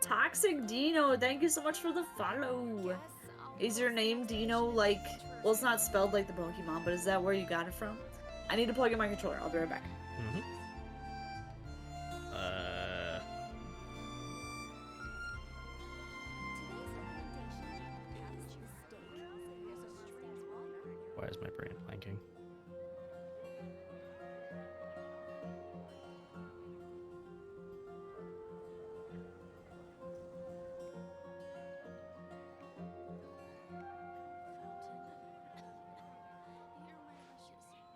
Toxic Dino, thank you so much for the follow. Is your name Dino like, well, it's not spelled like the Pokemon, but is that where you got it from? I need to plug in my controller. I'll be right back. Mm-hmm. Why is my brain blanking?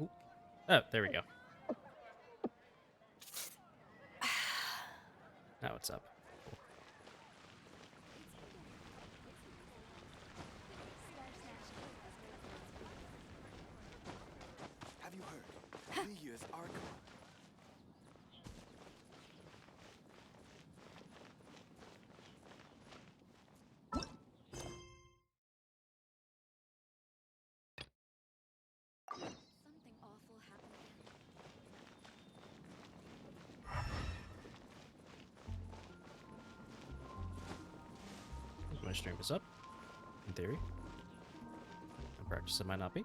Ooh. Oh, there we go. Now it's up. Cool. Have you heard? 3 years are gone. Something awful happened. My stream is up, in theory. In practice, it might not be.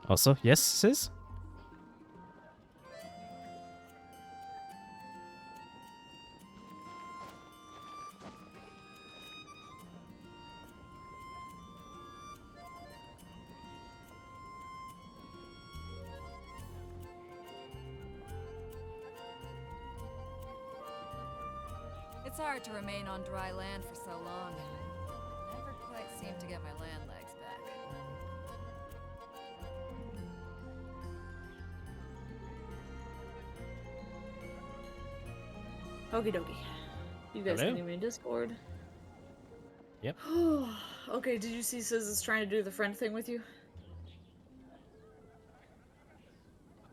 Also, yes, Cizz? It's hard to remain on dry land for so long. Never quite seem to get my land legs back. Okie dokie. You guys Hello? can leave me in Discord. Yep. Okay, did you see Cizz is trying to do the friend thing with you?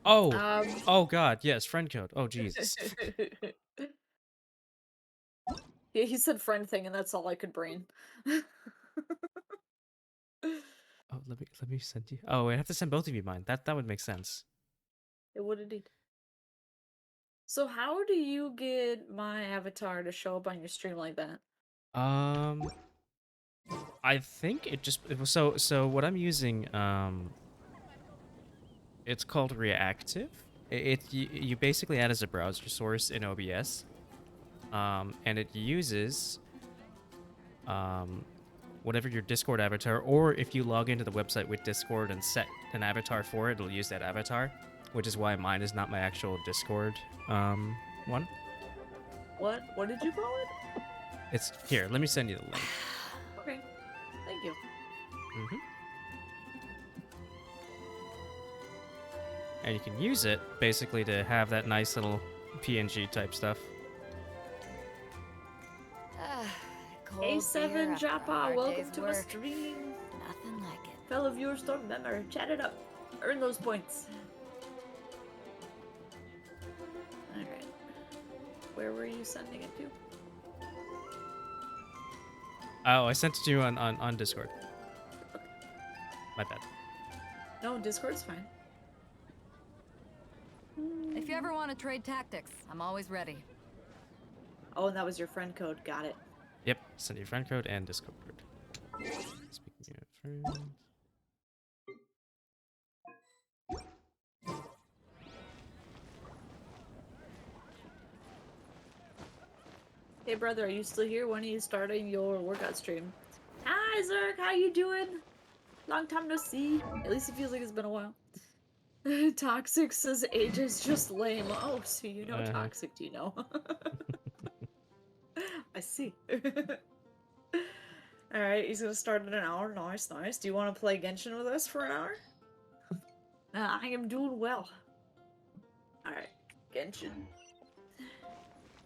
Oh! Oh god, yes, friend code. Oh, Jesus. Yeah, he said friend thing, and that's all I could brain. Oh, let me send you. Oh, I have to send both of you mine. That would make sense. It would indeed. So how do you get my avatar to show up on your stream like that? I think it was so what I'm using, it's called reactive. You basically add as a browser source in OBS. And it uses whatever your Discord avatar, or if you log into the website with Discord and set an avatar for it, it'll use that avatar, which is why mine is not my actual Discord one. What? What did you call it? It's here. Let me send you the link. Okay. Thank you. Mm-hmm. And you can use it basically to have that nice little PNG type stuff. A7 Japa, welcome to my stream. Nothing like it. Fellow viewers, don't remember. Chat it up. Earn those points. Alright. Where were you sending it to? Oh, I sent it to you on Discord. My bad. No, Discord's fine. If you ever want to trade tactics, I'm always ready. Oh, and that was your friend code. Got it. Yep, send your friend code and Discord code. Speaking of friends. Hey brother, are you still here? When are you starting your workout stream? Hi Zerk, how you doing? Long time no see. At least it feels like it's been a while. Toxic says age is just lame. Oh, so you know Toxic, do you know? I see. Alright, he's gonna start in an hour. Nice, nice. Do you want to play Genshin with us for an hour? I am doing well. Alright, Genshin.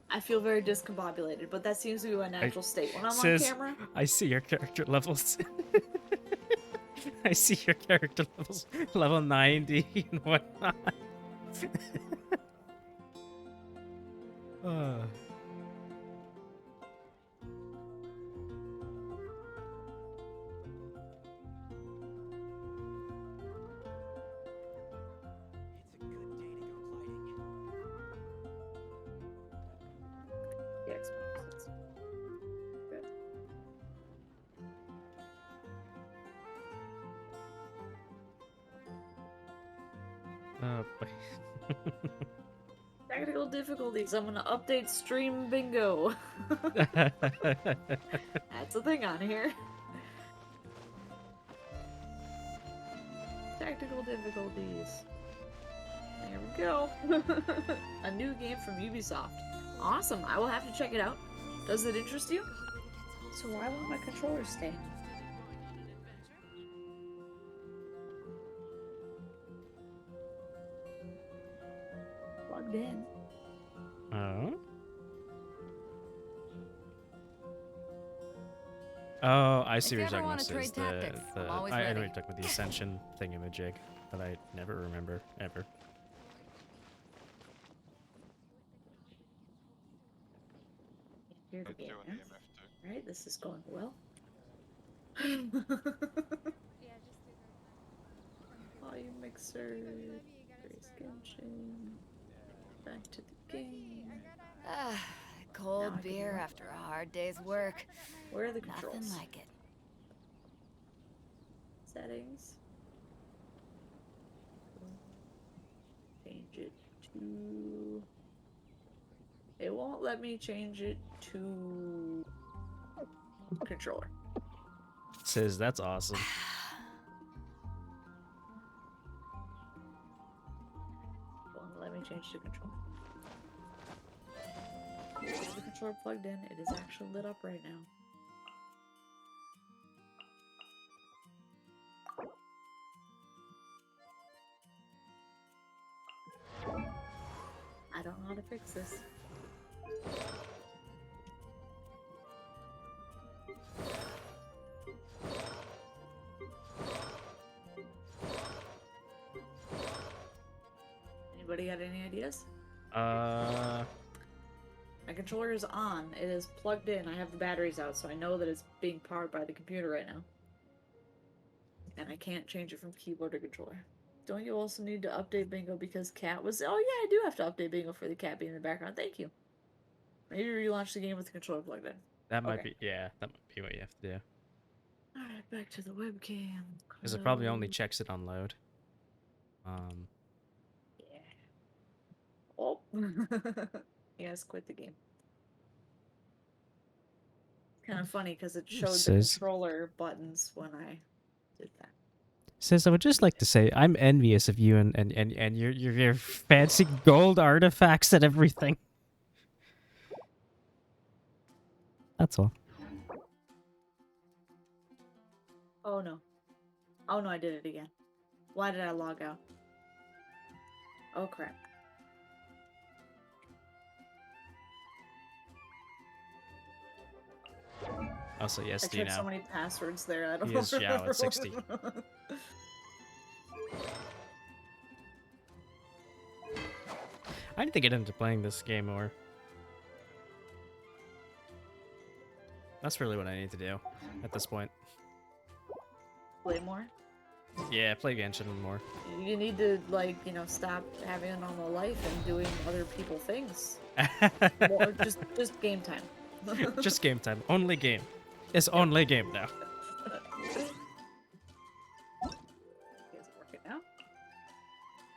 I feel very discombobulated, but that seems to be my natural state when I'm on camera. I see your character levels. I see your character levels. Level 90 and whatnot. Technical difficulties. I'm gonna update stream bingo. That's a thing on here. Technical difficulties. There we go. A new game from Ubisoft. Awesome. I will have to check it out. Does it interest you? So why won't my controller stay? Plugged in. Oh. Oh, I see If what you you're talking ever wanna about. trade Sis, tactics, I'm always I know what ready. you're talking about, the Ascension thingamajig that I never remember, ever. Hear the Don't game, do yeah? an EMF too. Right, this is going well. Volume mixer. Grace Genshin. Back to the game. Ah, Now cold I can beer what? after a hard day's work. Where are the Nothing controls? like it. Settings. Change it to... It won't let me change it to... controller. Sis, that's awesome. Won't let me change to controller. Is the controller plugged in? It is actually lit up right now. I don't know how to fix this. Anybody got any ideas? My controller is on. It is plugged in. I have the batteries out, so I know that it's being powered by the computer right now. And I can't change it from keyboard to controller. Don't you also need to update Bingo because Cat was... Oh yeah, I do have to update Bingo for the cat being in the background. Thank you. Maybe relaunch the game with the controller plugged in. That might Okay. be, yeah, that might be what you have to do. Alright, back to the webcam. Because it probably only Close. checks it on load. Yeah. Oh. Yes, quit the game. Kind of funny because it showed the Says- controller buttons when I did that. Sis, I would just like to say I'm envious of you and your fancy gold artifacts and everything. That's all. Oh no. Oh no, I did it again. Why did I log out? Oh crap. Also, yes, I do you tried so know? many passwords there. I don't He know. is Xiao at 60. I need to get into playing this game more. That's really what I need to do at this point. Play more. Yeah, play Genshin more. You need to, like, you know, stop having a normal life and doing other people things. More, just game time. Just game time. Only game. It's only game now. Is it working now?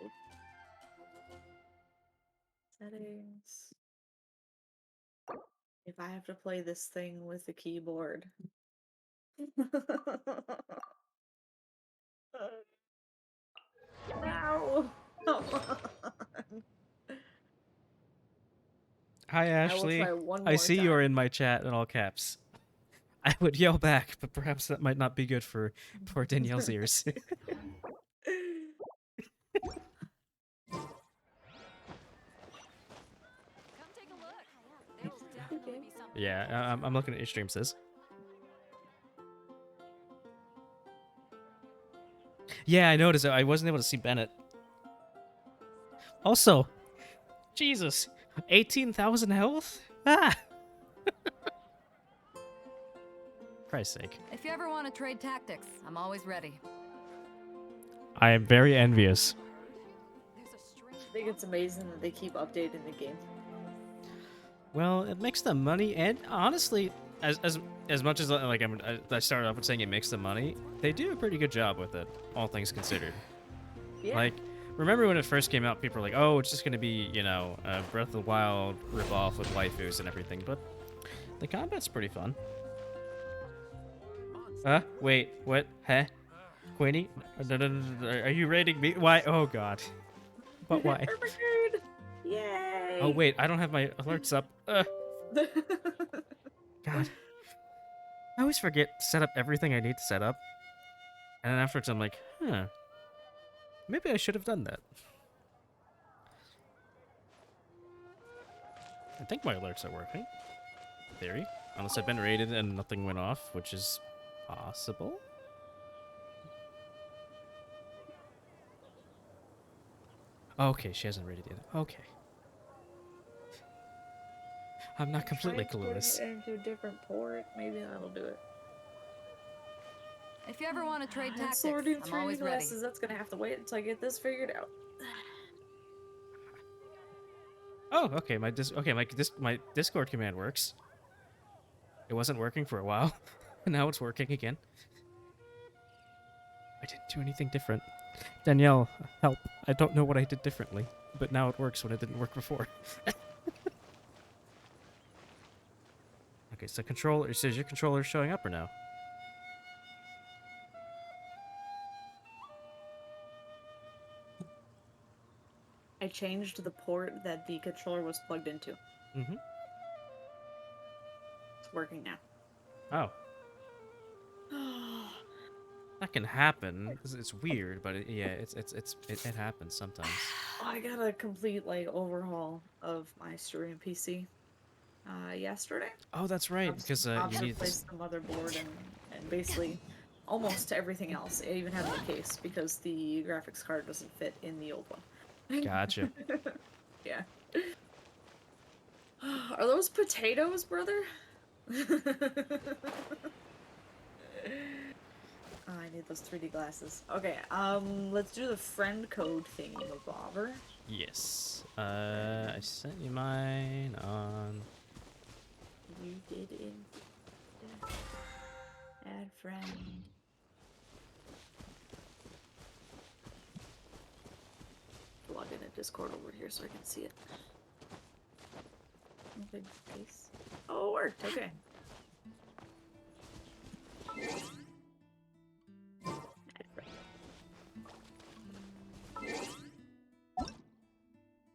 Oop. Settings. If I have to play this thing with the keyboard. No! Come on. Hi, Ashley. try one I more see time. you're in my chat in all caps. I would yell back, but perhaps that might not be good for poor Danielle's ears. Come take a look. There will definitely be something. Yeah, I'm looking at your stream, sis. Yeah, I noticed it. I wasn't able to see Bennett. Also, Jesus, 18,000 health? Ah! Christ's sake. If you ever want to trade tactics, I'm always ready. I am very envious. There's a strange I think it's amazing that they keep updating the game. Well, it makes them money, and honestly, as much as like I started off with saying it makes them money, they do a pretty good job with it, all things considered. Yeah. Like, remember when it first came out, people were like, "Oh, it's just gonna be, you know, Breath of the Wild ripoff with waifus and everything." But the combat's pretty fun. Wait, what? Huh? Queenie? No, no, no, no, are you rating me? Why? Oh God. But why? Perfect. Yay! Oh wait, I don't have my alerts up. God. I always forget to set up everything I need to set up. And then afterwards I'm like, huh. Maybe I should have done that. I think my alerts are working. In theory. Unless I've been raided and nothing went off, which is possible. Okay, she hasn't raided yet. Okay. I'm not completely Try putting clueless. it into a different port. Maybe that'll do it. If you ever want to trade And tactics, sorting I'm 3D always ready. glasses, that's gonna have to wait until I get this figured out. Oh, okay. My Discord command works. It wasn't working for a while, and now it's working again. I didn't do anything different. Danielle, help! I don't know what I did differently, but now it works when it didn't work before. Okay, so controller. Is your controller showing up or no? I changed the port that the controller was plugged into. Mm-hmm. It's working now. Oh. That can happen. It's weird, but yeah, it happens sometimes. I got a complete like overhaul of my streaming PC yesterday. Oh, that's right, because you need replaced the motherboard and basically almost everything else. I even had my case because the graphics card doesn't fit in the old one. Gotcha. Yeah. Are those potatoes, brother? Oh, I need those 3D glasses. Okay, let's do the friend code thingy, bobber. Yes. I sent you mine on. You didn't. Add friend. Log in a Discord over here so I can see it. Big face. Oh, it worked. Okay. Add friend.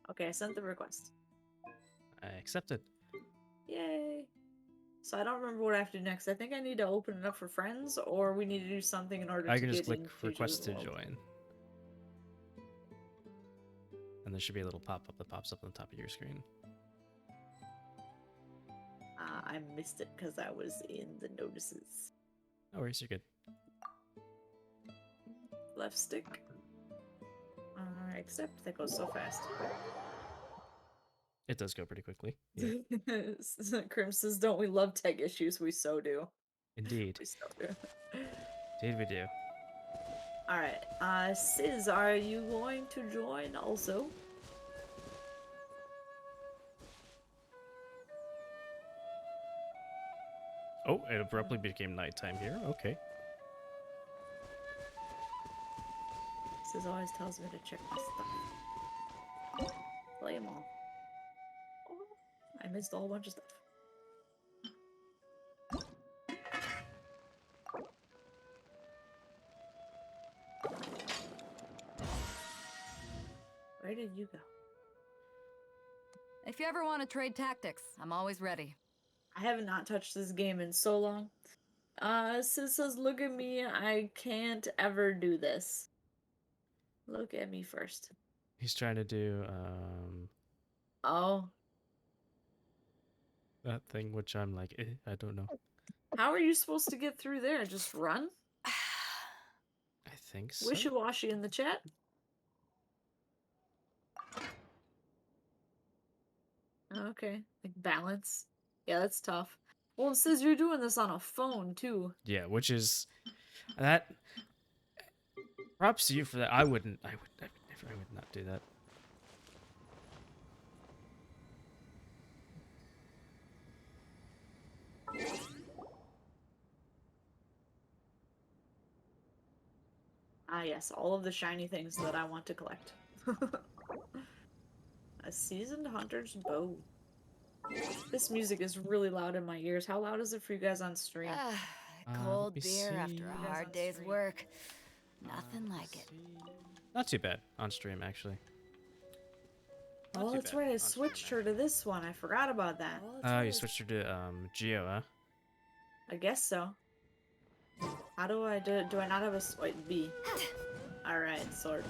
Okay, I sent the request. I accepted. Yay! So I don't remember what I have to do next. I think I need to open it up for friends, or we need to do something in order I to can just get click into request to the world. join. And there should be a little pop-up that pops up on the top of your screen. I missed it because I was in the notices. No worries, you're good. Left stick. Accept. That goes so fast. It does go pretty quickly. Yeah, Crim says, "Don't we love tech issues? We so do. indeed. We so do." Indeed we do. All right. Cizz, are you going to join also? Oh, it abruptly became nighttime here. Okay. Cizz always tells me to check my stuff. Play them all. Oh, I missed a whole bunch of stuff. Where did you go? If you ever want to trade tactics, I'm always ready. I have not touched this game in so long. Sis says, "Look at me, I can't ever do this." Look at me first. He's trying to do Oh. that thing which I'm like, I don't know. How are you supposed to get through there? Just run? I think so. Wishy-washy in the chat? Okay. Like balance. Yeah, that's tough. Well, it says you're doing this on a phone, too. Yeah, which is that. Props to you for that. I would not do that. Ah, yes, all of the shiny things that I want to collect. A seasoned hunter's bow. This music is really loud in my ears. How loud is it for you guys on stream? Let Cold me beer after see. a You guys hard on day's stream. work. Nothing like it. Not too bad on stream, actually. Not Oh, too that's bad right. I on stream, switched her to this one. I forgot about that. You switched her to Geo, huh? I guess so. How do I do it? Do I not have a wait, B? Alright, sword.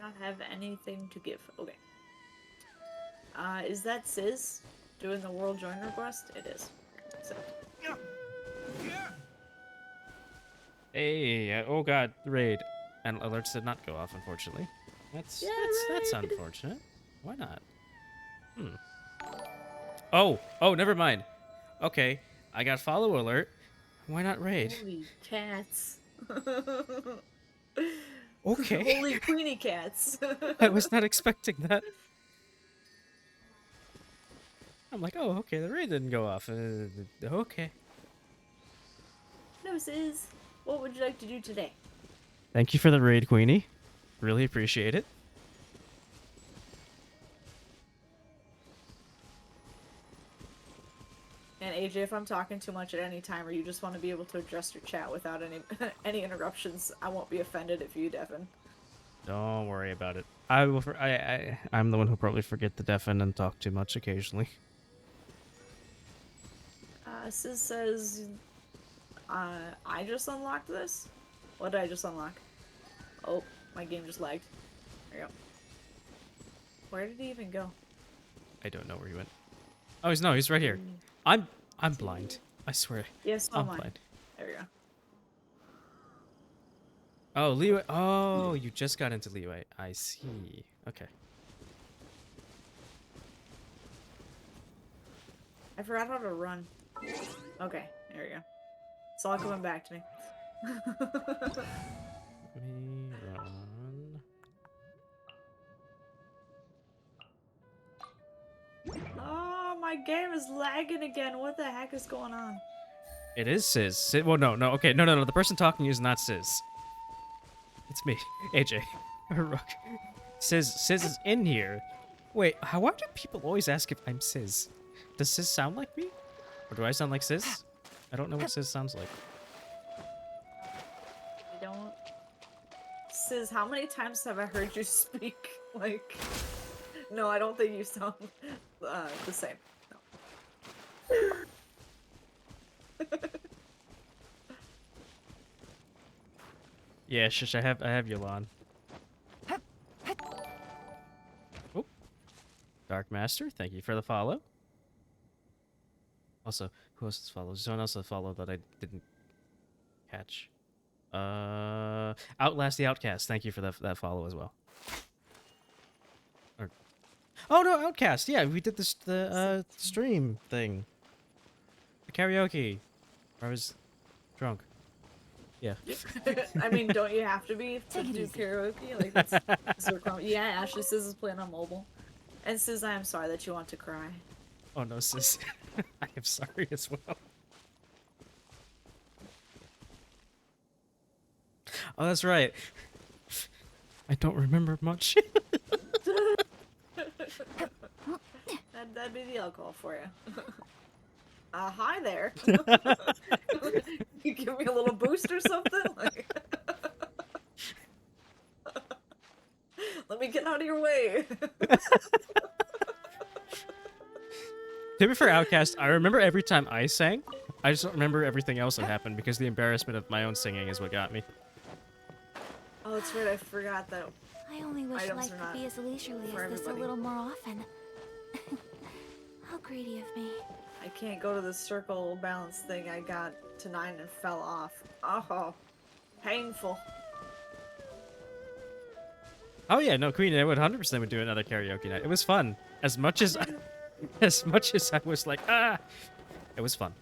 Not have anything to give. Okay. Is that cizz doing the world join request? It is. So. Hey, oh god, raid. And alerts did not go off, unfortunately. That's raid. unfortunate. Why not? Oh, never mind. Okay, I got follow alert. Why not raid? Holy cats. Okay. Holy queenie cats. I was not expecting that. I'm like, oh, okay, the raid didn't go off. Okay. No, cizz. What would you like to do today? Thank you for the raid, Queenie. Really appreciate it. And AJ, if I'm talking too much at any time, or you just want to be able to adjust your chat without any any interruptions, I won't be offended if you deafen. Don't worry about it. I will. I'm the one who probably forget to deafen and talk too much occasionally. Cizz says, I just unlocked this? What did I just unlock? Oh, my game just lagged. There you go. Where did he even go? I don't know where he went. Oh, he's right here. I'm blind. I swear. Yes, I'm mine. blind. There we go. Oh, Leeway. Oh, you just got into Leeway. I see. Okay. I forgot how to run. Okay, there we go. It's all coming back to me. Let me run. Oh, my game is lagging again. What the heck is going on? It is cizz. Well, no. Okay, no. The person talking is not cizz. It's me, AJ. Rook. Cizz is in here. Wait, why do people always ask if I'm cizz? Does cizz sound like me? Or do I sound like cizz? I don't know what cizz sounds like. I don't... Cizz, how many times have I heard you speak? Like... No, I don't think you sound the same. No. Yeah, shush, I have Yolan. Oh. Dark Master, thank you for the follow. Also, who else has followed? Someone else has followed that I didn't catch. Outlast the Outcast, thank you for that follow as well. Oh no, Outcast, yeah, we did the stream thing. The karaoke. I was drunk. Yeah. I mean, don't you have to be to do karaoke? Like, that's so yeah, Ashley Cizz is playing on mobile. And Cizz, I am sorry that you want to cry. Oh no, sis. I am sorry as well. Oh, that's right. I don't remember much. That'd be the alcohol for you. Hi there. You give me a little boost or something? Like... Let me get out of your way. To be fair, Outcast, I remember every time I sang. I just don't remember everything else that happened because the embarrassment of my own singing is what got me. Oh, that's right. I forgot that. I only wish Items life are could not be as leisurely for as this a everybody. little more often. How greedy of me. I can't go to the circle balance thing. I got to 9 and fell off. Oh, painful. Oh yeah, no, Queen, I would 100% would do another karaoke night. It was fun. As much as I was like, it was fun.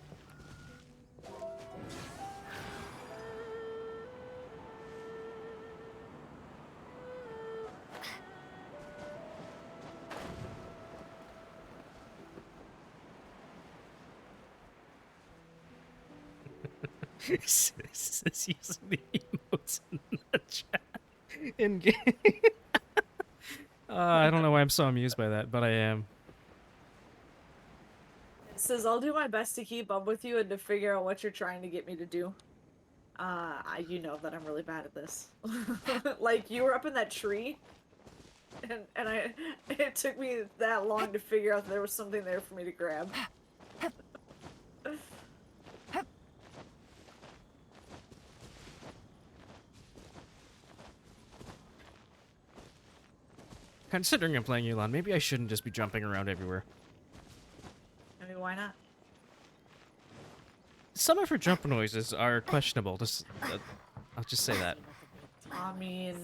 Sis is using the emotes in the chat in game. I don't know why I'm so amused by that, but I am. It says, I'll do my best to keep up with you and to figure out what you're trying to get me to do. You know that I'm really bad at this. Like, you were up in that tree, and it took me that long to figure out there was something there for me to grab. Considering I'm playing Elon, maybe I shouldn't just be jumping around everywhere. I mean, why not? Some of her jump noises are questionable. I'll just say that. I mean,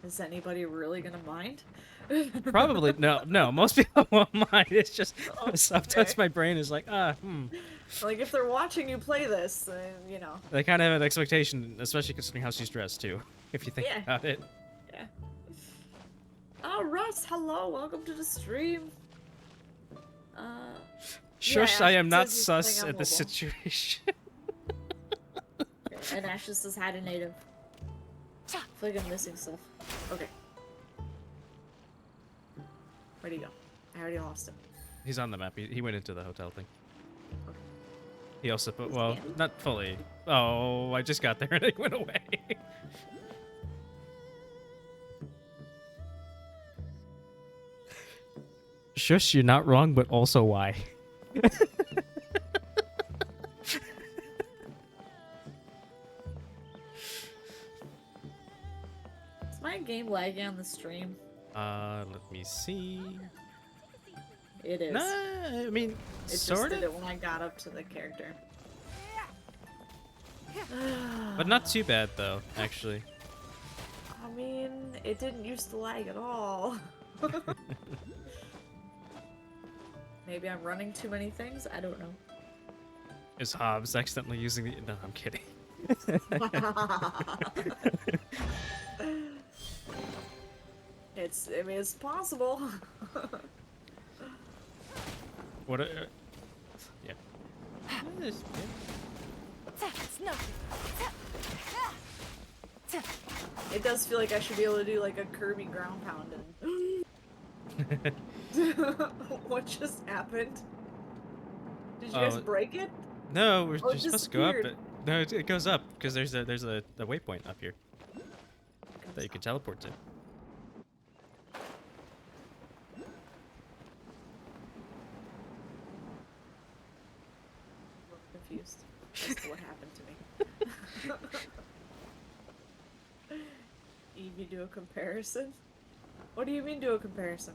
is anybody really gonna mind? Probably no. Most people won't mind. It's just sometimes Okay. my brain is like, Like, if they're watching you play this, then, you know. They kind of have an expectation, especially considering how she's dressed too. If you think Yeah. about it. Yeah. Oh, Russ, hello, welcome to the stream. Shush, Yeah, I am not says he's playing sus on at this mobile. situation. And Ash just says hi to native. I feel like I'm missing stuff. Okay. Where'd he go? I already lost him. He's on the map. He went into the hotel thing. He also put, well, not fully. Oh, I just got there and it went away. Shush, you're not wrong, but also why? Is my game lagging on the stream? Let me see. It is. Nah, I mean, It just sort did of, it when I got up to the character. but not too bad though, actually. I mean, it didn't used to lag at all. Maybe I'm running too many things? I don't know. Is Hobbs accidentally using the? No, I'm kidding. I mean, it's possible. What? Yeah. It's nothing. It does feel like I should be able to do like a Kirby ground pound and... What just happened? Did you guys Oh, break it? No, we're Oh, it just supposed to go up. disappeared. No, it goes up because there's a waypoint up here that you can teleport to. I'm confused as to what happened to me. Evie, do a comparison? What do you mean do a comparison?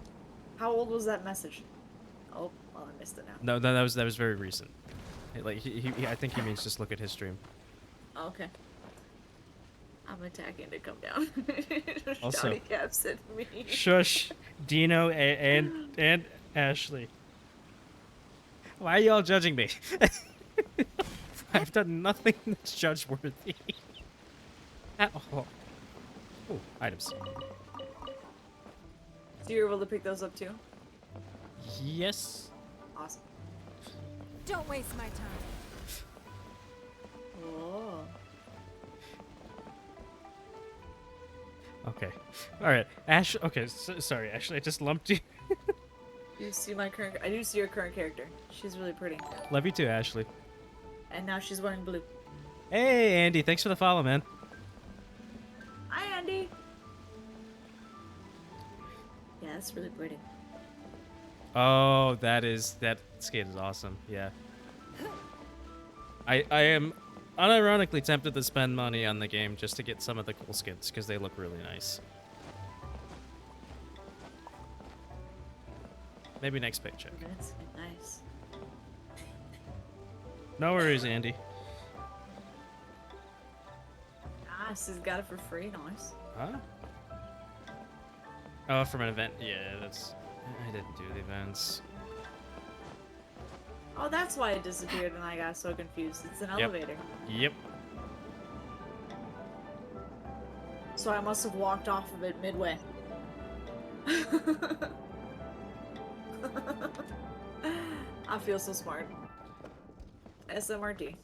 How old was that message? Oh, well, I missed it now. No, that was very recent. Like he I think he means just look at his stream. Oh, okay. I'm attacking to come down. Also- Johnny Caps at me. Shush, Dino and Ashley. Why are y'all judging me? I've done nothing that's judge worthy at all. Oh, items. So you're able to pick those up too? Yes. Awesome. Don't waste my time. Oh. Okay. All right. Ash. Okay. Sorry, Ashley. I just lumped you. Do you see my current? I do see your current character. She's really pretty. Love you too, Ashley. And now she's wearing blue. Hey, Andy. Thanks for the follow, man. Hi, Andy. Yeah, that's really pretty. Oh, that skate is awesome. Yeah. I am unironically tempted to spend money on the game just to get some of the cool skins because they look really nice. Maybe next paycheck. That's nice. No worries, Andy. Ah, she's got it for free. Nice. Huh? Oh, from an event. Yeah, that's. I didn't do the events. Oh, that's why it disappeared and I got so confused. It's an Yep. elevator. Yep. So I must have walked off of it midway. I feel so smart. SMRT.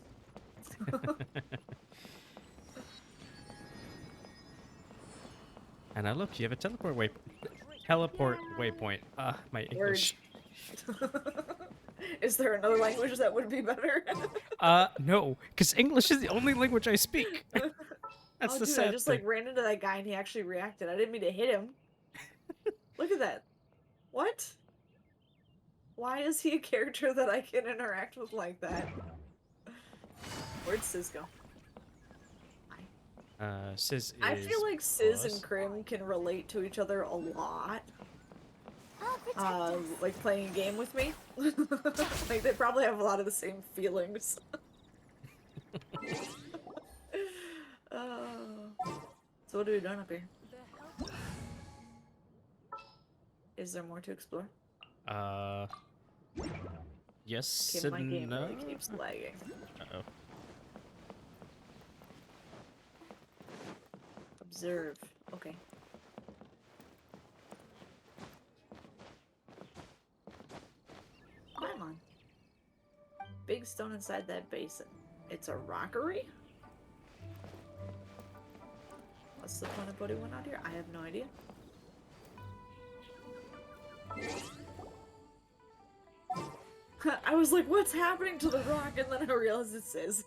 And now look, you have a teleport waypoint. Ah, my Word. English. Is there another language that would be better? No, because English is the only language I speak. That's Oh, the dude, I sad just thing. like ran into that guy and he actually reacted. I didn't mean to hit him. Look at that. What? Why is he a character that I can interact with like that? Where'd Cizz go? Hi. Cizz is. I feel like Cizz and boss. Crim can relate to each other a lot. I'll protect us. Like playing a game with me. Like they probably have a lot of the same feelings. So what are we doing up here? Is there more to explore? Yes. Okay, my and game no. really keeps lagging. Uh-oh. Observe. Okay. Climb on. Big stone inside that basin. It's a rockery? What's the point of putting one out here? I have no idea. I was like, what's happening to the rock? And then I realized it says.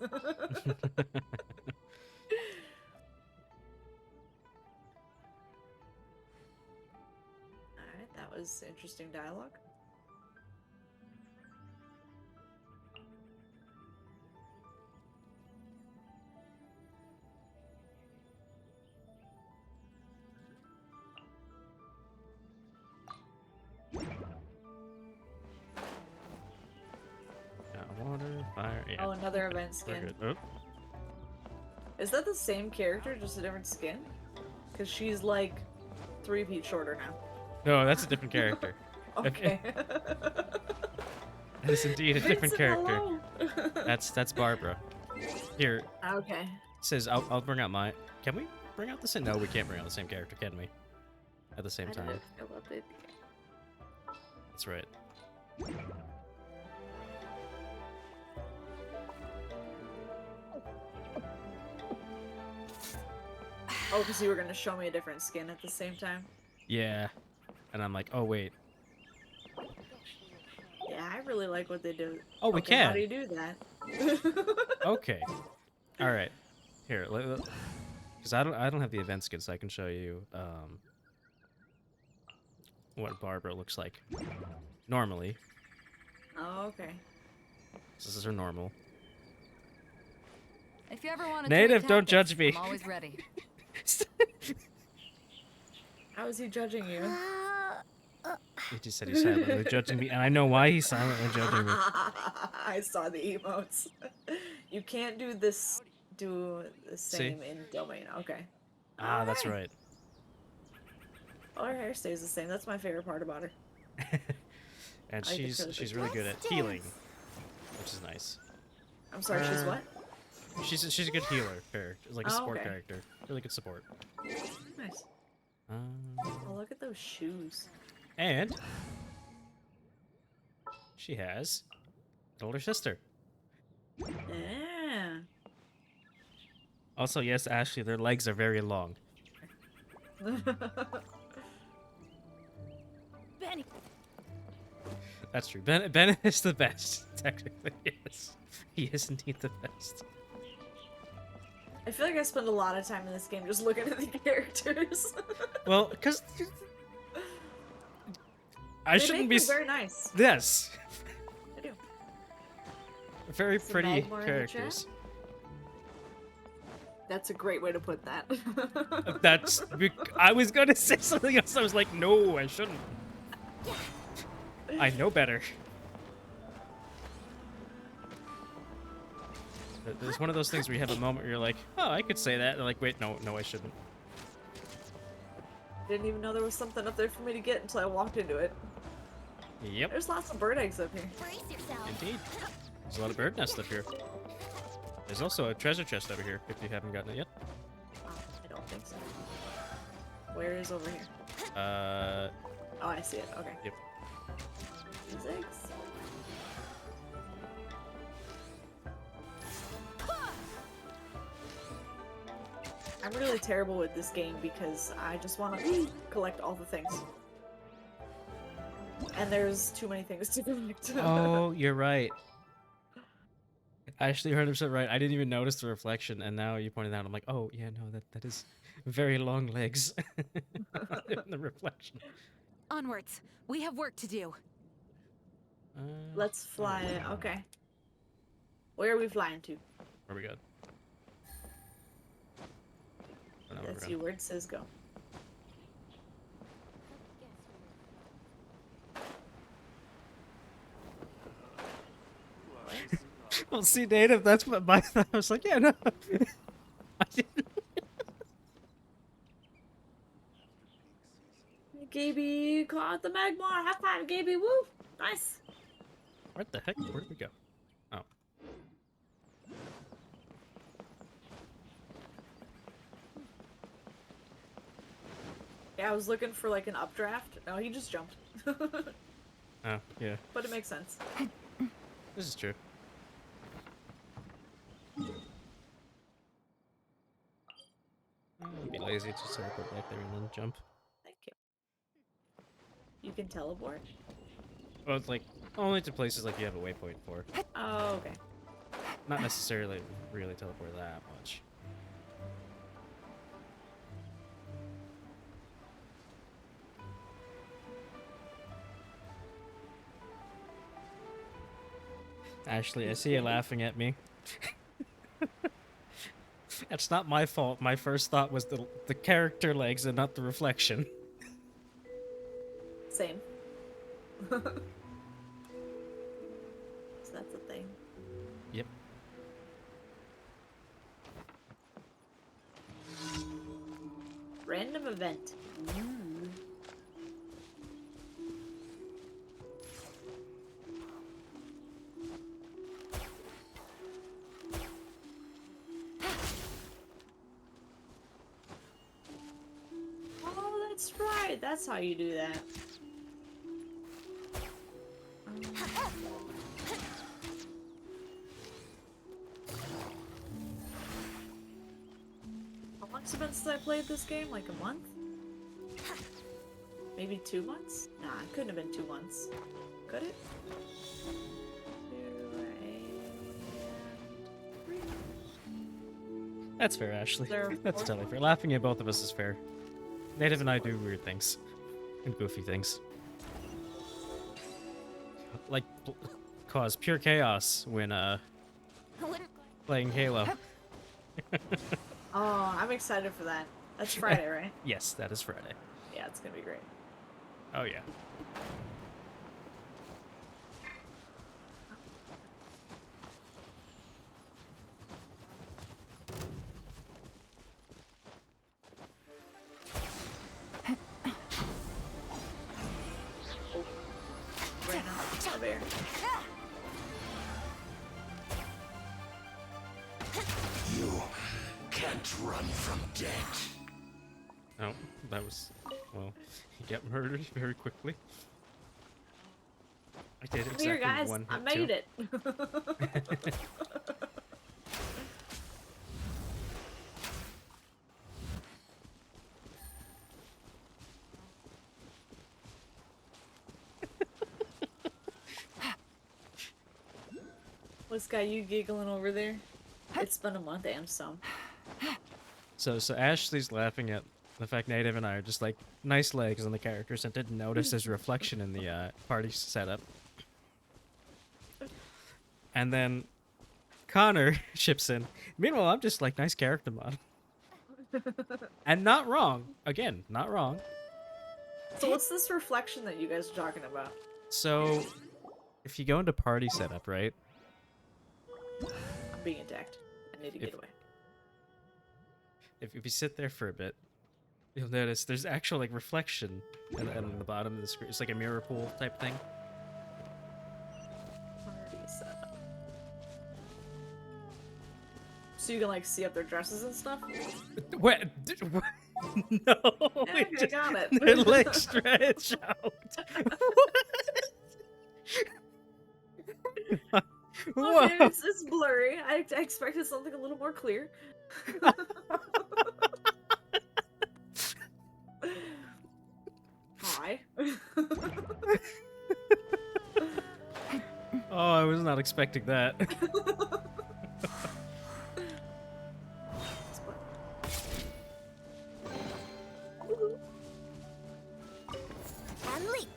Alright, that was interesting dialogue. Water, fire, yeah. Oh, another event We're skin. good. Oh. Is that the same character, just a different skin? Because she's like 3 feet shorter now. No, that's a different character. Okay. That is indeed a different Vincent, character. hello. That's Barbara. Here, Okay. says I'll bring out my. Can we bring out the same? No, we can't bring out the same character, can we? At the same I time. don't feel up it. That's right. Oh, because you were gonna show me a different skin at the same time? Yeah. And I'm like, oh wait. Yeah, I really like what they do. Oh, we Okay, How can. do you do that? Okay. All right. Here, because I don't have the event skin, so I can show you what Barbara looks like normally. Oh, okay. This is her normal. If you ever want to Native, trade don't tactics, judge me. I'm always ready. How is he judging you? He just said he's silently judging me, and I know why he's silently judging me. I saw the emotes. You can't do this. Do the same in domain. Okay. Ah, that's right. Oh, her hair stays the same. That's my favorite part about her. And I think she's so. really good at healing, which is nice. I'm sorry. She's what? She's a good healer character, like a Oh, support okay. character, really good support. Nice. Oh, look at those shoes. And she has an older sister. Yeah. Also, yes, Ashley, their legs are very long. Benny. That's true. Ben is the best, technically. Yes, he is indeed the best. I feel like I spend a lot of time in this game just looking at the characters. Well, because I They shouldn't make be. them very nice. Yes, I do. very Some pretty Magmar in the characters. That's a great way to put that. That's. I was gonna say something else. I was like, no, I shouldn't. I know better. There's one of those things where you have a moment where you're like, oh, I could say that. And like, wait, no, I shouldn't. Didn't even know there was something up there for me to get until I walked into it. Yep, There's lots of bird eggs up here. Brace yourself. indeed. There's a lot of bird nests up here. There's also a treasure chest over here, if you haven't gotten it yet. I don't think so. Where is over here? Uh, Oh, I see it. Okay. Yep. These eggs? I'm really terrible with this game because I just want to collect all the things. And there's too many things to collect. Oh, you're right. Actually, 100% right. I didn't even notice the reflection, and now you pointed out. I'm like, oh yeah, no, that is very long legs in the reflection. Onwards. We have work to do. Let's fly. Okay. Where are we flying to? Where we go? I don't know where Let's we're see going. where it says go. Well, see, native. That's what my thought. I was like, yeah, no. I didn't- Gaby, caught the magmar. High five, Gaby. Woo! Nice. What the heck? Where did we go? Oh. Yeah, I was looking for like an updraft. No, he just jumped. Oh, yeah. But it makes sense. This is true. I'd be lazy to teleport back there and then jump. Thank you. You can teleport? Well, it's like only to places like you have a waypoint for. Oh, okay. Not necessarily really teleport that much. Ashley, I see you laughing at me. That's not my fault. My first thought was the character legs and not the reflection. Same. So that's a thing. Yep. Random event. Oh, that's right. That's how you do that. How long's it been since I played this game? Like a month? Maybe 2 months? Nah, it couldn't have been 2 months. Could it? 2 and 3. That's fair, Ashley. There That's four? totally fair. Laughing at both of us is fair. Native and I do weird things. And goofy things. Like, cause pure chaos when, playing Halo. Oh, I'm excited for that. That's Friday, right? Yes, that is Friday. Yeah, it's gonna be great. Oh, yeah. Ran out of air. You can't run from death. Oh, that was... Well, he got murdered very quickly. I did exactly Here, guys, one I hit, made too. it. What's got you giggling over there? It's been a month and some. So Ashley's laughing at the fact Native and I are just like nice legs on the characters and didn't notice his reflection in the party setup. And then Connor ships in. Meanwhile, I'm just like nice character mod. And not wrong. Again, not wrong. So what's this reflection that you guys are talking about? So if you go into party setup, right? I'm being attacked. I need to get away. If you sit there for a bit, you'll notice there's actual like reflection in the bottom of the screen. It's like a mirror pool type thing. Party setup. So you can like see up their dresses and stuff? What? No. Yeah, okay, got it. Their legs stretch out. What? Whoa. Okay, it's blurry. I expected something a little more clear. Oh, I was not expecting that. And leap.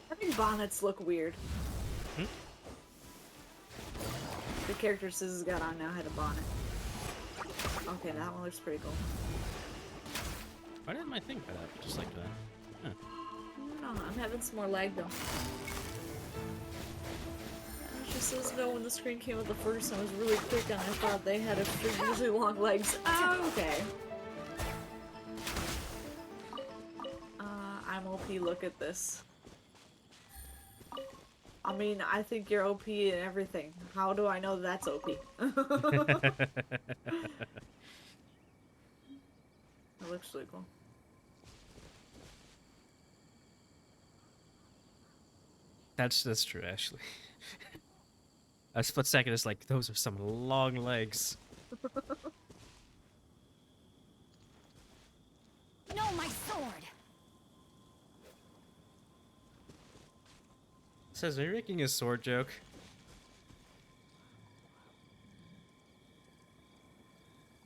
I think bonnets look weird. Hmm? The character Cizz has got on now had a bonnet. Okay, that one looks pretty cool. Why didn't my thing cut out just like that? Huh. I don't know, I'm having some more lag though. It just says no when the screen came up the first time. It was really quick and I thought they had a really long legs. Oh, okay. I'm OP, look at this. I mean, I think you're OP in everything. How do I know that's OP? That looks really cool. That's true, actually. A split second is like, those are some long legs. No, my sword. Says, are you making a sword joke?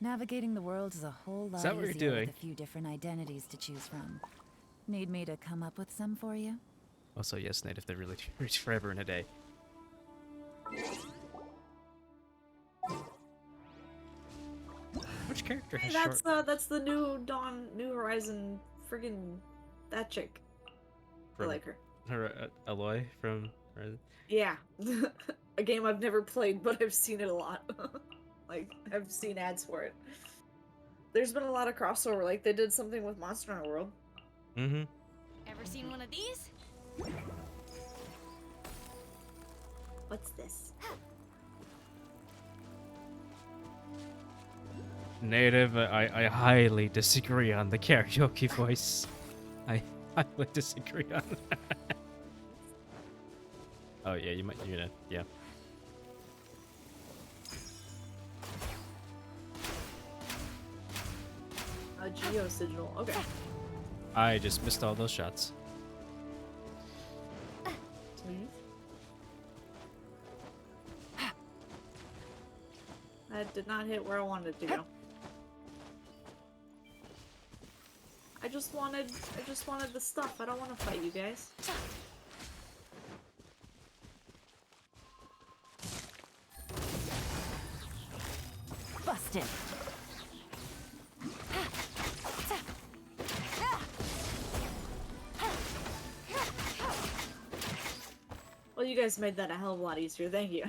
Navigating the world is a whole lot that what you're easier doing? with a few different identities to choose from. Need me to come up with some for you? Also, yes, Nate, if they really reach forever in a day. Which character has Hey, short... that's the new Dawn, New Horizon, friggin' that chick. I like her. Her, Aloy from... Yeah. A game I've never played, but I've seen it a lot. Like, I've seen ads for it. There's been a lot of crossover, like they did something with Monster Hunter World. Mm-hmm. Ever seen one of these? What's this? Native, I highly disagree on the karaoke voice. I highly disagree on that. Oh yeah, you're gonna, yeah. A Geo Sigil, okay. I just missed all those shots. Smooth. That did not hit where I wanted it to go. I just wanted the stuff. I don't want to fight you guys. Busted. Well, you guys made that a hell of a lot easier. Thank you.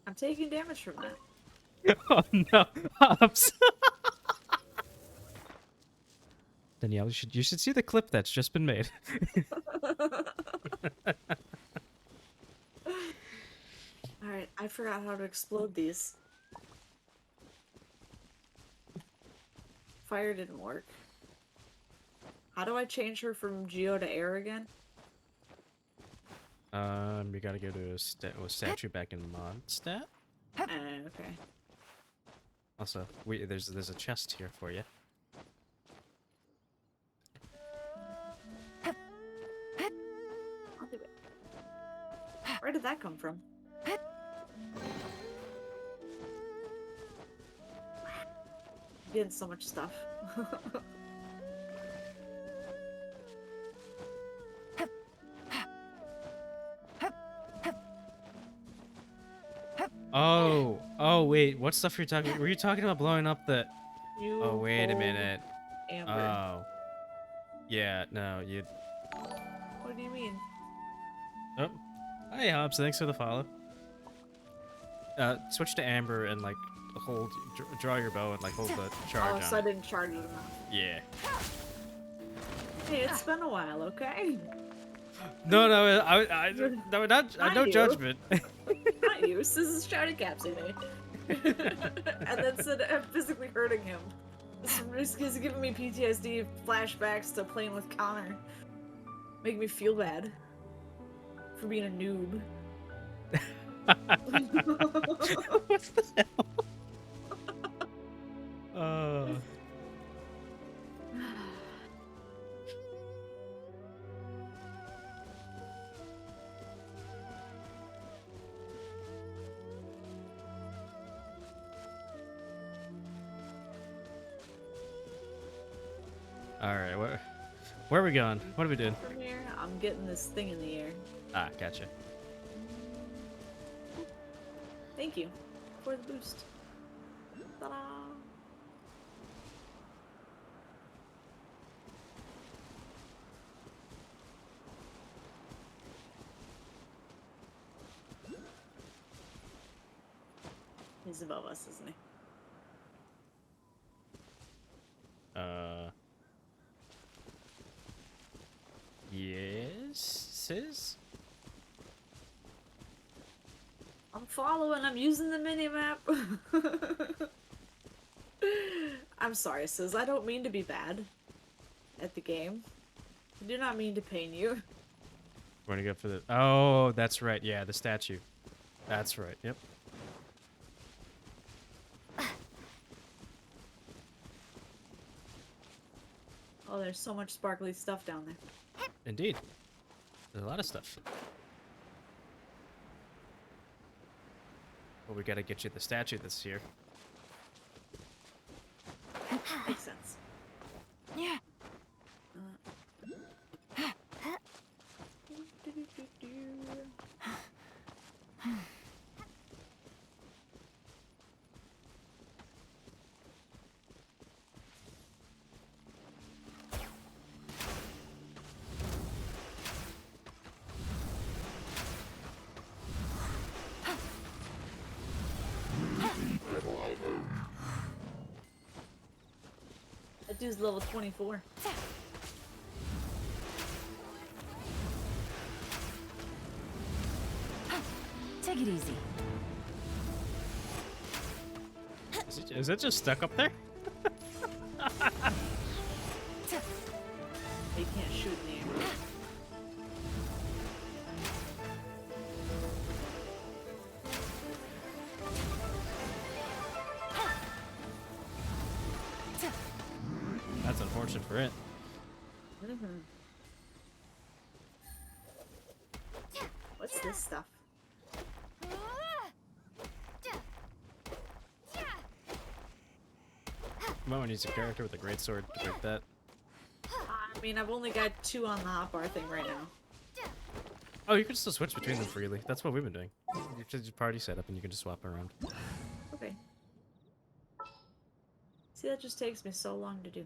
I'm taking damage from that. Oh no, Hobbs. Danielle, you should see the clip that's just been made. Alright, I forgot how to explode these. Fire didn't work. How do I change her from Geo to air again? We gotta go to a statue back in Mondstadt. Okay. Also, there's a chest here for you. I'll do it. Where did that come from? Getting so much stuff. Oh wait, what stuff are you talking? Were you talking about blowing up the? You Oh wait a hold minute. Amber. Oh, yeah, no, you. What do you mean? Oh, hi Hobbs, thanks for the follow. Switch to Amber and like hold, draw your bow and like hold the charge Oh, on. so I didn't charge it enough. Yeah. Hey, it's been a while, okay? No, no, not no you. judgment. Not you. This is shouting capsing me. And then said I'm physically hurting him. This is giving me PTSD flashbacks to playing with Connor. Make me feel bad for being a noob. What the hell? Uh, all right, where are we going? What are we doing? From here, I'm getting this thing in the air. Ah, gotcha. Thank you for the boost. Ta-da! He's above us, isn't he? Yes, sis? I'm following. I'm using the mini map. I'm sorry, sis. I don't mean to be bad at the game. I do not mean to pain you. We're gonna go for the. Oh, that's right. Yeah, the statue. That's right. Yep. Oh, there's so much sparkly stuff down there. Indeed. There's a lot of stuff. Well, we gotta get you the statue that's here. Makes sense. Yeah. That dude's level 24. Take it easy. Is it just stuck up there? He can't shoot in the air. That's unfortunate for it. What's this stuff? Momo needs a character with a great sword to break that. I mean, I've only got 2 on the hotbar thing right now. Oh, you can still switch between them freely. That's what we've been doing. You just party setup and you can just swap around. Okay. See, that just takes me so long to do.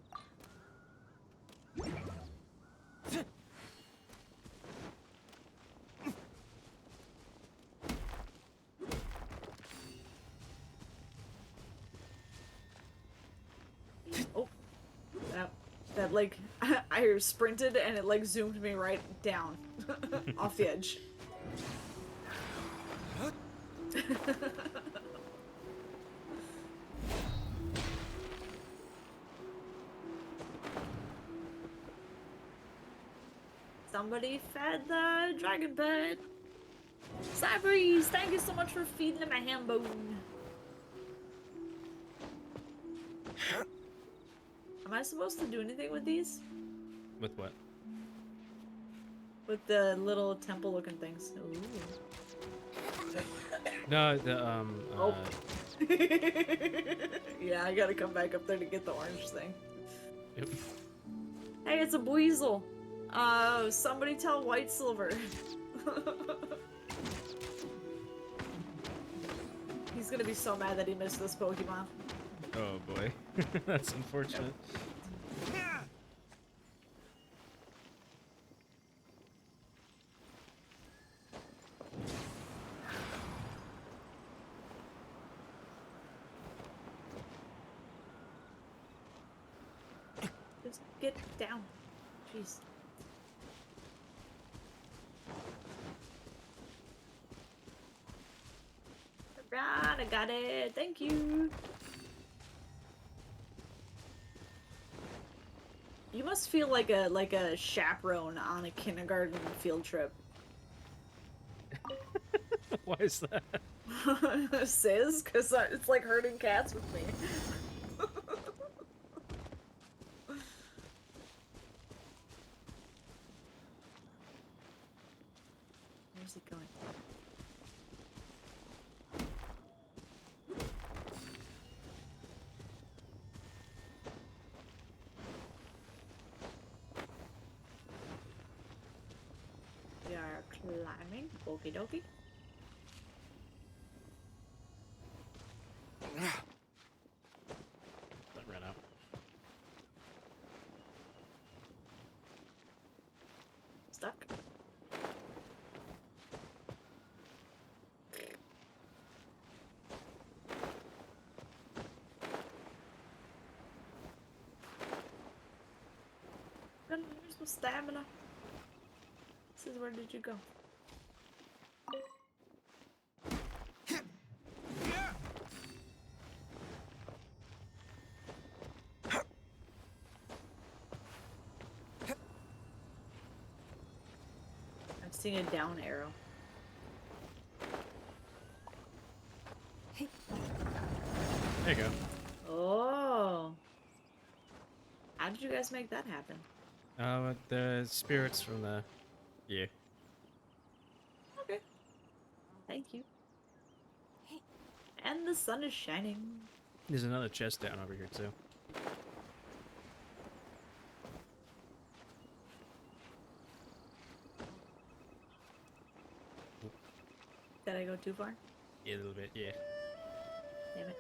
Oh, that like I sprinted and it like zoomed me right down off the edge. Somebody fed the dragon pet. Cybreeze, thank you so much for feeding my ham bone. Am I supposed to do anything with these? With what? With the little temple looking things. Ooh. No, the Oh. Yeah, I gotta come back up there to get the orange thing. Yep. Hey, it's a Buizel. Somebody tell White Silver. He's gonna be so mad that he missed this Pokemon. Oh boy, that's unfortunate. Just get down. Jeez. Right, I got it. Thank you. You must feel like a chaperone on a kindergarten field trip. Why is that? Cizz, because it's like herding cats with me. Where's he going? We are climbing. Okie dokie. That ran out. Stuck. There's no stamina. This is where did you go? I'm seeing a down arrow. There you go. Oh. How did you guys make that happen? The spirits from the... Yeah. Okay. Thank you. And the sun is shining. There's another chest down over here, too. Did I go too far? Yeah, a little bit, yeah. Damn it.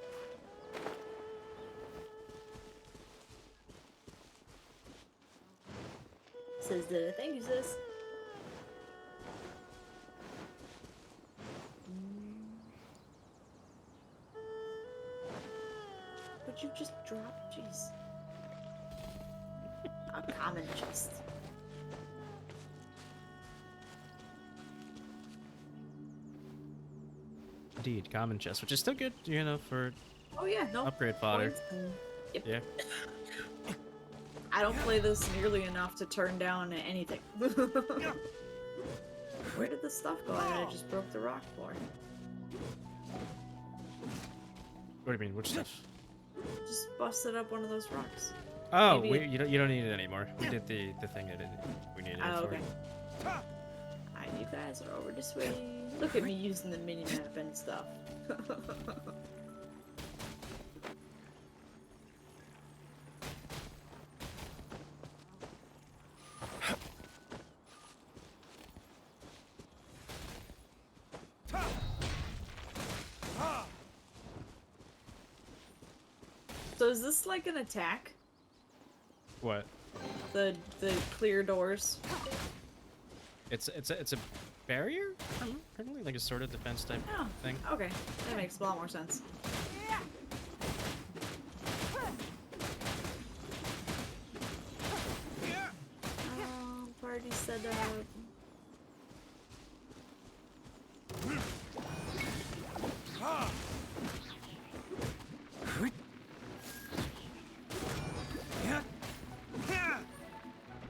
Says the thank you, sis. Would you just drop? Jeez. A common chest. Indeed, common chest, which is still good, you know, for Oh yeah, no. upgrade fodder. Points and- Yep. Yeah. I don't play this nearly enough to turn down anything. Where did the stuff go? I just broke the rock floor. What do you mean? Which stuff? Just busted up one of those rocks. Oh, Maybe you don't need it anymore. We did the thing that we needed it Oh, for. okay. Alright, you guys are over this way. Look at me using the mini-map and stuff. So is this like an attack? What? The clear doors? It's a barrier? I don't know. Apparently, like a sort of defense type Oh, thing. okay. That makes a lot more sense. Party set up.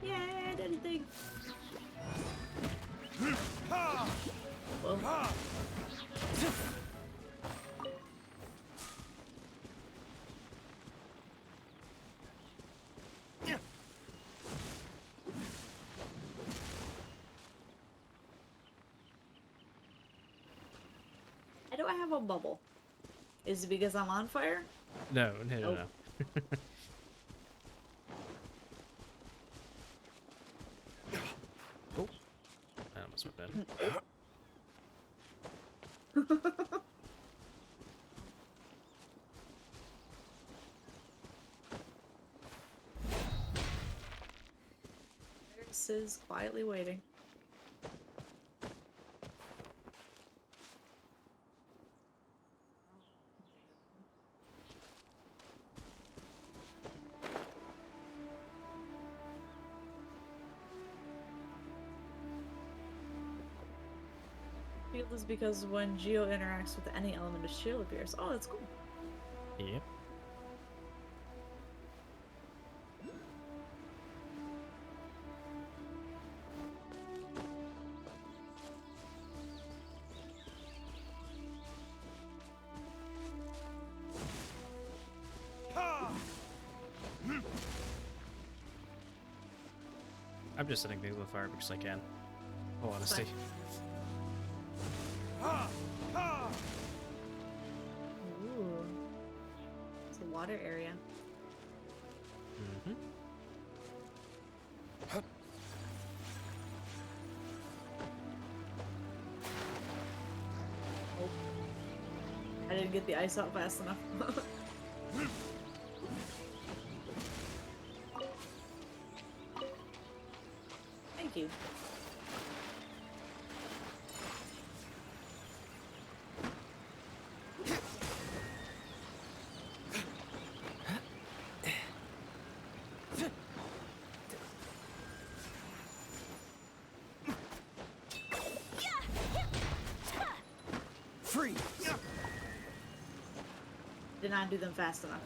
Yeah, anything. Well, why do I have a bubble? Is it because I'm on fire? No, no, no, Nope. no. Oh, that almost went bad. There's Cizz quietly waiting. Shield is because when Geo interacts with any element, a shield appears. Oh, that's cool. Yep. I'm just setting things on fire because I can. Full honesty. Ooh. It's a water area. Mm-hmm. Oh. I didn't get the ice out fast enough. Thank you. Free. Did not do them fast enough.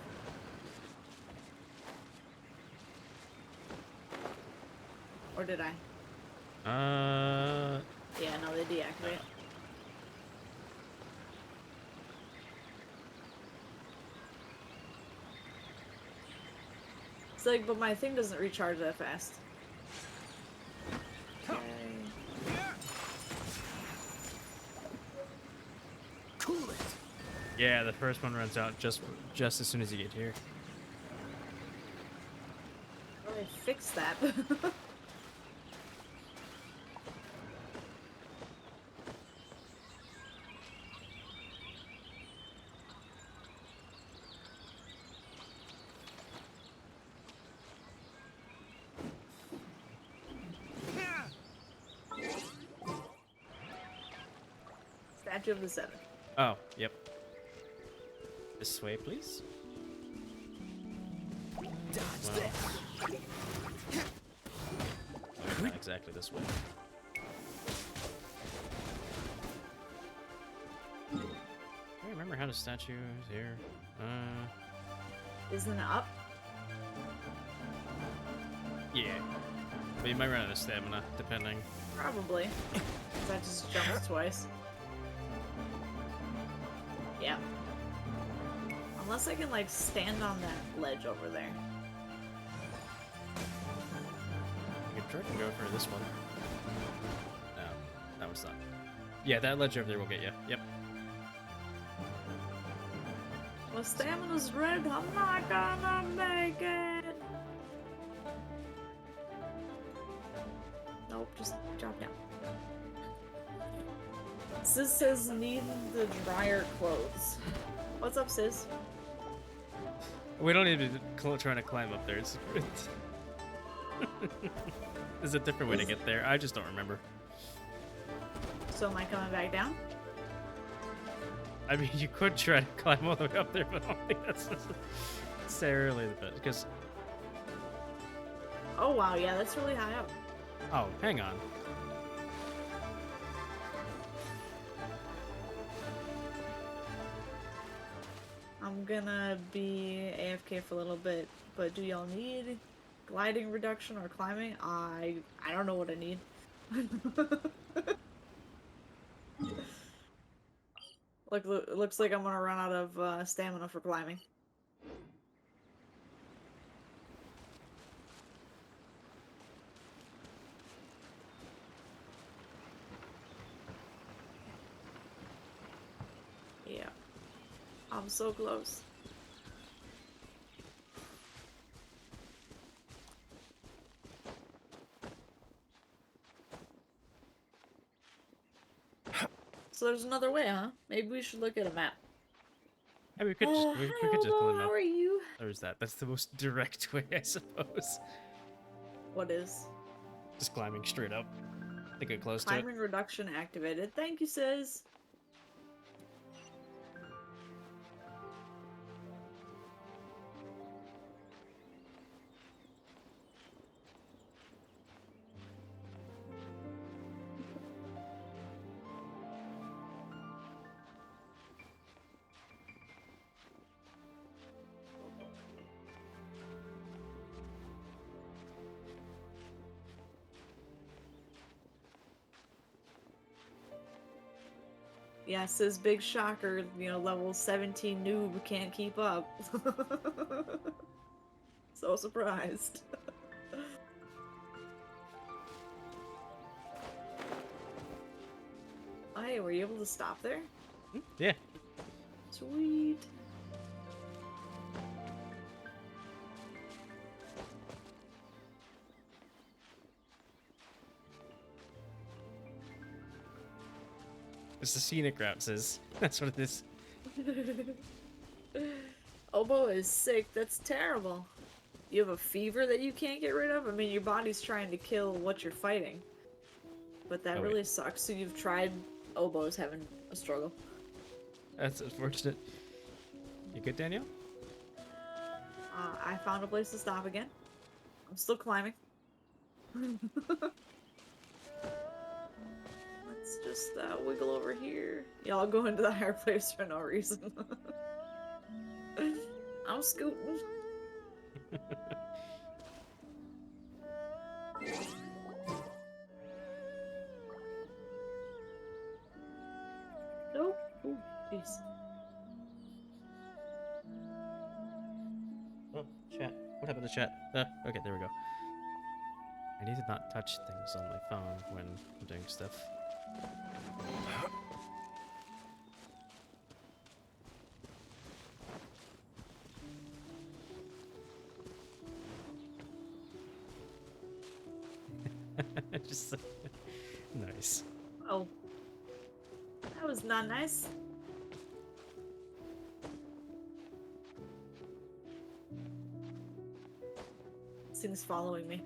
Or did I? Yeah, no, they deactivate. It's like, but my thing doesn't recharge that fast. Okay. Cool it. Yeah, the first one runs out just as soon as you get here. How do I fix that? Statue of the Seven. Oh, yep. This way, please. Dodge Well, this. not exactly this way. I remember how the statue is here. Isn't it up? Yeah. But you might run out of stamina, depending. Probably. 'Cause I just jumped twice. Yeah. Unless I can, like, stand on that ledge over there. You can try to go for this one. No, that one's not. Yeah, that ledge over there will get you. Yep. My stamina's red, I'm not gonna make it! Nope, just drop down. Sis says need the dryer clothes. What's up, sis? We don't need to be trying to climb up there. There's a different way to get there. I just don't remember. So am I coming back down? I mean, you could try to climb all the way up there, but I don't think that's necessarily the best. Because, Oh wow, yeah, that's really high up. oh, hang on. I'm gonna be AFK for a little bit, but do y'all need gliding reduction or climbing? I don't know what I need. Looks like I'm gonna run out of stamina for climbing. Yeah. I'm so close. So there's another way, huh? Maybe we should look at a map. Yeah, we could just, we could just Hello, climb how up. are you? There's that. That's the most direct way, I suppose. What is? Just climbing straight up. To get close to it. Climbing reduction activated. Thank you, sis. Yeah, says big shocker, level 17 noob can't keep up. So surprised. Oh, hey, were you able to stop there? Yeah. Sweet. It's the scenic route, sis. That's what it is. Oboe is sick. That's terrible. You have a fever that you can't get rid of? I mean, your body's trying to kill what you're fighting. But that Oh, really wait. sucks. So you've tried Oboe's having a struggle. That's unfortunate. You good, Daniel? I found a place to stop again. I'm still climbing. Let's just wiggle over here. Y'all go into the higher place for no reason. I'm scooting. Nope. Oh, jeez. Oh, chat. What happened to chat? Okay, there we go. I need to not touch things on my phone when I'm doing stuff. Just nice. Oh. That was not nice. This thing's following me.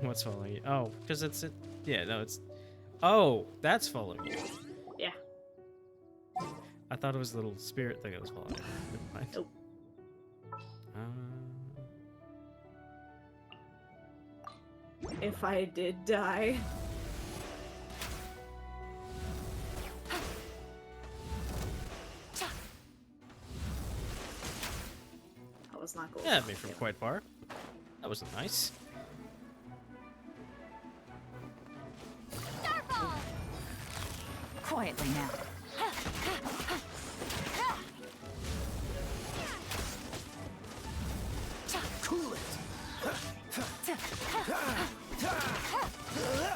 What's following you? Oh, because it's it. Yeah, no, it's. Oh, that's following you. Yeah. I thought it was the little spirit thing that was following you. Never mind. Nope. If I did die. That was not cool. Yeah, me from quite far. That wasn't nice. Quietly now. Cool it.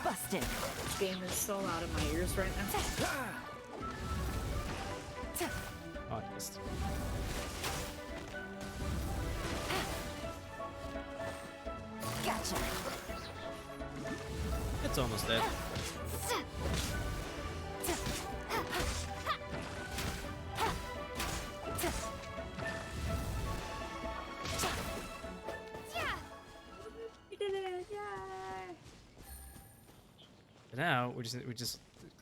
Busted. This game is so loud in my ears right now. Honest. Gotcha. It's almost dead. We did it! Yay! But now we just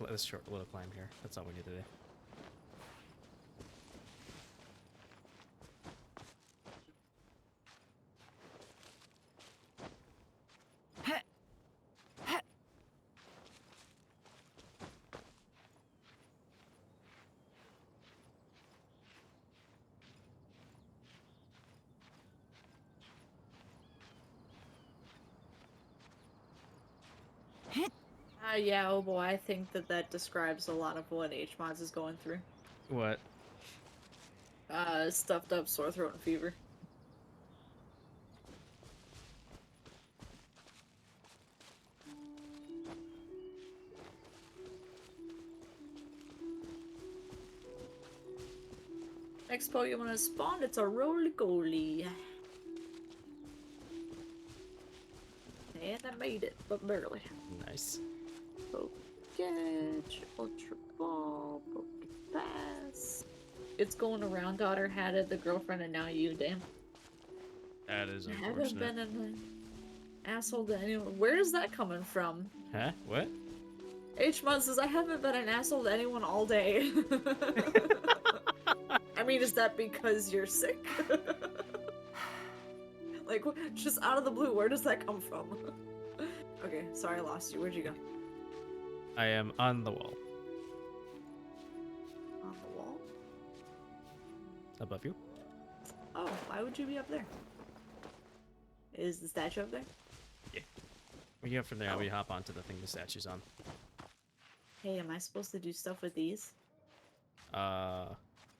this short little climb here. That's all we need to do. Yeah, oh boy, I think that describes a lot of what H-Mods is going through. What? Stuffed up sore throat and fever. Next Pokemon has spawned, it's a roly-goly. And I made it, but barely. Nice. Pokecatch, Ultra Ball, Pokepass. It's going around, daughter had it, the girlfriend, and now you, damn. That is I haven't unfortunate. been an asshole to anyone. Where is that coming from? Huh? What? H-Mod says, I haven't been an asshole to anyone all day. I mean, is that because you're sick? Like, just out of the blue, where does that come from? Okay, sorry I lost you. Where'd you go? I am on the wall. On the wall? Above you. Oh, why would you be up there? Is the statue up there? When you go from there, we hop onto the thing the statue's on. Hey, am I supposed to do stuff with these? Uh,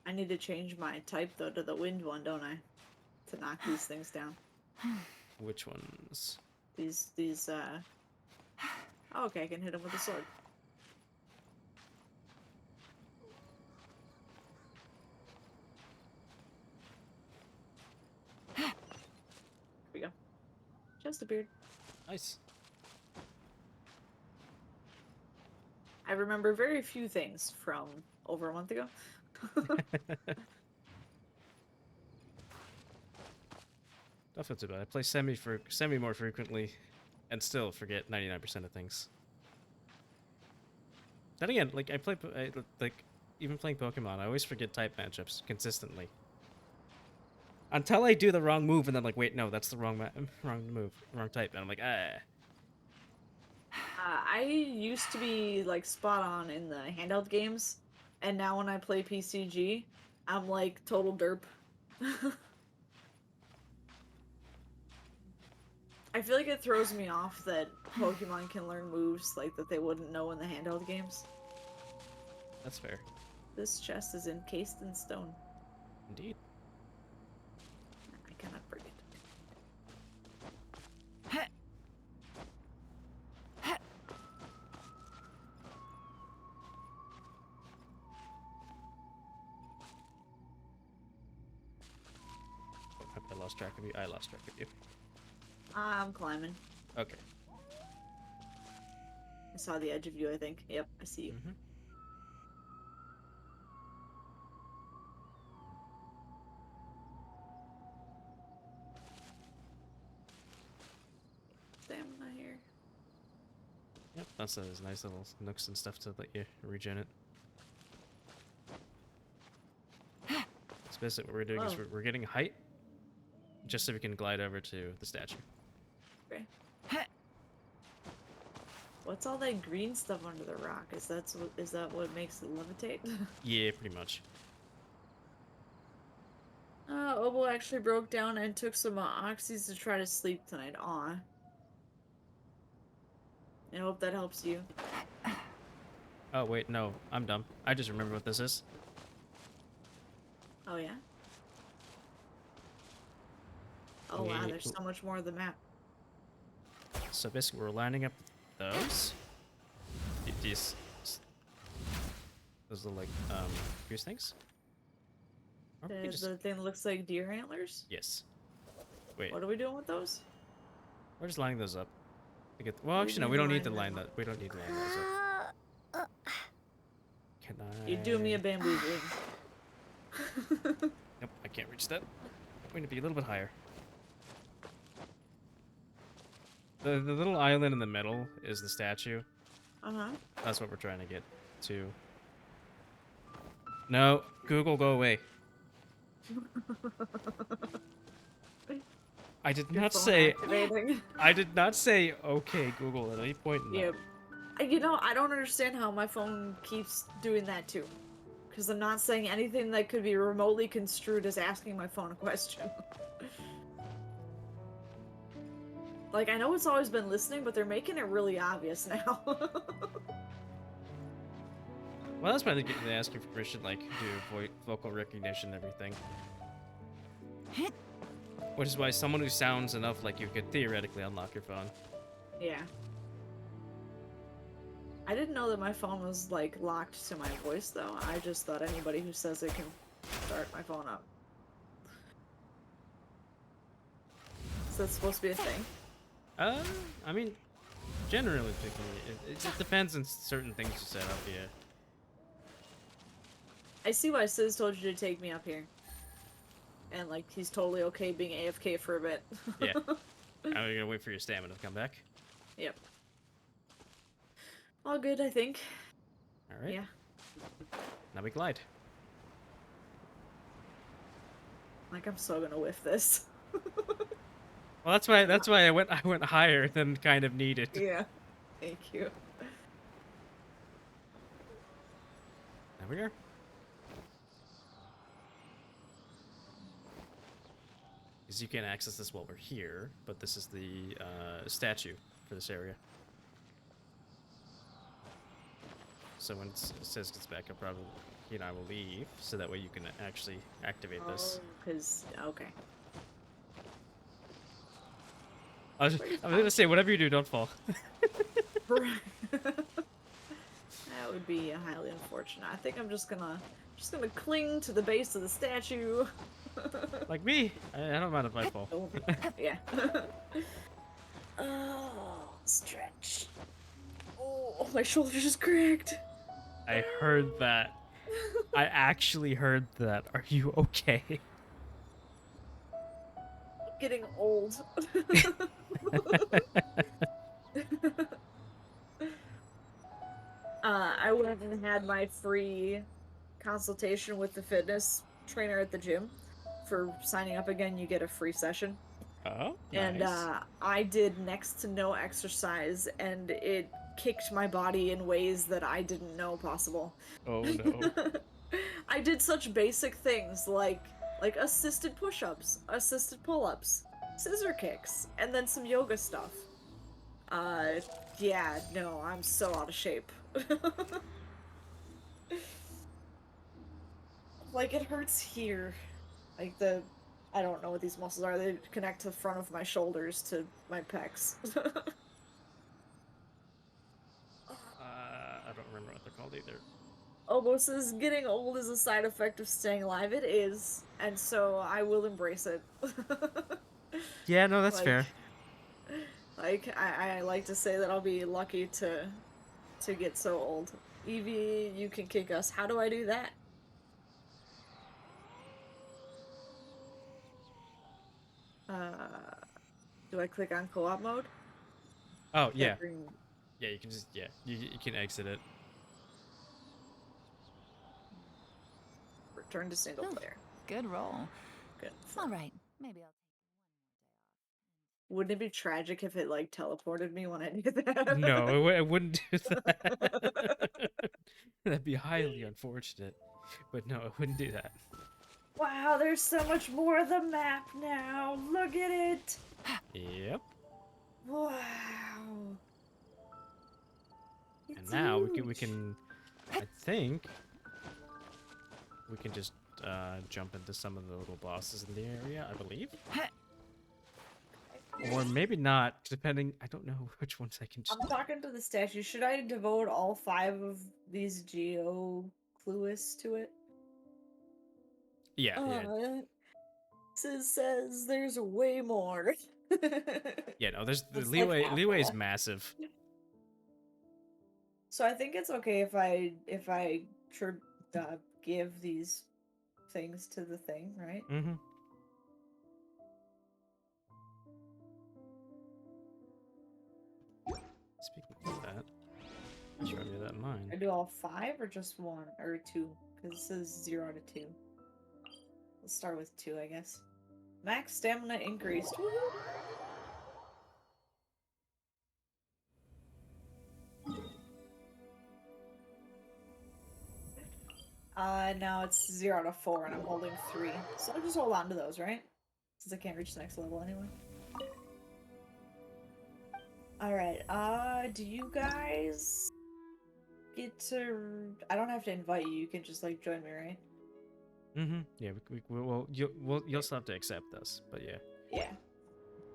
I need to change my type, though, to the wind one, don't I? To knock these things down. which ones? Oh, okay, I can hit them with a sword. Just appeared. Nice. I remember very few things from over a month ago. Don't feel too bad. I play semi more frequently, and still forget 99% of things. Then again, like like even playing Pokemon, I always forget type matchups consistently. Until I do the wrong move, and then like, wait, no, that's the wrong move, wrong type, and I'm like, ah. I used to be like spot on in the handheld games, and now when I play PCG, I'm like total derp. I feel like it throws me off that Pokemon can learn moves like that they wouldn't know in the handheld games. That's fair. This chest is encased in stone. Indeed. I cannot break it. I lost track of you. I lost track of you. I'm climbing. Okay. I saw the edge of you, I think. Yep, I see you. Mm-hmm. Stamina here. Yep, that's those nice little nooks and stuff to let you regen it. So basically what we're doing is Whoa. we're getting height, just so we can glide over to the statue. Okay. What's all that green stuff under the rock? Is that what makes it levitate? Yeah, pretty much. Obo actually broke down and took some oxys to try to sleep tonight. Aw. I hope that helps you. Oh wait, no, I'm dumb. I just remember what this is. Oh yeah? Oh wow, We- there's so much more of the map. So basically we're lining up those. These those little like fuse things. Or we could just- The thing that looks like deer antlers? Yes. Wait, What are we doing with those? we're just lining those up. To get well, We actually, no, need we to don't need line to them line up. that. We don't need to line those up. Can I? You do me a bamboozling. Nope, I can't reach that. I'm going to be a little bit higher. The little island in the middle is the statue. Uh-huh. That's what we're trying to get to. No, Google, go away. I did Your not phone say. activating. I did not say okay, Google, at any point in that. Yep. You know, I don't understand how my phone keeps doing that too. Because I'm not saying anything that could be remotely construed as asking my phone a question. Like, I know it's always been listening, but they're making it really obvious now. Well, that's why they ask you for permission, like, do vocal recognition and everything. Which is why someone who sounds enough like you could theoretically unlock your phone. Yeah. I didn't know that my phone was, like, locked to my voice, though. I just thought anybody who says it can start my phone up. So that's supposed to be a thing? I mean, generally speaking, it depends on certain things you set up, yeah. I see why Cizz told you to take me up here. And, like, he's totally okay being AFK for a bit. Yeah. Now you're gonna wait for your stamina to come back. Yep. All good, I think. Alright. Yeah. Now we glide. Like, I'm so gonna whiff this. Well, that's why I went higher than kind of needed. Yeah. Thank you. There we are. Because you can't access this while we're here, but this is the statue for this area. So when Cizz gets back, he and I will leave, so that way you can actually activate this. Because, okay. I was gonna say, whatever you do, don't fall. That would be highly unfortunate. I think I'm just gonna cling to the base of the statue. Like me, I don't mind if I fall. Yeah. Oh, stretch. Oh, my shoulder just cracked. I heard that. I actually heard that. Are you okay? Getting old. I went and had my free consultation with the fitness trainer at the gym. For signing up again, you get a free session. Oh, And nice. I did next to no exercise, and it kicked my body in ways that I didn't know possible. Oh no. I did such basic things like assisted push-ups, assisted pull-ups, scissor kicks, and then some yoga stuff. Yeah, no, I'm so out of shape. Like, it hurts here. Like, I don't know what these muscles are. They connect to the front of my shoulders to my pecs. I don't remember what they're called either. Obo says getting old is a side effect of staying alive. It is, and so I will embrace it. Yeah, no, that's Like, fair. like I like to say that I'll be lucky to get so old. Evie, you can kick us. How do I do that? Do I click on co-op mode? Oh, yeah. That bring Yeah, you can just, yeah, you can exit it. return to single Ooh, player. good roll. Good. All right, maybe I'll. Wouldn't it be tragic if it like teleported me when I did that? No, I wouldn't do that. That'd be highly unfortunate. But no, I wouldn't do that. Wow, there's so much more of the map now. Look at it. Yep. Wow. And It's now we huge. can I think we can just jump into some of the little bosses in the area, I believe. Or maybe not, depending. I don't know which ones I can just. I'm talking to the statue. Should I devote all 5 of these Geo Cluis to it? Yeah, yeah. Cizz says there's way more. Yeah, no, there's the That's like half leeway is the- massive. So I think it's okay if I give these things to the thing, right? Mm-hmm. Speaking of that, I should do that in I mine. do all 5 or just 1 or 2? Because it says 0 out of 2. Let's start with 2, I guess. Max stamina increased. Woohoo! Now it's 0 out of 4, and I'm holding 3. So I'll just hold on to those, right? Since I can't reach the next level anyway. Alright, do you guys get to... I don't have to invite you, you can just, like, join me, right? Mm-hmm. Yeah, you'll still have to accept us, but yeah. Yeah.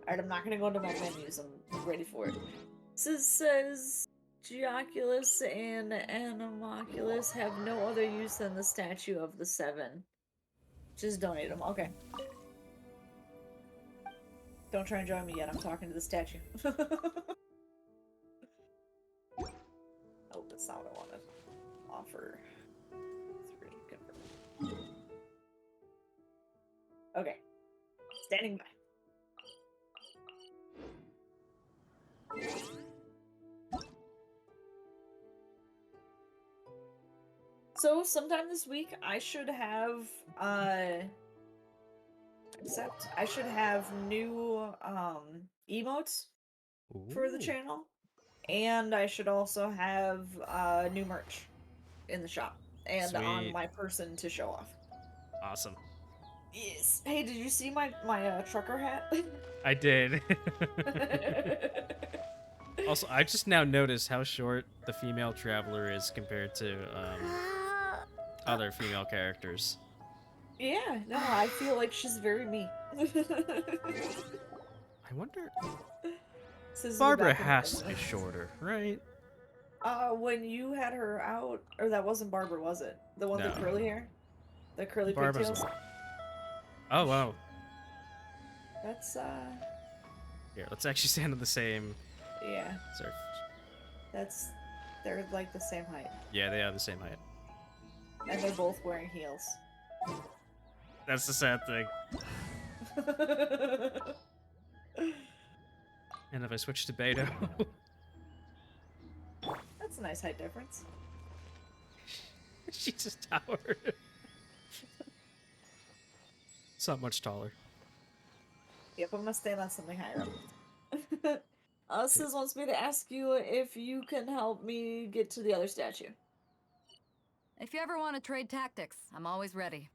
Alright, I'm not gonna go into my menus, I'm ready for it. This says... Geoculus and Anemoculus have no other use than the statue of the 7. Just donate them, okay. Don't try and join me yet, I'm talking to the statue. Oh, that's not what I wanted. Offer 3, confirm. Okay. Standing by. So, sometime this week, I should have, I should have new, emotes for the Ooh, channel. And I should also have, new merch in the shop. And on sweet. my person to show off. Awesome. Yes. Hey, did you see my trucker hat? I did. Also, I just now noticed how short the female traveler is compared to other female characters. Yeah, no, I feel like she's very me. I wonder. Says in the Barbara back of my has to be notes. shorter, right? When you had her out, or that wasn't Barbara, was it? The one with No. the curly hair? The curly Barbara's. pigtails? Oh wow. That's, Here, let's actually stand on the same Yeah, surf. they're like the same height. Yeah, they are the same height. And they're both wearing heels. That's the sad thing. And if I switch to Beto, That's a nice height difference. she's just towered. It's not much taller. Yep, I'm gonna stand on something higher up. Cizz wants me to ask you if you can help me get to the other statue. If you ever want to trade tactics, I'm always ready.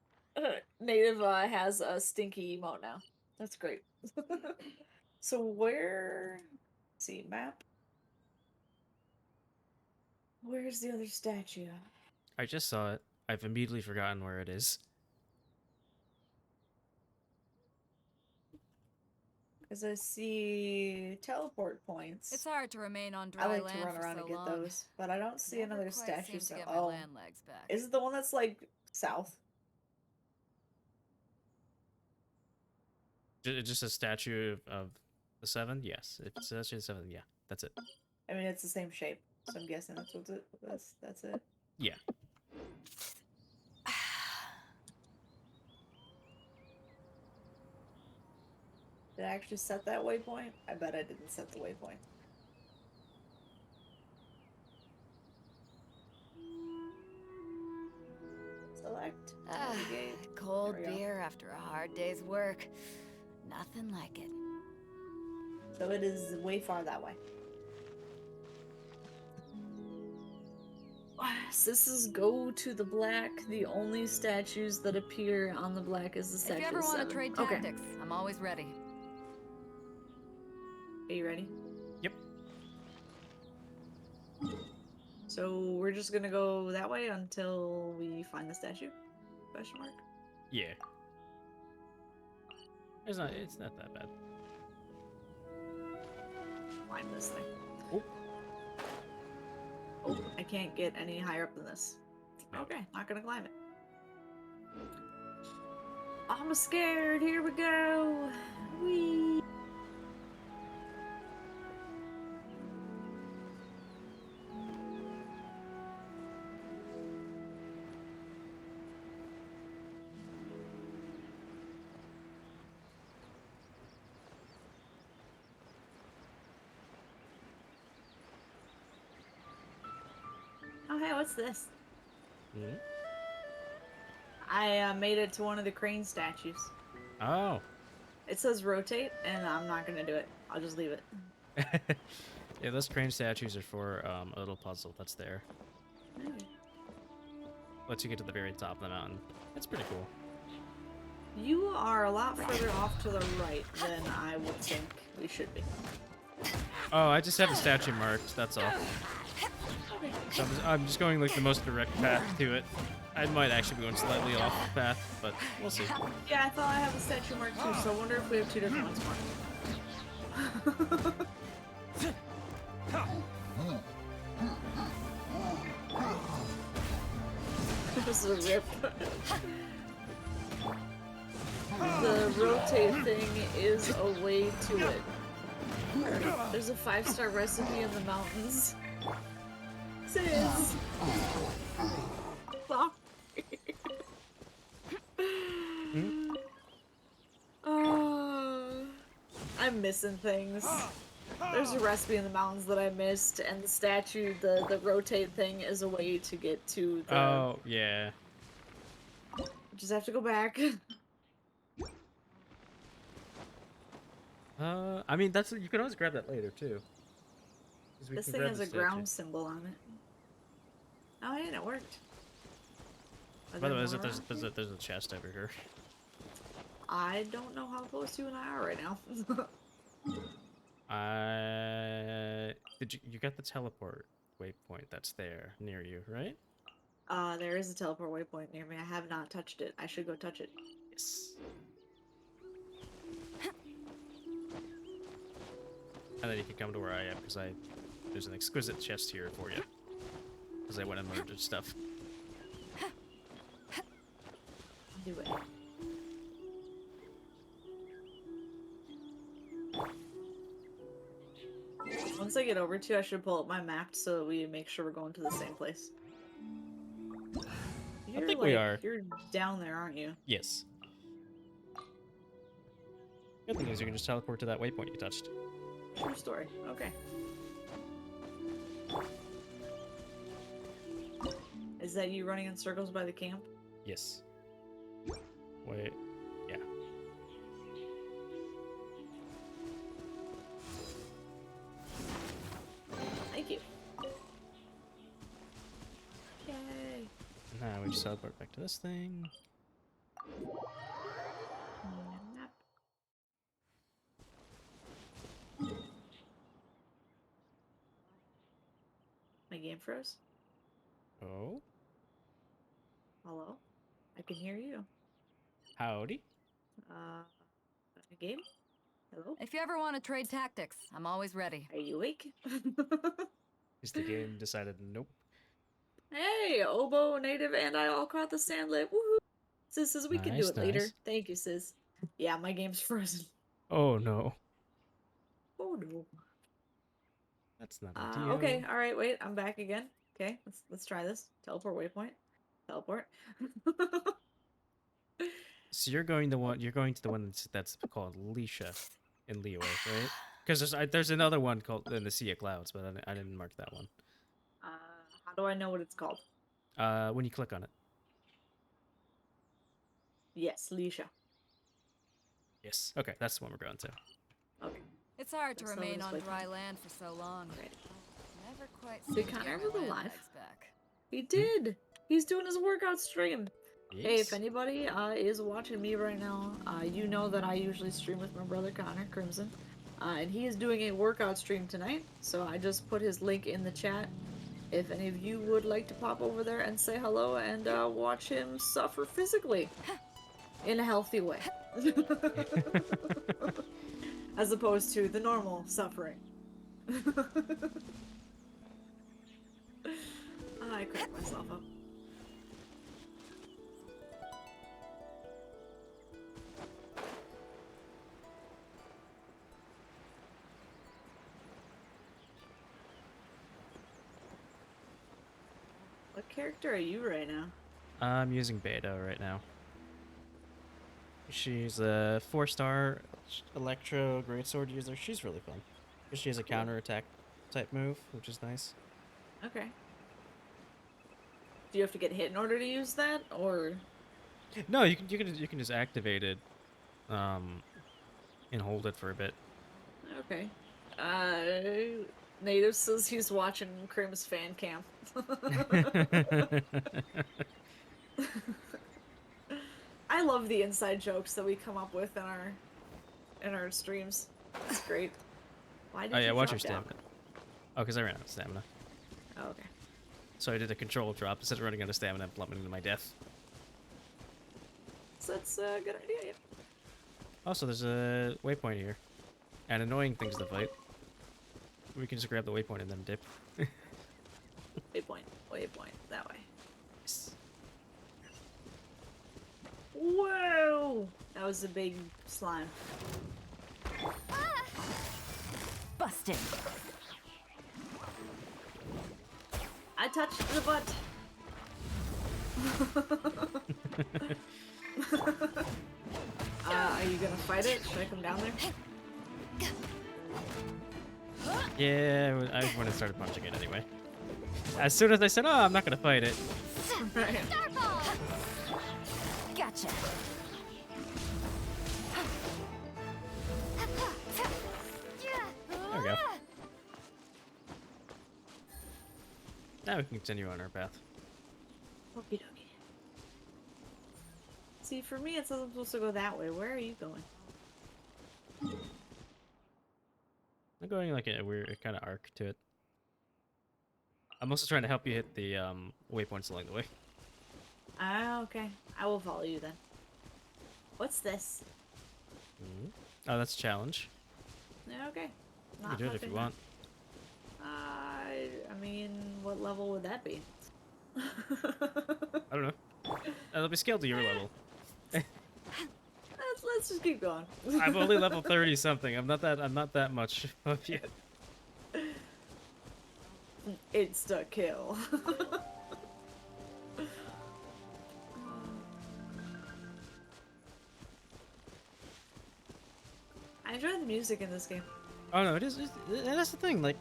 Native has a stinky emote now. That's great. So where... Let's see, map? Where's the other statue? I just saw it. I've immediately forgotten where it is. Because I see teleport points. It's hard to remain on I dry like to land run for around so and get long. those, but I don't see Never another quite statue. seem So, to get my oh, land legs back. is it the one that's like south? It's just a statue of the 7? Yes. If it's a statue of the 7, yeah. That's it. I mean, it's the same shape, so I'm guessing that's what's it. That's it. Yeah. Did I actually set that waypoint? I bet I didn't set the waypoint. Select. Navigate. Cold There we go. beer after a hard day's work. Nothing like it. So it is way far that way. This is go to the black. The only statues that appear on the black is the If statue you ever of want to 7. trade Okay. tactics, I'm always ready. Are you ready? Yep. So we're just gonna go that way until we find the statue? Question mark. Yeah. It's not that bad. Climb this thing. Oh. Oh, I can't get any higher up than this. No. Okay, not gonna climb it. I'm scared. Here we go. Whee. Oh, hey, what's this? Hmm? I made it to one of the crane statues. Oh. It says rotate, and I'm not gonna do it. I'll just leave it. Yeah, those crane statues are for a little puzzle that's there. Lets you get to the very top of the mountain. That's pretty cool. You are a lot further off to the right than I would think we should be. Oh, I just have the statue marked, that's all. So I'm just going like the most direct path to it. I might actually be going slightly off path, but we'll see. Yeah, I thought I have a statue marked too, so I wonder if we have 2 different ones marked. This is a rip. The rotate thing is a way to it. There's a 5-star recipe in the mountains. Cizz! Fuck. I'm missing things. There's a recipe in the mountains that I missed, and the statue, the rotate thing, is a way to get to the... Oh, yeah. Just have to go back. I mean, you can always grab that later, too. 'Cause we This can thing grab has the a statue. ground symbol on it. Oh, yeah, it worked. Are By the way, there more there's around a chest over here. I don't know how close you and I are right now. You got the teleport waypoint that's there near you, right? There is a teleport waypoint near me. I have not touched it. I should go touch it. Yes. And then you can come to where I am, because there's an exquisite chest here for you. Because I went and murdered stuff. Do it. Once I get over to, I should pull up my map so that we make sure we're going to the same place. You're think we are. You're down there, aren't you? Yes. Good thing is you can just teleport to that waypoint you touched. True story. Okay. Is that you running in circles by the camp? Yes. Wait. Yeah. Thank you. Yay. Now we just teleport back to this thing. Map. My game froze. Oh. Hello? I can hear you. Howdy. A game? Hello? If you ever want to trade tactics, I'm always ready. Are you awake? Is the game decided nope? Hey, Oboe, Native, and I all caught the sandlip. Woohoo! Sis says we can do Nice, it later. nice. Thank you, sis. Yeah, my game's frozen. Oh no. Oh no. That's not ideal. Okay, alright, wait, I'm back again. Okay, let's try this. Teleport waypoint. Teleport. So you're going to the one that's called Leisha in Leeway, right? Because there's another one called in the Sea of Clouds, but I didn't mark that one. How do I know what it's called? When you click on it. Yes, Leisha. Yes. Okay, that's the one we're going to. Okay. It's hard to So remain this on way. dry land for so long. Right. Never quite Did seem to Connor get ever my go land live? legs back. He did! He's doing his workout stream. Hey, Yes. if anybody is watching me right now, you know that I usually stream with my brother Connor Crimson. And he is doing a workout stream tonight, so I just put his link in the chat. If any of you would like to pop over there and say hello and watch him suffer physically. In a healthy way. As opposed to the normal suffering. I cracked myself up. What character are you right now? I'm using Beta right now. She's a 4-star Electro Greatsword user. She's really fun. She has a counterattack type move, which is nice. Okay. Do you have to get hit in order to use that, or? No, you can just activate it, and hold it for a bit. Okay. Native says he's watching Crim's fan cam. I love the inside jokes that we come up with in our streams. It's great. Why did Oh yeah, you watch your drop down? stamina. Oh, because I ran out of stamina. Oh, okay. So I did a control drop instead of running out of stamina and plummeting to my death. So that's a good idea. Yeah. Also, there's a waypoint here. And annoying things to fight. We can just grab the waypoint and then dip. Waypoint, that way. Yes. Whoa! That was a big slime. Busted. I touched the butt. Are you gonna fight it? Should I come down there? Yeah, I wouldn't have started punching it anyway. As soon as I said, oh, I'm not going to fight it. Right. Gotcha. There we go. Now we can continue on our path. Okie dokie. See, for me, it says I'm supposed to go that way. Where are you going? I'm going like a weird kind of arc to it. I'm also trying to help you hit the waypoints along the way. Ah, okay. I will follow you then. What's this? Oh, that's a challenge. Yeah, okay. You can do it if you want. I mean, what level would that be? I don't know. It'll be scaled to your level. Let's just keep going. I'm only level 30 something. I'm not that much up yet. Insta kill. I enjoy the music in this game. Oh no, it is. And that's the thing. Like,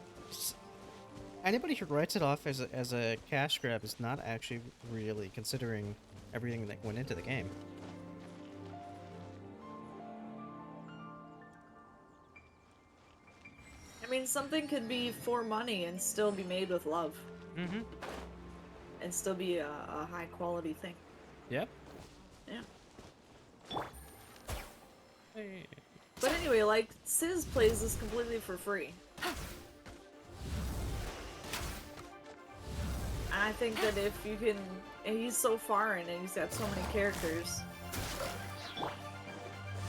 anybody who writes it off as a cash grab is not actually really considering everything that went into the game. I mean, something could be for money and still be made with love. Mm-hmm. And still be a high quality thing. Yep. Yeah. Hey. But anyway, like, cizz plays this completely for free. And I think that if you can... And he's so far in and he's got so many characters.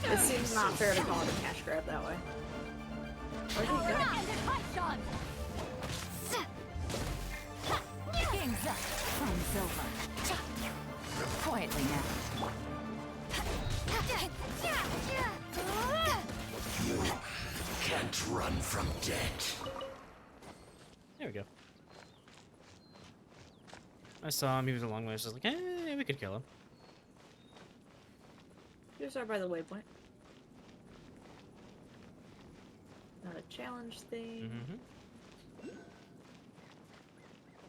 It seems not fair to call it a cash grab that way. Where'd he go? Game's up. Time's over. Quietly now. You can't run from debt. There we go. I saw him. He was a long way. So I was like, eh, we could kill him. Here's our by the waypoint. Not a challenge thing. Mm-hmm.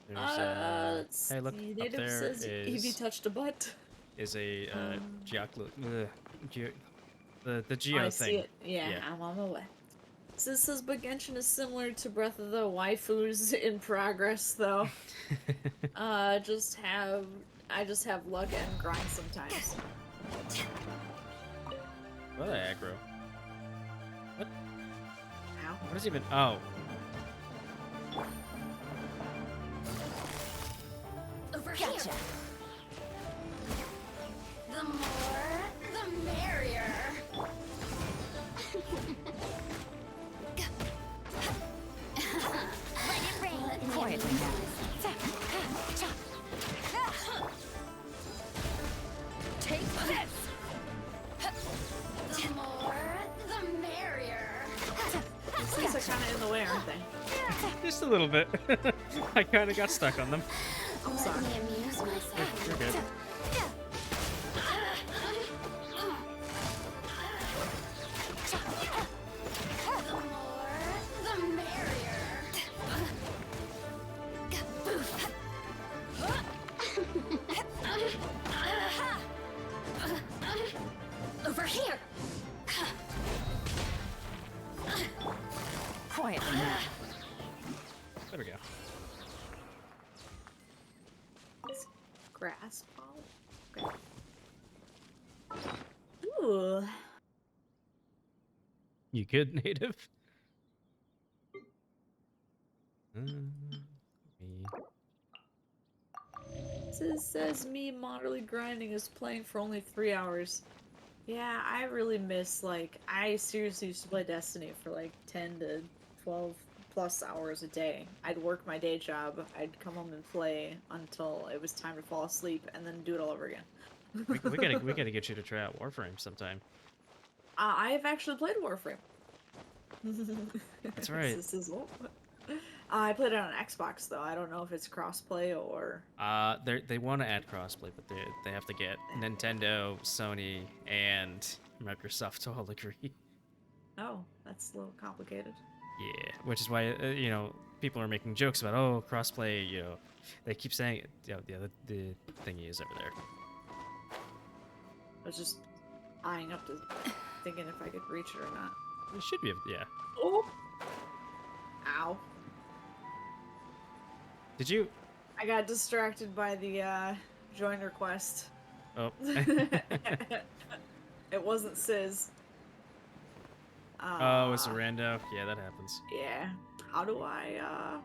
There's Let's hey, look, see. up Native there says Evie touched a butt. is a the Oh, geo I thing. see it. Yeah, Yeah. I'm on my way. So this says, but Genshin is similar to Breath of the waifus in progress, though. I just have luck and grind sometimes. What aggro? What? Ow. What is even? Oh. Over here. Gotcha. The more, the merrier. Let it rain. Quietly now. Take this. The more, the merrier. These things are kind of in the way, aren't they? Just a little bit. I kind of got stuck on them. I'm sorry. Let me amuse myself. You're good. The more, the merrier. Over here. Quietly now. There we go. Grass ball. Okay. Ooh. You good, native? Me. This says me moderately grinding is playing for only 3 hours. Yeah, I really miss, like, I seriously used to play Destiny for like 10 to 12 plus hours a day. I'd work my day job, I'd come home and play until it was time to fall asleep, and then do it all over again. we gotta get you to try out Warframe sometime. I've actually played Warframe. That's right. This is old. I played it on Xbox though. I don't know if it's crossplay or. They want to add crossplay, but they have to get Nintendo, Sony, and Microsoft to all agree. Oh, that's a little complicated. Yeah, which is why you know, people are making jokes about, oh, crossplay. You know, they keep saying it. You know, yeah, the thingy is over there. I was just eyeing up to thinking if I could reach it or not. It should be, yeah. Oh! Ow. Did you? I got distracted by the join request. Oh. It wasn't cizz. Oh, it's a rando. Yeah, that happens. Yeah. How do I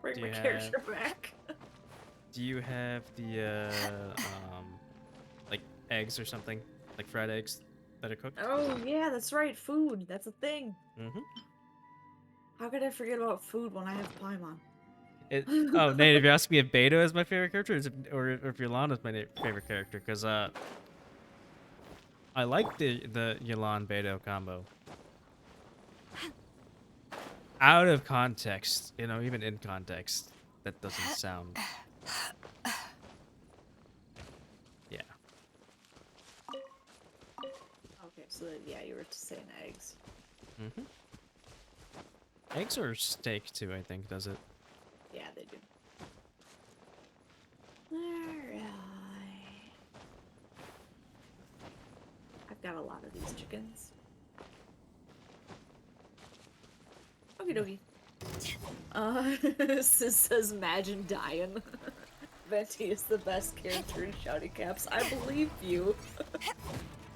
bring Do my you character back? Do you have the like eggs or something, like fried eggs that are cooked? Oh yeah, that's right. Food. That's a thing. Mm-hmm. How could I forget about food when I have Paimon? Oh, Nate, if you ask me if Beto is my favorite character, or if Yolanda is my favorite character, because I like the Yolanda Beto combo. out of context, you know, even in context, that doesn't sound. Yeah. Okay, so that, yeah, you were saying eggs. Mm-hmm. Eggs or steak too, I think, does it? Yeah, they do. Alright. I've got a lot of these chickens. Okie dokie. Sis says, imagine dying. Venti is the best character in Shouty Caps. I believe you.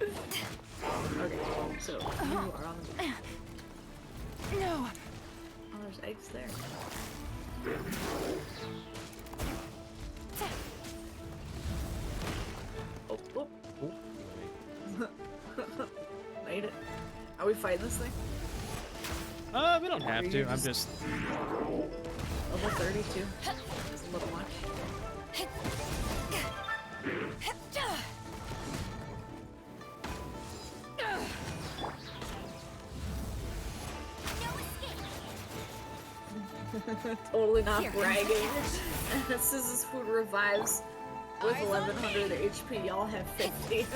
Okay, so you are on the move. No. Oh, there's eggs there. Oh, oh. Made it. Are we fighting this thing? We don't have to. I'm just. Level 32. That's a little much. Totally not bragging. Sizz's food revives with 1100 HP. Y'all have 50.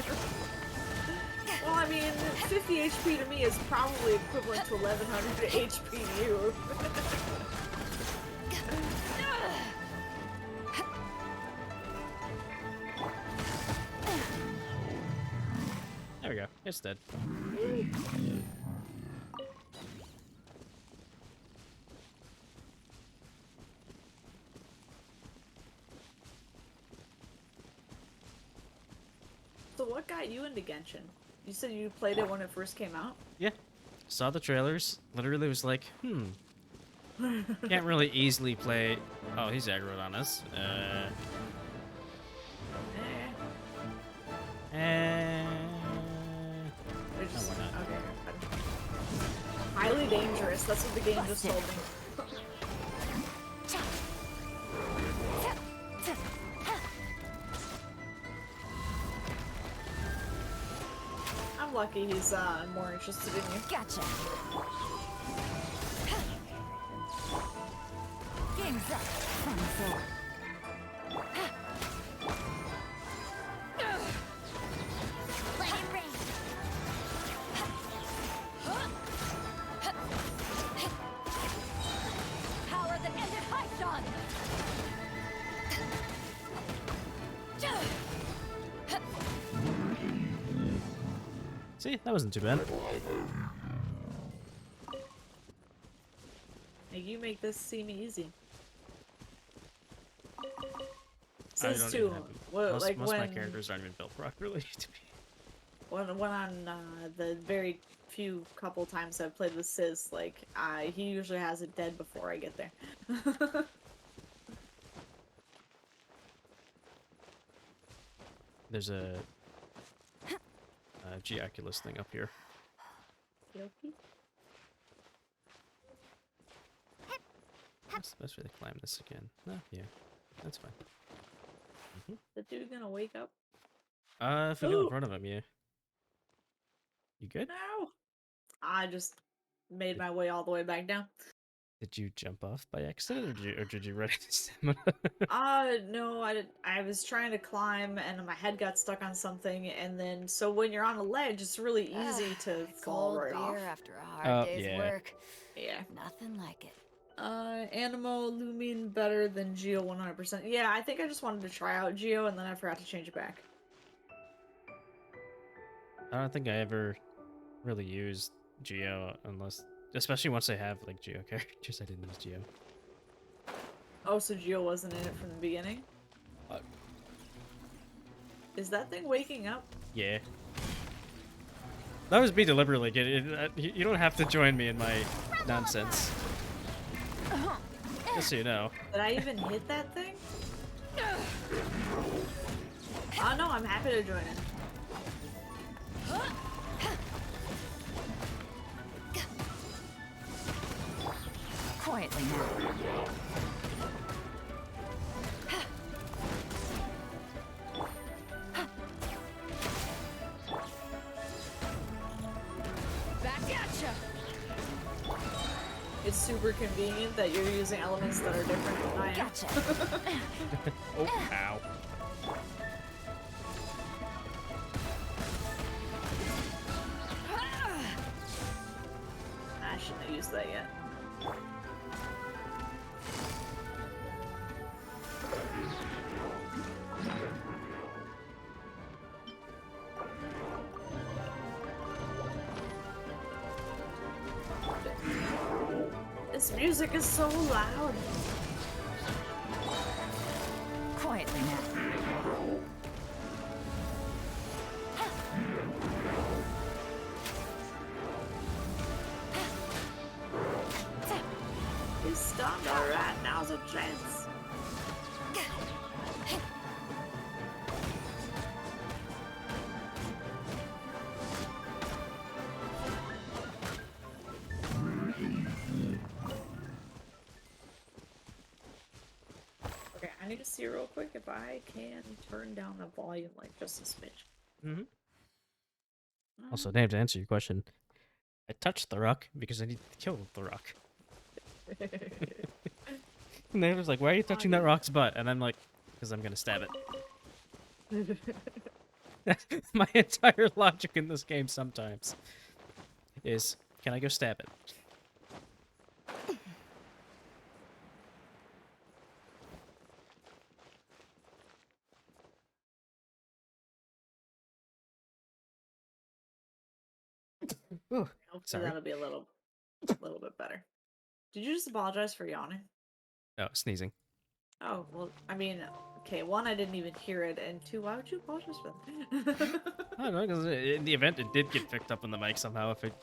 Well, I mean, 50 HP to me is probably equivalent to 1100 HP to you. There we go. It's dead. So what got you into Genshin? You said you played it when it first came out? Yeah. Saw the trailers. Literally was like, can't really easily play. Oh, he's aggroed on us. They're just, why not? okay. Highly dangerous. That's what the game just told me. I'm lucky he's more interested in you. Gotcha. Game's up. Fun forward. Let it rain. Power that ended Hypson. See, that wasn't too bad. Hey, you make this seem easy. I Says don't too. even have, What, most, like most of my when characters aren't even built properly to be. when on the very few couple times I've played with Cizz, like he usually has it dead before I get there. There's a Geoculus thing up here. Yoki? Let's really climb this again. No, yeah, that's fine. The dude gonna wake up? If we go in Ooh. front of him, yeah. You good? No. I just made my way all the way back down. Did you jump off by accident, or did you run into stamina? No, I was trying to climb and my head got stuck on something, and then so when you're on a ledge, it's really easy to fall Cold right beer off. after a hard day's yeah. work. Yeah. Nothing like it. Animo Lumine better than Geo 100%. Yeah, I think I just wanted to try out Geo and then I forgot to change it back. I don't think I ever really used Geo unless, especially once I have like Geo characters, I didn't use Geo. Oh, so Geo wasn't in it from the beginning? What? Is that thing waking up? Yeah. That was me deliberately getting. You don't have to join me in my nonsense. Just so you know. Did I even hit that thing? Oh no, I'm happy to join it. Quietly now. Back at ya! it's super convenient that you're using elements that are different than I am. Gotcha. Oh, ow. I shouldn't have used that yet. This music is so loud. Quietly now. He's stunned, alright, now's a chance. Okay, I need to see real quick if I can turn down the volume like just a smidge. Mm-hmm. Also, Dave, to answer your question, I touched the rock because I need to kill the rock. And they was like, why are you touching that rock's butt? And I'm like, because I'm going to stab it. That's my entire logic in this game sometimes. Is, can I go stab it? Ooh, Hopefully sorry. that'll be a little bit better. Did you just apologize for yawning? Oh, sneezing. Oh, well, I mean, okay, one, I didn't even hear it, and two, why would you apologize for that? I don't know, because in the event it did get picked up on the mic somehow. If it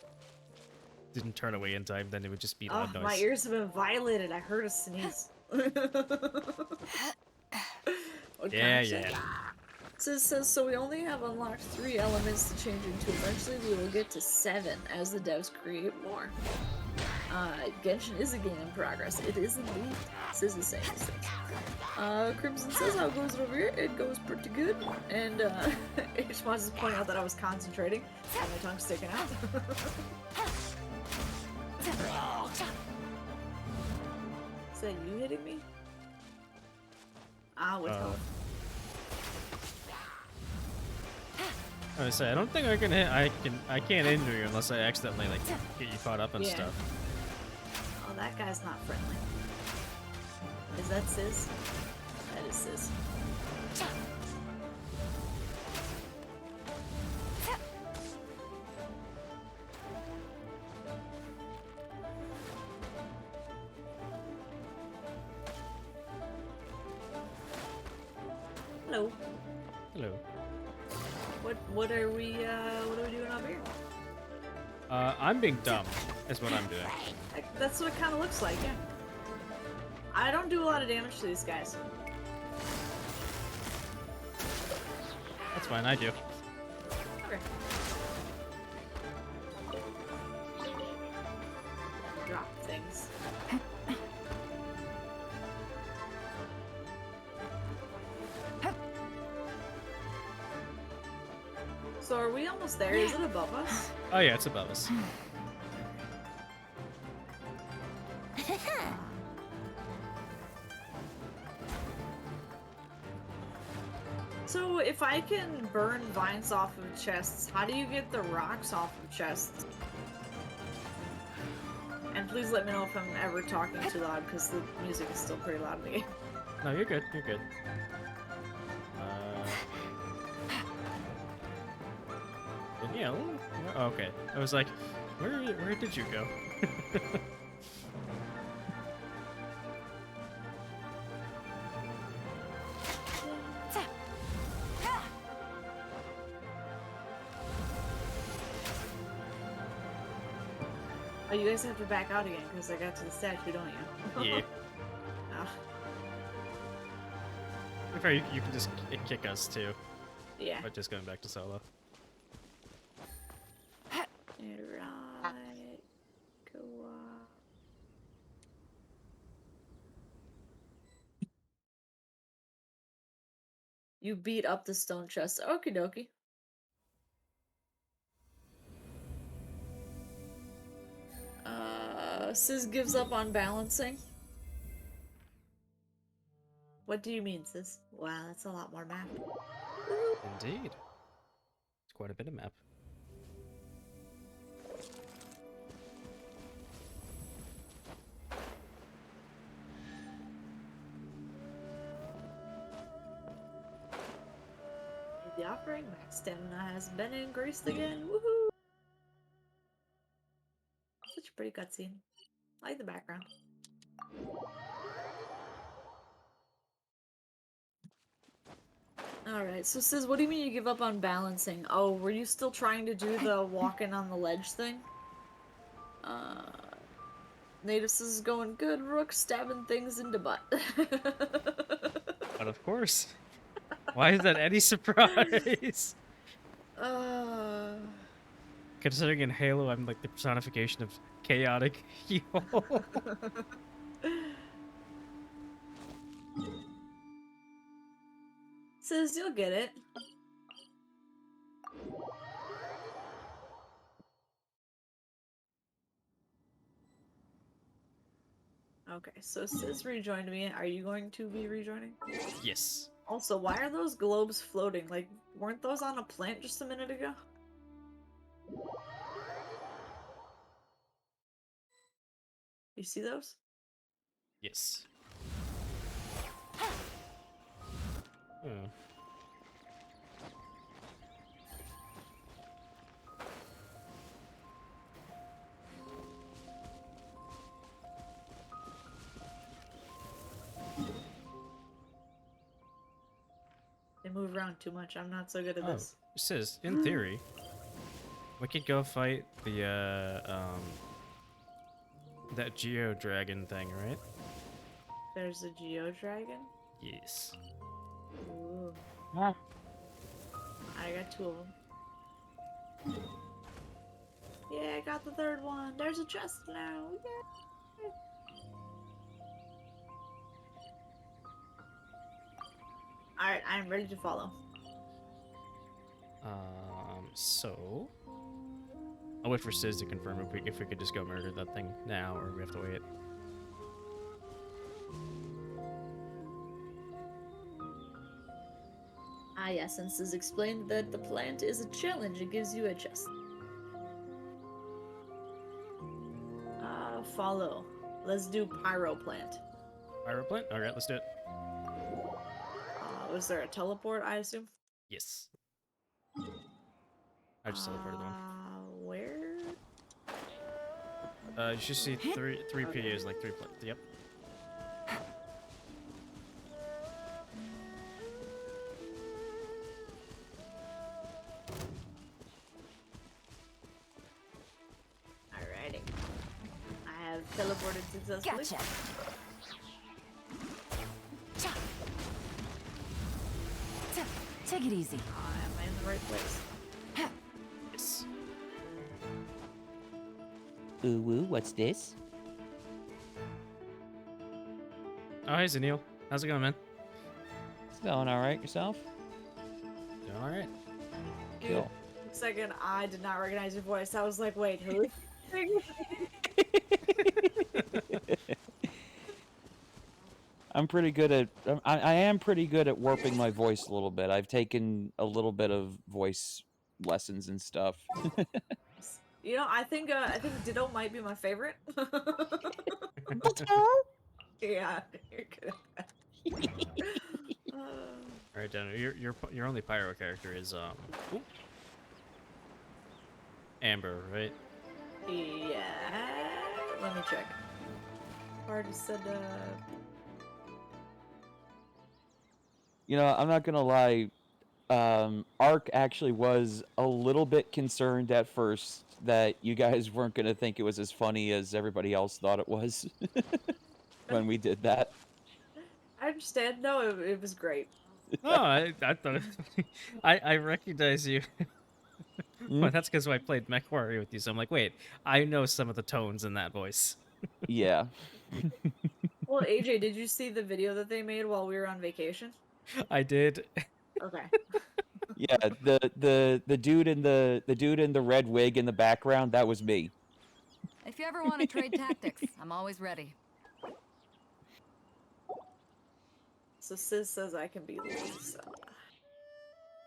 didn't turn away in time, then it would just be Oh, loud noise. my ears have been violated. I heard a sneeze. What can I Yeah, say? yeah. So it says, so we only have unlocked 3 elements to change into. Eventually we will get to 7 as the devs create more. Genshin is a game in progress. It is indeed. Cizz is saying these things. Crimson says, how goes it over here? It goes pretty good. And, H wants to point out that I was concentrating. And my tongue sticking out. Is that you hitting me? Ah, with help. I was say, I don't think I can hit. I can't injure you unless I accidentally like get you caught up and Yeah. stuff. Oh, that guy's not friendly. Is that Cizz? That is Cizz. Hello. Hello. What are we doing over here? I'm being dumb, is what I'm doing. That's what it kind of looks like, yeah. I don't do a lot of damage to these guys. That's fine, I do. Okay. Drop things. So are we almost there? Is it above us? Oh yeah, it's above us. So if I can burn vines off of chests, how do you get the rocks off of chests? And please let me know if I'm ever talking too loud, because the music is still pretty loud in the game. No, you're good. You're good. Yeah. Oh, okay. I was like, where did you go? Oh, you guys have to back out again, because I got to the statue, don't you? Yeah. Oh, In fact, you can just kick us too. yeah. But just going back to solo. Right. Go up. You beat up the stone chest. Okie dokie. Cizz gives up on balancing. What do you mean, Cizz? Wow, that's a lot more map. Indeed. It's quite a bit of map. The offering max stamina has been increased again. Woohoo! Such a pretty cutscene. I like the background. Alright, so Cizz, what do you mean you give up on balancing? Oh, were you still trying to do the walking on the ledge thing? Native Cizz is going good, Rook, stabbing things into butt. But of course. Why is that any surprise? Considering in Halo I'm like the personification of chaotic evil. Cizz, you'll get it. Okay, so Cizz rejoined me. Are you going to be rejoining? Yes. Also, why are those globes floating? Like, weren't those on a plant just a minute ago? You see those? Yes. Oh. They move around too much. I'm not so good at Oh, this. Sis, in theory, we could go fight the that Geo Dragon thing, right? There's a Geo Dragon? Yes. Ooh. Ah. I got 2 of them. Yeah, I got the 3rd one. There's a chest now. Yay! Alright, I'm ready to follow. So I'll wait for Sis to confirm if we could just go murder that thing now, or we have to wait. Ah yes, and Sis explained that the plant is a challenge. It gives you a chest. Follow. Let's do Pyro Plant. Pyro plant? Alright, let's do it. Was there a teleport, I assume? Yes. I just teleported one. Where? You should see three Okay. PAs, like 3 plant. Yep. Alrighty. I have teleported successfully. Gotcha. Take it easy. Am I in the right place? Yes. Ooh woo, what's this? Oh, hey, Zanil. How's it going, man? It's going alright yourself? Doing alright. Cool. For a second, I did not recognize your voice. I was like, wait, who? I'm pretty good at I am pretty good at warping my voice a little bit. I've taken a little bit of voice lessons and stuff. You know, I think Ditto might be my favorite. Yeah, you're good. Alright, Daniel, your only pyro character is ooh, Amber, right? Yeah. Let me check. Already said. You know, I'm not gonna lie. Ark actually was a little bit concerned at first that you guys weren't gonna think it was as funny as everybody else thought it was when we did that. I understand. No, it was great. Oh, I thought it, I recognize you. Well, that's because I played MechWarrior with you, so I'm like, wait, I know some of the tones in that voice. Yeah. Well, AJ, did you see the video that they made while we were on vacation? I did. Okay. Yeah, the dude in the dude in the red wig in the background, that was me. If you ever want to trade tactics, I'm always ready. So Sis says I can be Lisa. Do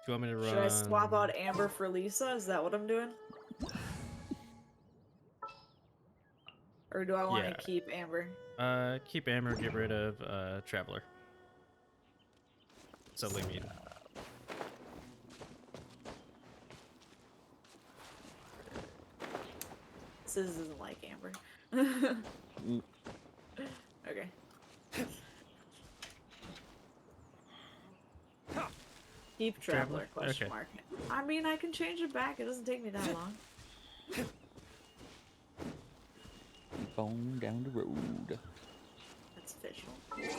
you want me to run? Should I swap out Amber for Lisa? Is that what I'm doing? Or do I want to Yeah. keep Amber? Keep Amber, get rid of Traveler. So leave me. Sis doesn't like Amber. Okay. Keep Traveler, question Okay. mark. I mean, I can change it back. It doesn't take me that long. Keep on down the road. That's official. There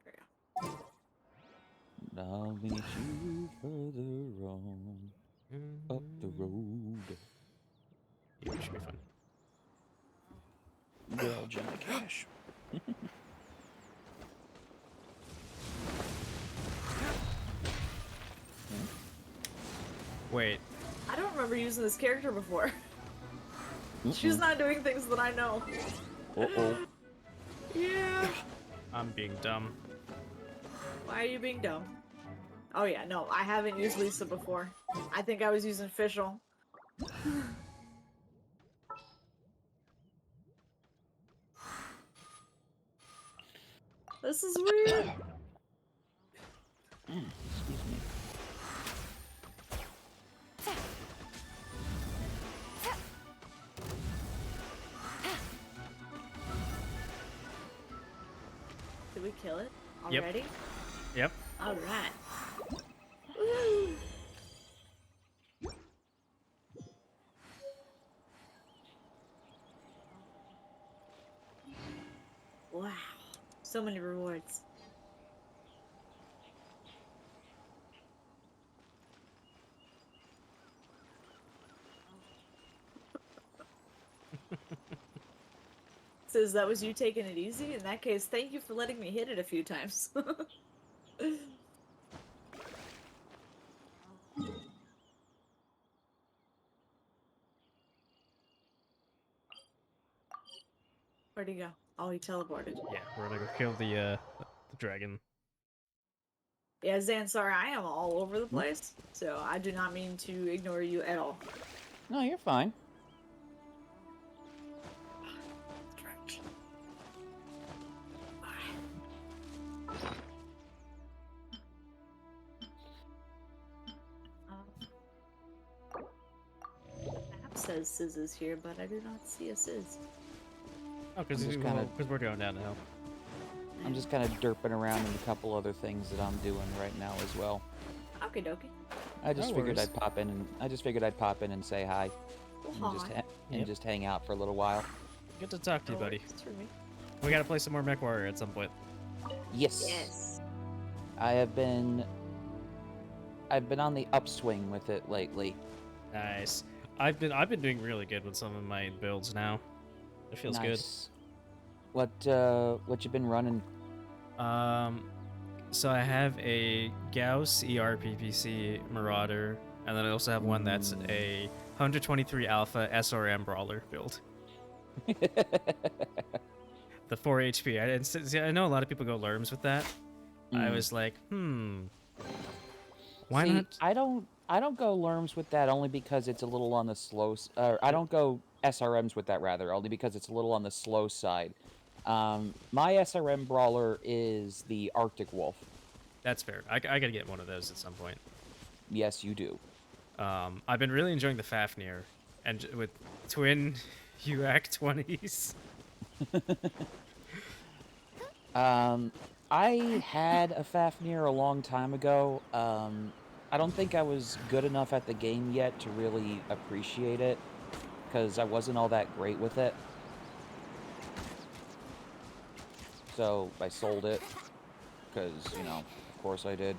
we go. I'll meet you further on up the road. Yeah, it should be fun. Well, Johnny Cash. Wait. I don't remember using this character before. She's not doing things that I know. Uh-oh. Yeah. I'm being dumb. Why are you being dumb? Oh yeah, no, I haven't used Lisa before. I think I was using Fischl. This is weird. Excuse me. Did we kill it Yep. already? Yep. All right. Woo. Wow. So many rewards. Says that was you taking it easy? In that case, thank you for letting me hit it a few times. Where'd he go? Oh, he teleported. Yeah, we're gonna go kill the dragon. Yeah, Zan, sorry, I am all over the place, so I do not mean to ignore you at all. No, you're fine. Stretch. The map says Sizz is here, but I do not see a Sizz. Oh, because I'm just kinda- we're going down the hill. I'm just kind of derping around in a couple other things that I'm doing right now as well. Okie dokie. I just No figured worries. I'd pop in and say hi Well, and just hi. Yep. just hang out for a little while. Good to talk to you, No buddy. worries for me. We gotta play some more Mech Warrior at some point. Yes. Yes. I've been on the upswing with it lately. Nice. I've been doing really good with some of my builds now. It feels Nice. What you been running? good. So I have a Gauss ERPPC Marauder, and then I also have one that's a 123 Alpha SRM Brawler build. The 4 HP. See, I know a lot of people go Lerms with that. I was like, why See, not? I don't go Lerms with that only because it's a little on the slow. I don't go SRMs with that rather only because it's a little on the slow side. My SRM brawler is the Arctic Wolf. That's fair. I gotta get one of those at some point. Yes, you do. I've been really enjoying the Fafnir, and with twin UAC 20s. I had a Fafnir a long time ago. I don't think I was good enough at the game yet to really appreciate it, because I wasn't all that great with it. So I sold it, because, you know, of course I did.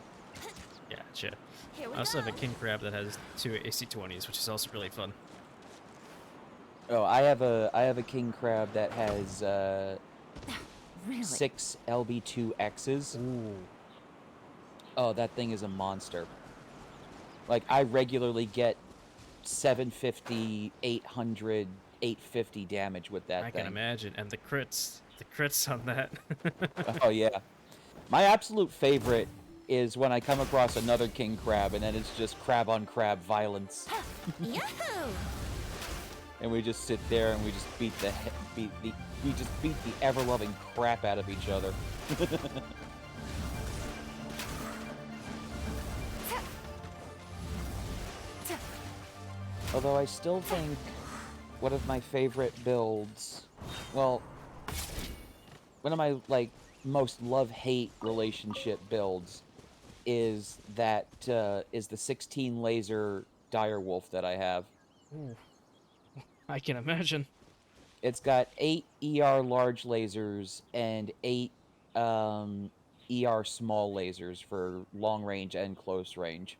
Gotcha. Here we I also go. have a King Crab that has 2 AC-20s, which is also really fun. Oh, I have a king crab that has Really? 6 LB2Xs. Ooh. Oh, that thing is a monster. Like, I regularly get 750, 800 850 damage with that I thing. can imagine. And the crits on that. Oh yeah. My absolute favorite is when I come across another king crab, and then it's just crab on crab violence, Yahoo! and we just sit there and we just beat the ever loving crap out of each other. Although I still think one of my favorite builds, well, one of my like most love-hate relationship builds is the 16 laser direwolf that I have. Ooh. I can imagine. It's got 8 ER large lasers and 8 ER small lasers for long range and close range.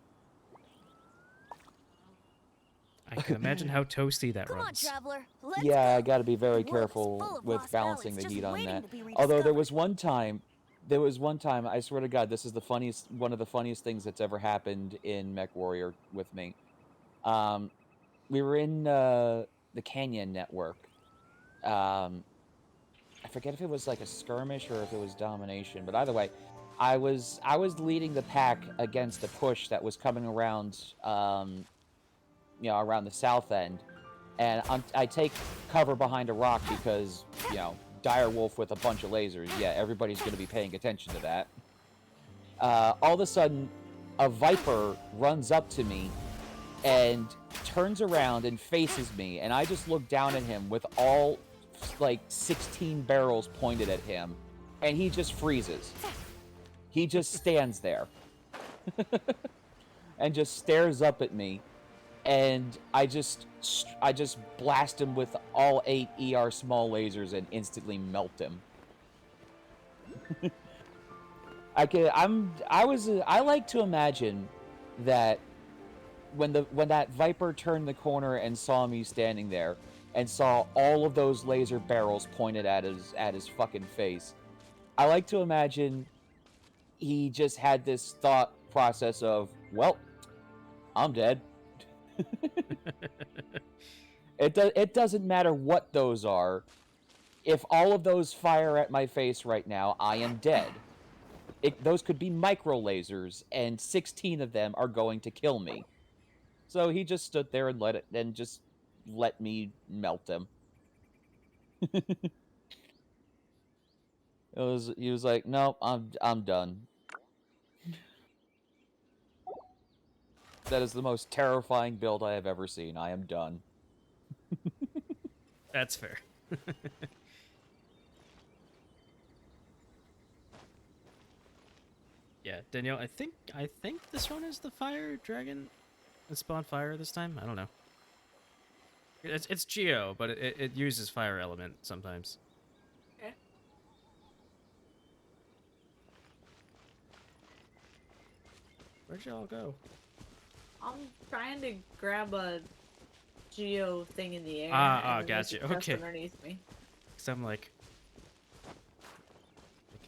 I can imagine how toasty that Come on, runs. traveler. Let's Yeah, go. I got to be very The world is careful full of with lost balancing the relics heat just on waiting that. to be Although there rediscovered. was one time, I swear to God, this is one of the funniest things that's ever happened in Mech Warrior with me. We were in the Canyon Network. I forget if it was like a skirmish or if it was domination, but either way, I was leading the pack against a push that was coming around, around the south end, and I take cover behind a rock because, direwolf with a bunch of lasers. Yeah, everybody's going to be paying attention to that. All of a sudden, a viper runs up to me and turns around and faces me, and I just look down at him with all, like, 16 barrels pointed at him, and he just freezes. He just stands there and just stares up at me, and I just blast him with all 8 ER small lasers and instantly melt him. I like to imagine that when that viper turned the corner and saw me standing there and saw all of those laser barrels pointed at his fucking face, I like to imagine he just had this thought process of, well, I'm dead. It doesn't matter what those are. If all of those fire at my face right now, I am dead. Those could be micro lasers, and 16 of them are going to kill me. So he just stood there and just let me melt him. He was like, "No, I'm done." That is the most terrifying build I have ever seen. I am done. That's fair. Yeah, Danielle, I think this one is the fire dragon that spawned fire this time. I don't know. It's Geo, but it uses fire element sometimes. Okay. Where'd y'all go? I'm trying to grab a geo thing in the air. Ah, and then there's gotcha. a chest Okay. underneath me. Cause I'm like,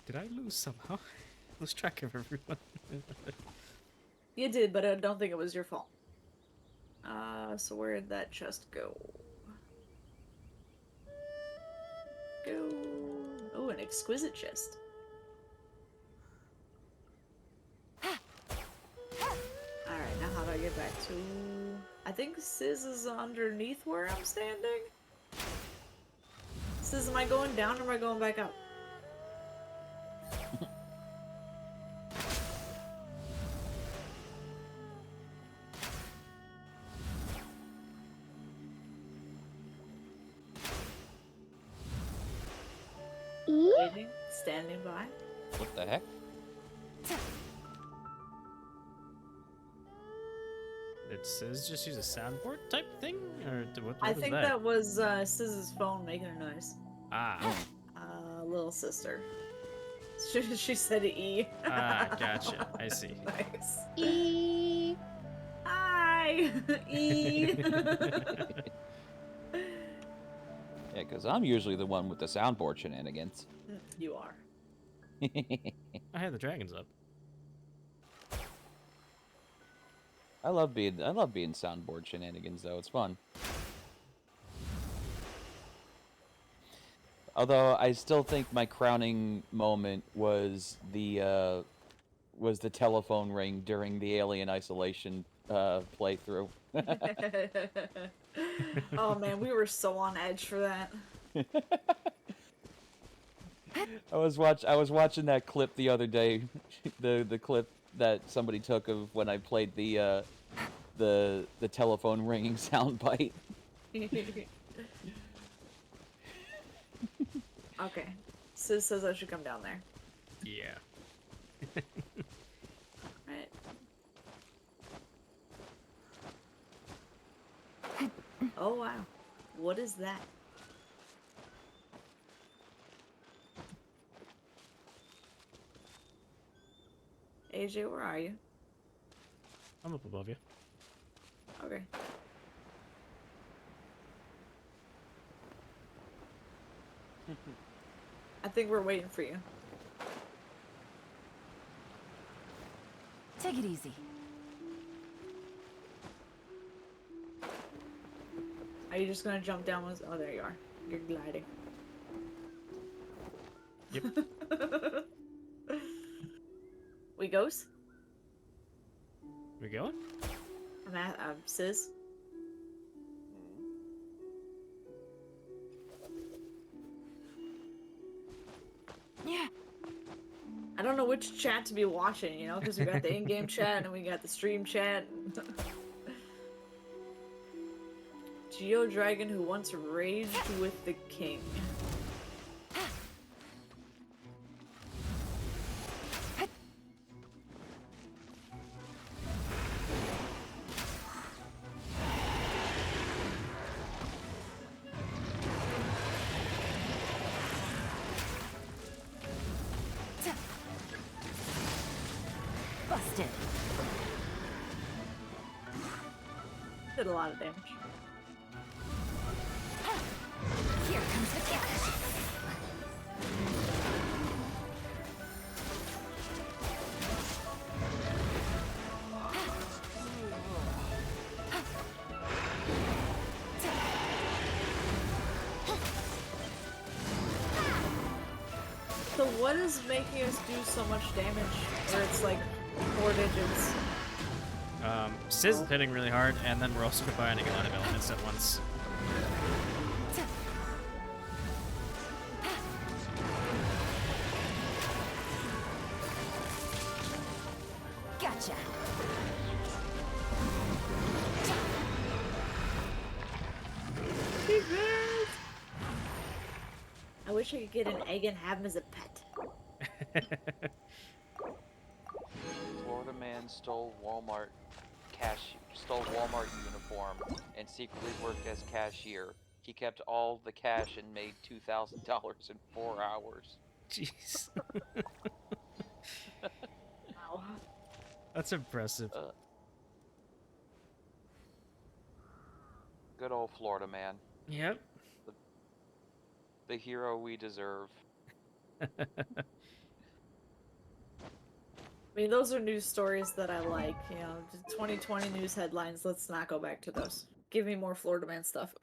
did I lose somehow? Lose track of everyone. You did, but I don't think it was your fault. So where'd that chest go? Oh, an exquisite chest. Alright, now how do I get back to... I think Cizz is underneath where I'm standing? Cizz, am I going down or am I going back up? Waiting, standing by. What the heck? Did Sizz just use a soundboard type thing, or what I was think that was Cizz's phone making a noise. Ah, Little sister. She said E. Gotcha. I see. Nice. E. Hi! E! Yeah, because I'm usually the one with the soundboard shenanigans. You are. I had the dragons up. I love being soundboard shenanigans though. It's fun. Although I still think my crowning moment was the telephone ring during the Alien Isolation playthrough. Oh man, we were so on edge for that. I was watching that clip the other day, the clip that somebody took of when I played the telephone ringing soundbite. Okay. Cizz says I should come down there. Yeah. Right. Oh wow. What is that? AJ, where are you? I'm up above you. Okay. I think we're waiting for you. Take it easy. Are you just gonna jump down with— oh, there you are. You're gliding. Yep. We goes? We going? I'm Cizz. Yeah. I don't know which chat to be watching, you know, because we got the in-game chat and we got the stream chat. Geo Dragon who once raged with the king. Busted. Did a lot of damage. Here comes the cash. So what is making us do so much damage where it's like 4 digits? Cizz is hitting really hard, and then we're also combining a lot of elements at once. Gotcha. I wish I could get an egg and have him as a pet. Florida man stole Walmart uniform and secretly worked as cashier. He kept all the cash and made $2,000 in 4 hours. Jeez. Wow. That's impressive. Good old Florida man. Yep. The hero we deserve. I mean, those are news stories that I like, you know, 2020 news headlines. Let's not go back to those. Give me more Florida Man stuff.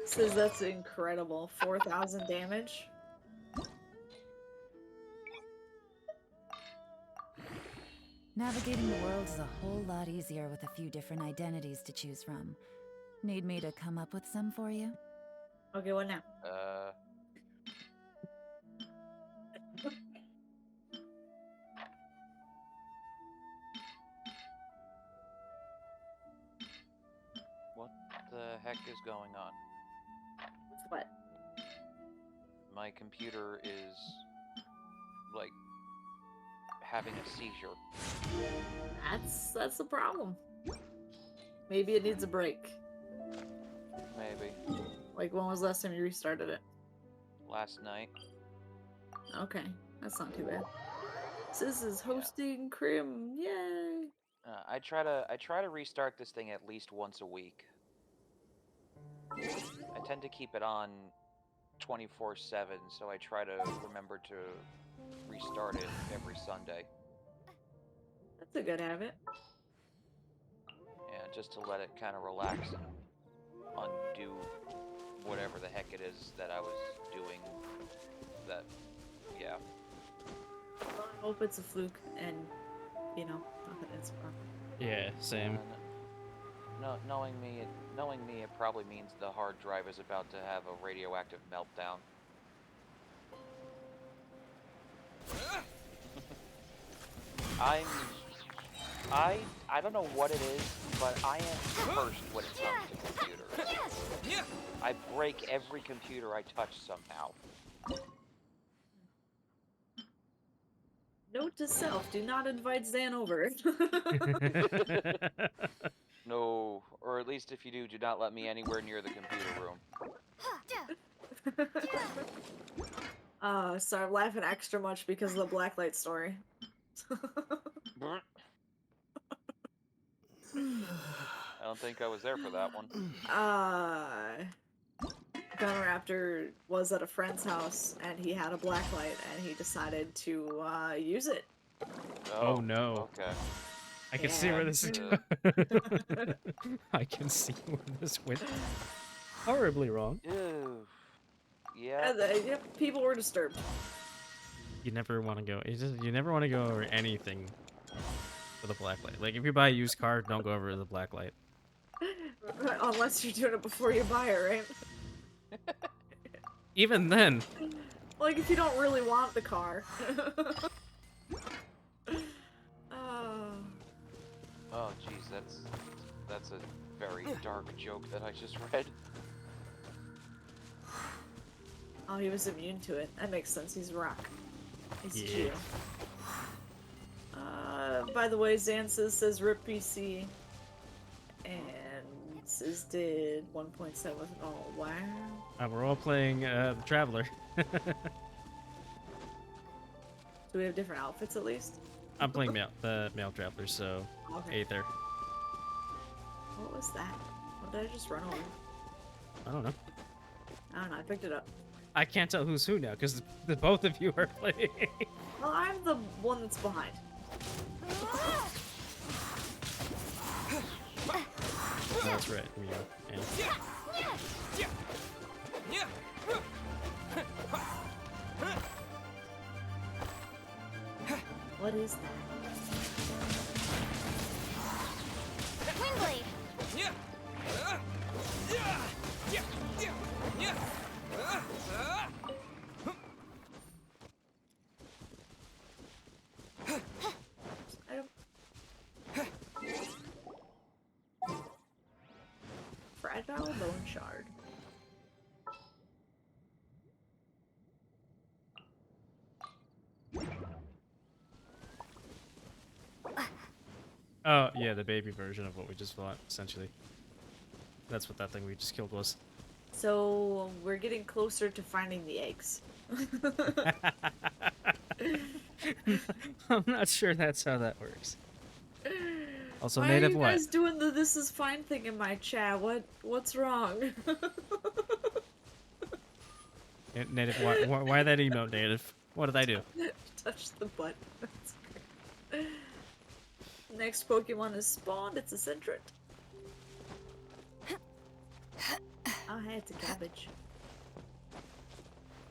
Says that's incredible. 4,000 damage. Navigating the world is a whole lot easier with a few different identities to choose from. Need me to come up with some for you? Okay, what now? What the heck is going on? What? My computer is, like, having a seizure. That's the problem. Maybe it needs a break. Maybe. Like, when was the last time you restarted it? Last night. Okay, that's not too bad. Sis is hosting Crim, yay! I try to restart this thing at least once a week. I tend to keep it on 24/7, so I try to remember to restart it every Sunday. That's a good habit. Yeah, just to let it kind of relax and undo whatever the heck it is that I was doing. That, yeah. Well, I hope it's a fluke, and you know, not that it's a problem. Yeah, same. No, knowing me, it probably means the hard drive is about to have a radioactive meltdown. I don't know what it is, but I am cursed when it comes to computers. I break every computer I touch somehow. Note to self: do not invite Zan over. No, or at least if you do not let me anywhere near the computer room. So I'm laughing extra much because of the blacklight story. I don't think I was there for that one. Gunraptor was at a friend's house and he had a blacklight and he decided to use it. Oh no. Okay. I can see where this is going. I can see where this went horribly wrong. Ew. Yeah. And, yeah, people were disturbed. You never want to go. You never want to go over anything with a blacklight. Like if you buy a used car, don't go over the blacklight. Unless you're doing it before you buy it, right? Even then. Like if you don't really want the car. Oh, jeez, that's a very dark joke that I just read. Oh, he was immune to it. That makes sense. He's rock. He's Yeah. chill. By the way, Xansis says RIP PC. And Cizz did 1.7. Oh, wow. We're all playing the Traveler. Do we have different outfits at least? I'm playing the male Traveler, so Okay. Aether. What was that? What did I just run over? I don't know. I don't know. I picked it up. I can't tell who's who now because the both of you are playing. Well, I'm the one that's behind. That's right. Yeah. What is that? Wingblade! Item. Fragile bone shard. Oh, yeah, the baby version of what we just fought, essentially. That's what that thing we just killed was. So we're getting closer to finding the eggs. I'm not sure that's how that works. Also, Why native are you what? guys doing the "this is fine" thing in my chat? What's wrong? Native, why that emote, Native? What did I do? Touch the butt. That's great. Next Pokemon is spawned. It's a Centret. Oh, hey, it's a cabbage.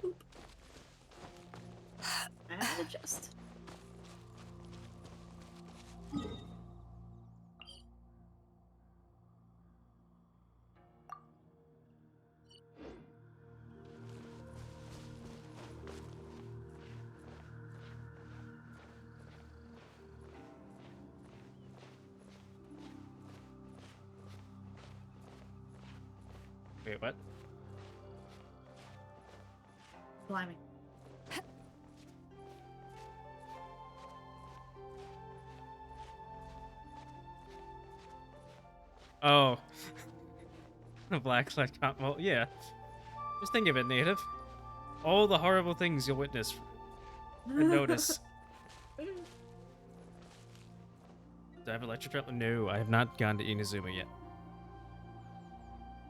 Boop. And adjust. Wait, what? Climbing. Oh. The black light. Well, yeah. Just think of it, Native. All the horrible things you'll witness and notice. Do I have electric trap? No, I have not gone to Inazuma yet.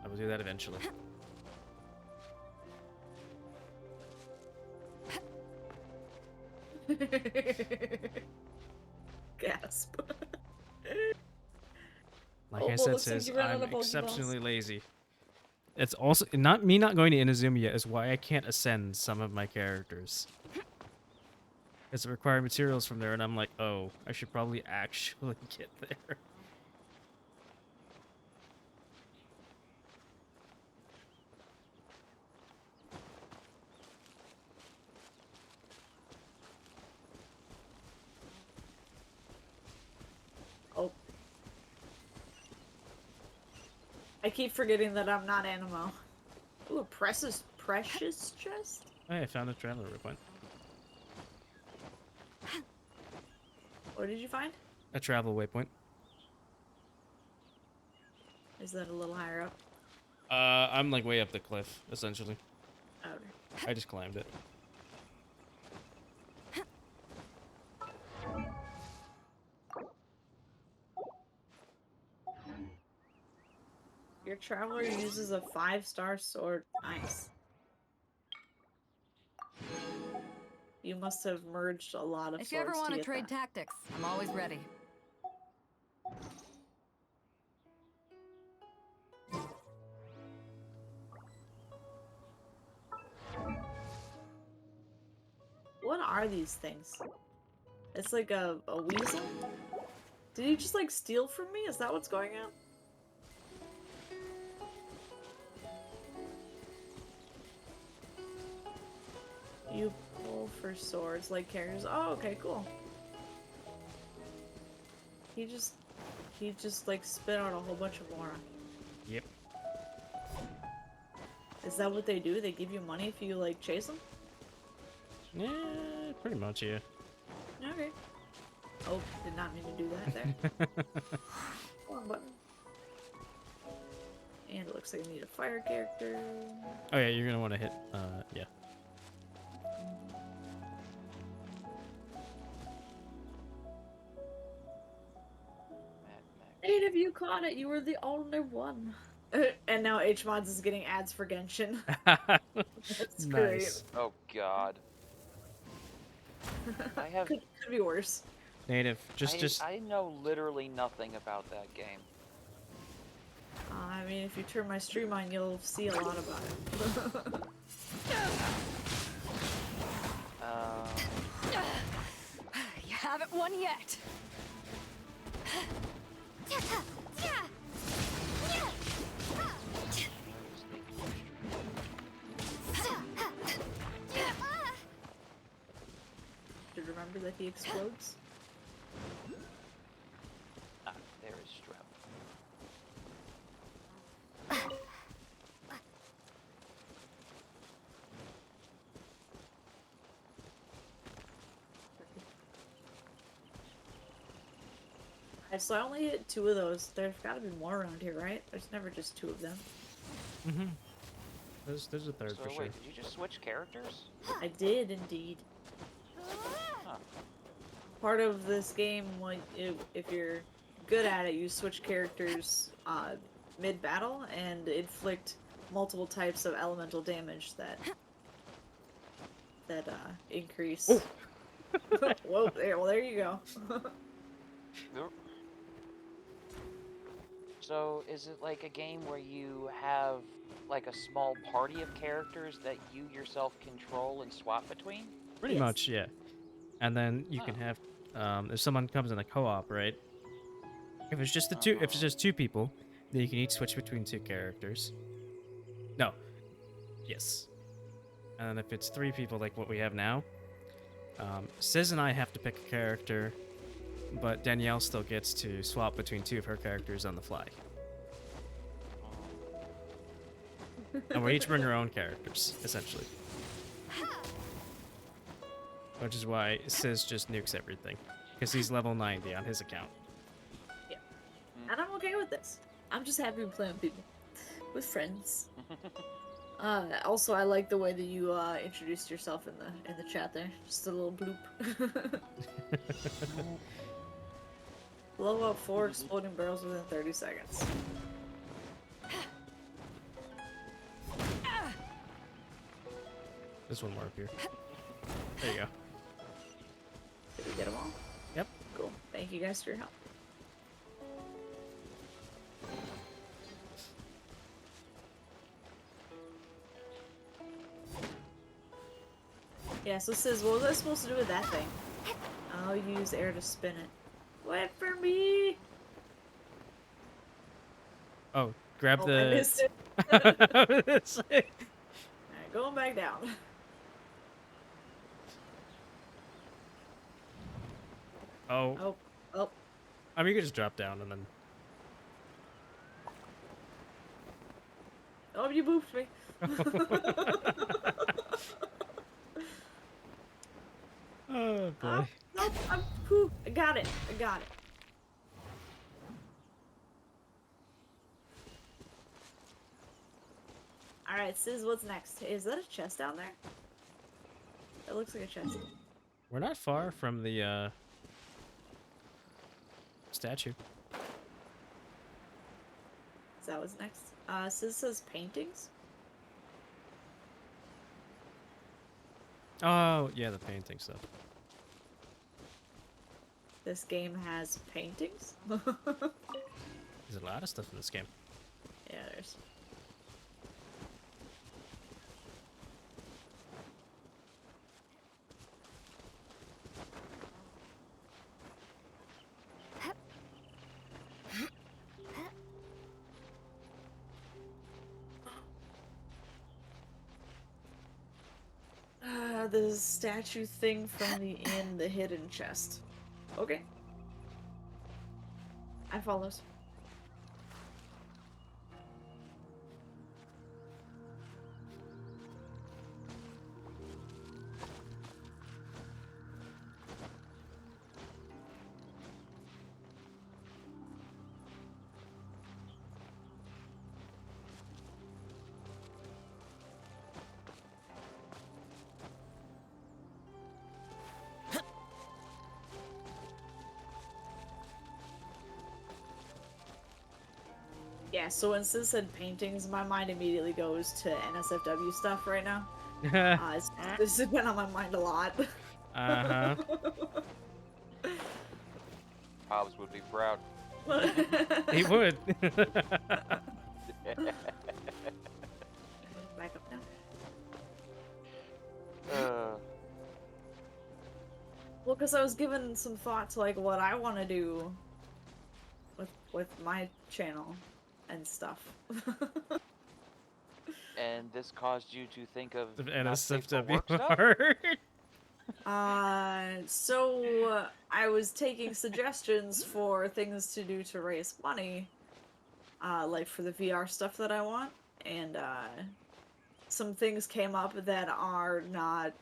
I will do that eventually. Gasp. Like Oh, I well, said, looks like sis, you ran out I'm of Pokeballs. exceptionally lazy. It's also not me not going to Inazuma is why I can't ascend some of my characters. It's required materials from there, and I'm like, oh, I should probably actually get there. Oh. I keep forgetting that I'm not Animo. Ooh, a precious chest? Hey, I found a traveler waypoint. What did you find? A travel waypoint. Is that a little higher up? I'm like way up the cliff, essentially. Oh, I just climbed it. your traveler uses a 5-star sword. Nice. You must have merged a lot of If you ever swords want to to get trade that. tactics, I'm always ready. What are these things? It's like a weasel? Did you just like steal from me? Is that what's going on? You pull for swords like characters. Oh, okay, cool. He just like spit out a whole bunch of more. Yep. Is that what they do? They give you money if you like chase them? Yeah, pretty much, yeah. Okay. Oh, did not mean to do that there. Wrong button. And it looks like I need a fire character. Oh yeah, you're gonna want to hit, yeah. Native, you caught it. You were the only one. And now HMods is getting ads for Genshin. That's great. Nice. Oh God. I have. Could be worse. Native, just I know literally nothing about that game. I mean, if you turn my stream on, you'll see a lot about it. You haven't won yet. Should remember that he explodes. Ah, there is Strep. Alright, so I only hit 2 of those. There's gotta be more around here, right? There's never just 2 of them. mm-hmm. There's a third So for sure. wait, did you just switch characters? I did indeed. Huh. Part of this game, like, if you're good at it, you switch characters mid-battle and inflict multiple types of elemental damage that increase. Oh. Whoa, there you go. So is it like a game where you have like a small party of characters that you yourself control and swap between? Pretty Yes. much, yeah. And then you can have, if someone comes in a co-op, right? If it's just if it's just 2 people, then you can each switch between 2 characters. No. Yes. And then if it's 3 people, like what we have now, Cizz and I have to pick a character, but Danielle still gets to swap between 2 of her characters on the fly. And we each bring our own characters, essentially. Which is why Cizz just nukes everything. Because he's level 90 on his account. Yeah. And I'm okay with this. I'm just happy with playing with people. With friends. Also, I like the way that you introduced yourself in the chat there. Just a little bloop. Blow up 4 exploding barrels within 30 seconds. There's one more up here. There you go. Did we get them all? Yep. Cool. Thank you guys for your help. Yeah, so Sis, what was I supposed to do with that thing? I'll use air to spin it. Wait for me! Oh, grab Oh, I the. missed it. It's like- Alright, going back down. oh, Oh, oh. I mean, you could just drop down and then. Oh, you boofed me. Oh Oh, boy. nope, whew, I got it. I got it. Alright, Sis, what's next? Is that a chest down there? It looks like a chest. We're not far from the statue. Is that what's next? Sis says paintings? Oh, yeah, the painting stuff. This game has paintings? There's a lot of stuff in this game. Yeah, there's. The statue thing from the inn, the hidden chest. Okay. I follows. Yeah, so when Sis said paintings, my mind immediately goes to NSFW stuff right now. This has been on my mind a lot. Uh-huh. Hobbs would be proud. He would. Back up now. Well, because I was given some thought to like what I want to do with my channel and stuff. And this caused you to think of The not safe for NSFW work stuff? art. So I was taking suggestions for things to do to raise money, like for the VR stuff that I want, and some things came up that are not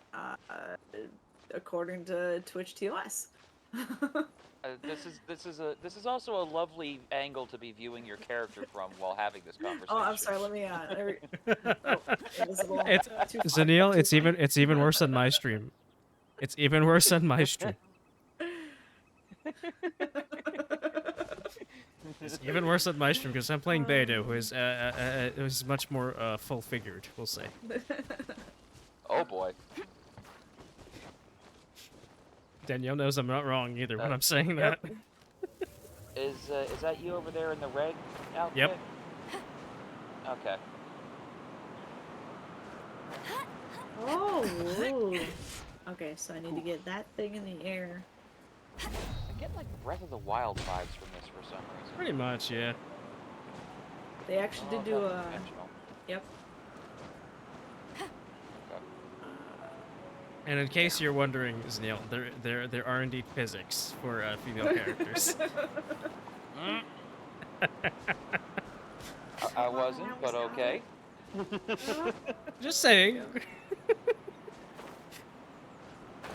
according to Twitch TOS. This is also a lovely angle to be viewing your character from while having this conversation. Oh, I'm sorry. Let me. It was a little It's too far, Zanil, too it's even worse than my stream. It's even worse than my stream. It's even worse than my stream because I'm playing Beidou, who's much more full-figured, we'll say. Oh boy. Danielle knows I'm not wrong either when I'm saying that. Is that you over there in the red outfit? Yep. Okay. Oh. Ooh. Okay, so I need to get that thing in the air. I get like Breath of the Wild vibes from this for some reason. Pretty much, yeah. They actually did do that's a. intentional. Yep. And in case you're wondering, Zanil, there are indeed physics for female characters. I wasn't, but okay. Just saying.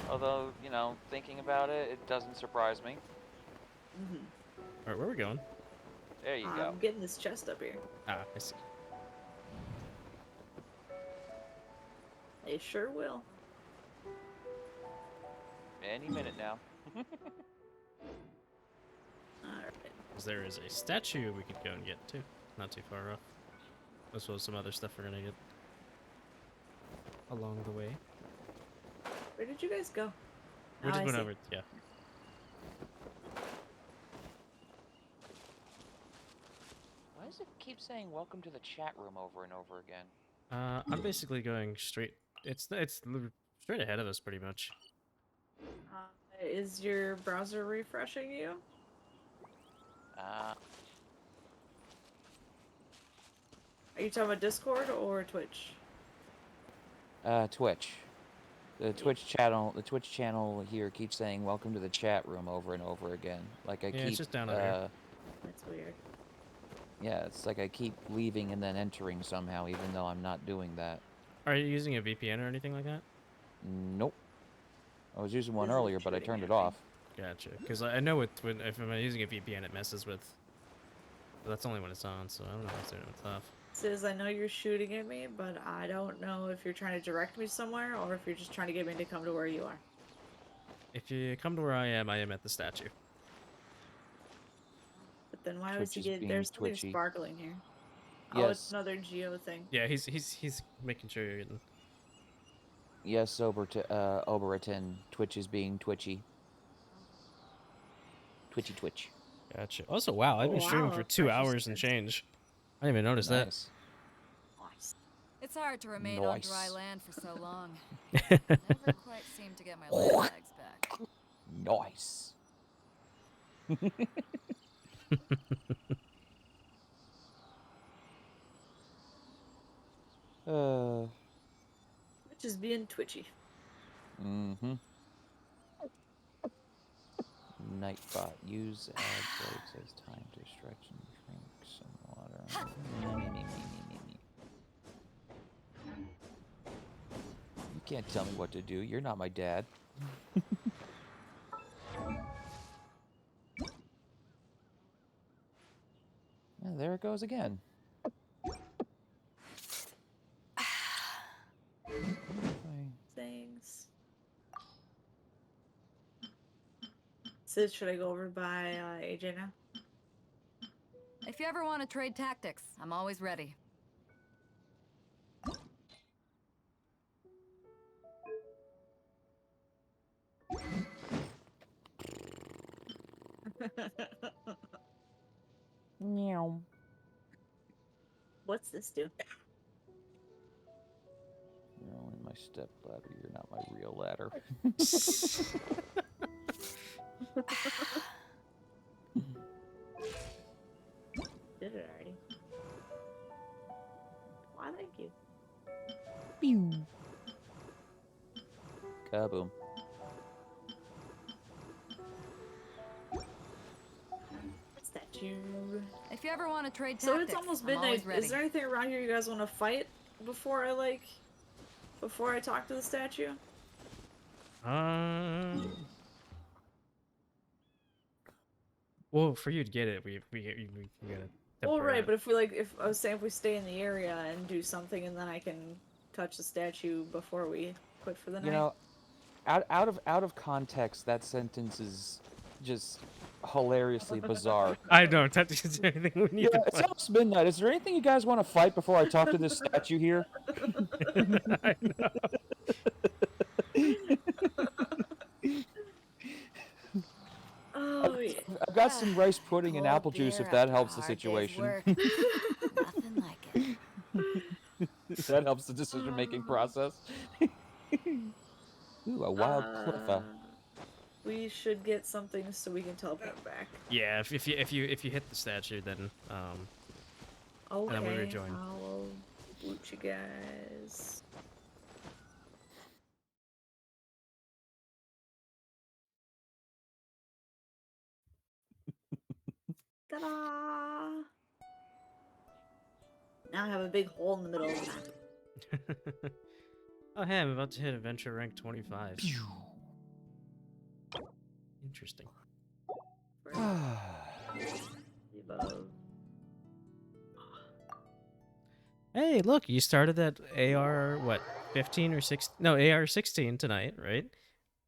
Although, you know, thinking about it, it doesn't surprise me. Alright, where are we going? There you go. I'm getting this chest up here. Ah, I see. They sure will. Any minute now. Alright. Because there is a statue we could go and get too. Not too far off. As well as some other stuff we're gonna get along the way. Where did you guys go? We Oh, just I went see. over, yeah. Why does it keep saying welcome to the chat room over and over again? I'm basically going straight. It's Straight ahead of us, pretty much. Is your browser refreshing you? Are you talking about Discord or Twitch? Twitch. The Twitch channel here keeps saying "Welcome to the chat room" over and over again. Like I Yeah, keep. it's just down over here. That's weird. Yeah, it's like I keep leaving and then entering somehow, even though I'm not doing that. Are you using a VPN or anything like that? Nope. I was using one This is earlier, but I shooting turned at it me. off. Gotcha. Because I know if I'm using a VPN, it messes with. But that's only when it's on, so I don't know if it's doing it with off. Says, I know you're shooting at me, but I don't know if you're trying to direct me somewhere or if you're just trying to get me to come to where you are. If you come to where I am at the statue. But then why Twitch was he is get? being There's something twitchy. sparkling here. Oh, it's Yes. another Geo thing. Yeah, he's making sure you're getting. Yes, Oberton. Twitch is being twitchy. Twitch. Gotcha. Also, wow, I've been Oh, streaming wow, for 2 precious hours and bits. change. I didn't even notice that. Nice. Nice. It's hard to remain on dry Nice. land for so long. Never quite seem to get my land bags back. Nice. Which is being twitchy. Mm-hmm. Nightbot. Use ad breaks as time to stretch and drink some water. You can't tell me what to do. You're not my dad. Yeah, there it goes again. Things. Sid, should I go over by AJ now? If you ever want to trade tactics, I'm always ready. Meow. What's this do? You're only my step ladder. You're not my real ladder. Did it already? Why, thank you. Pew. Kaboom. Statue. If you ever want to trade So tactics, it's almost I'm always midnight. ready. Is there anything around here you guys want to fight before I talk to the statue? Well, for you to get it, we gotta. Well, temper right, it. but if I was saying if we stay in the area and do something, and then I can touch the statue before we quit for the night. You know, out of context, that sentence is just hilariously bizarre. I don't technically do anything we need Yeah, to it's fight. almost midnight. Is there anything you guys want to fight before I talk to this statue here? I know. Oh yeah. I've got some rice pudding and Cold apple juice beer if that after a helps the hard day's situation. work. Nothing like it. If that helps the decision-making process. Ooh, a wild cliffa. We should get something so we can teleport back. Yeah, if you hit the statue, then Okay, then we rejoin. I'll loot you guys. Ta-da! Now I have a big hole in the middle of the map. Oh hey, I'm about to hit adventure rank 25. Interesting. Above. Hey, look, you started at AR what, 15 or 16? No, AR 16 tonight, right?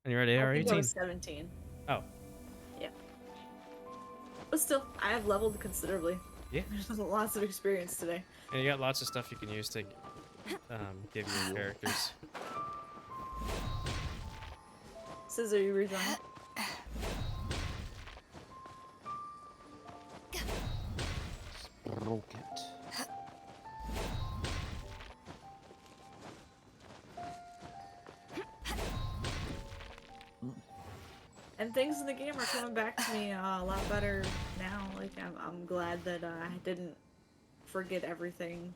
And you're at AR I think I 18. was 17. Oh, Yeah. But still, I have leveled considerably. yeah. There's lots of experience today. And you got lots of stuff you can use to give your characters. Cizz, are you rejoining? Broke it. And things in the game are coming back to me a lot better now. Like, I'm glad that I didn't forget everything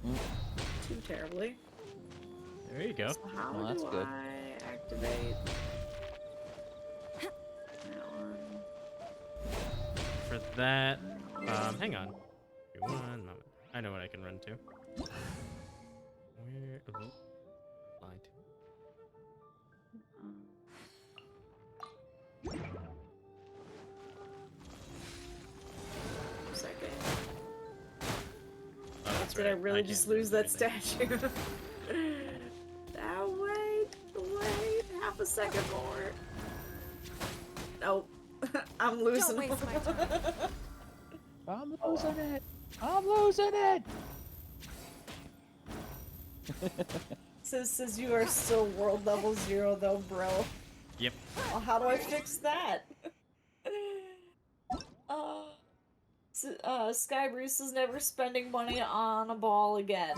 too terribly. There you go. So how Well, that's do good. I activate that one? For that, hang on. Give me one moment. I know what I can run to. Where? Oh, lied. Second. Oh, that's Did I right. really can't just do lose that anything. statue? Now wait, half a second more. Nope. I'm losing. Don't waste my time. I'm losing it. I'm losing it. Says you are still world level 0 though, bro. Yep. Well, how do I fix that? Sky Bruce is never spending money on a ball again.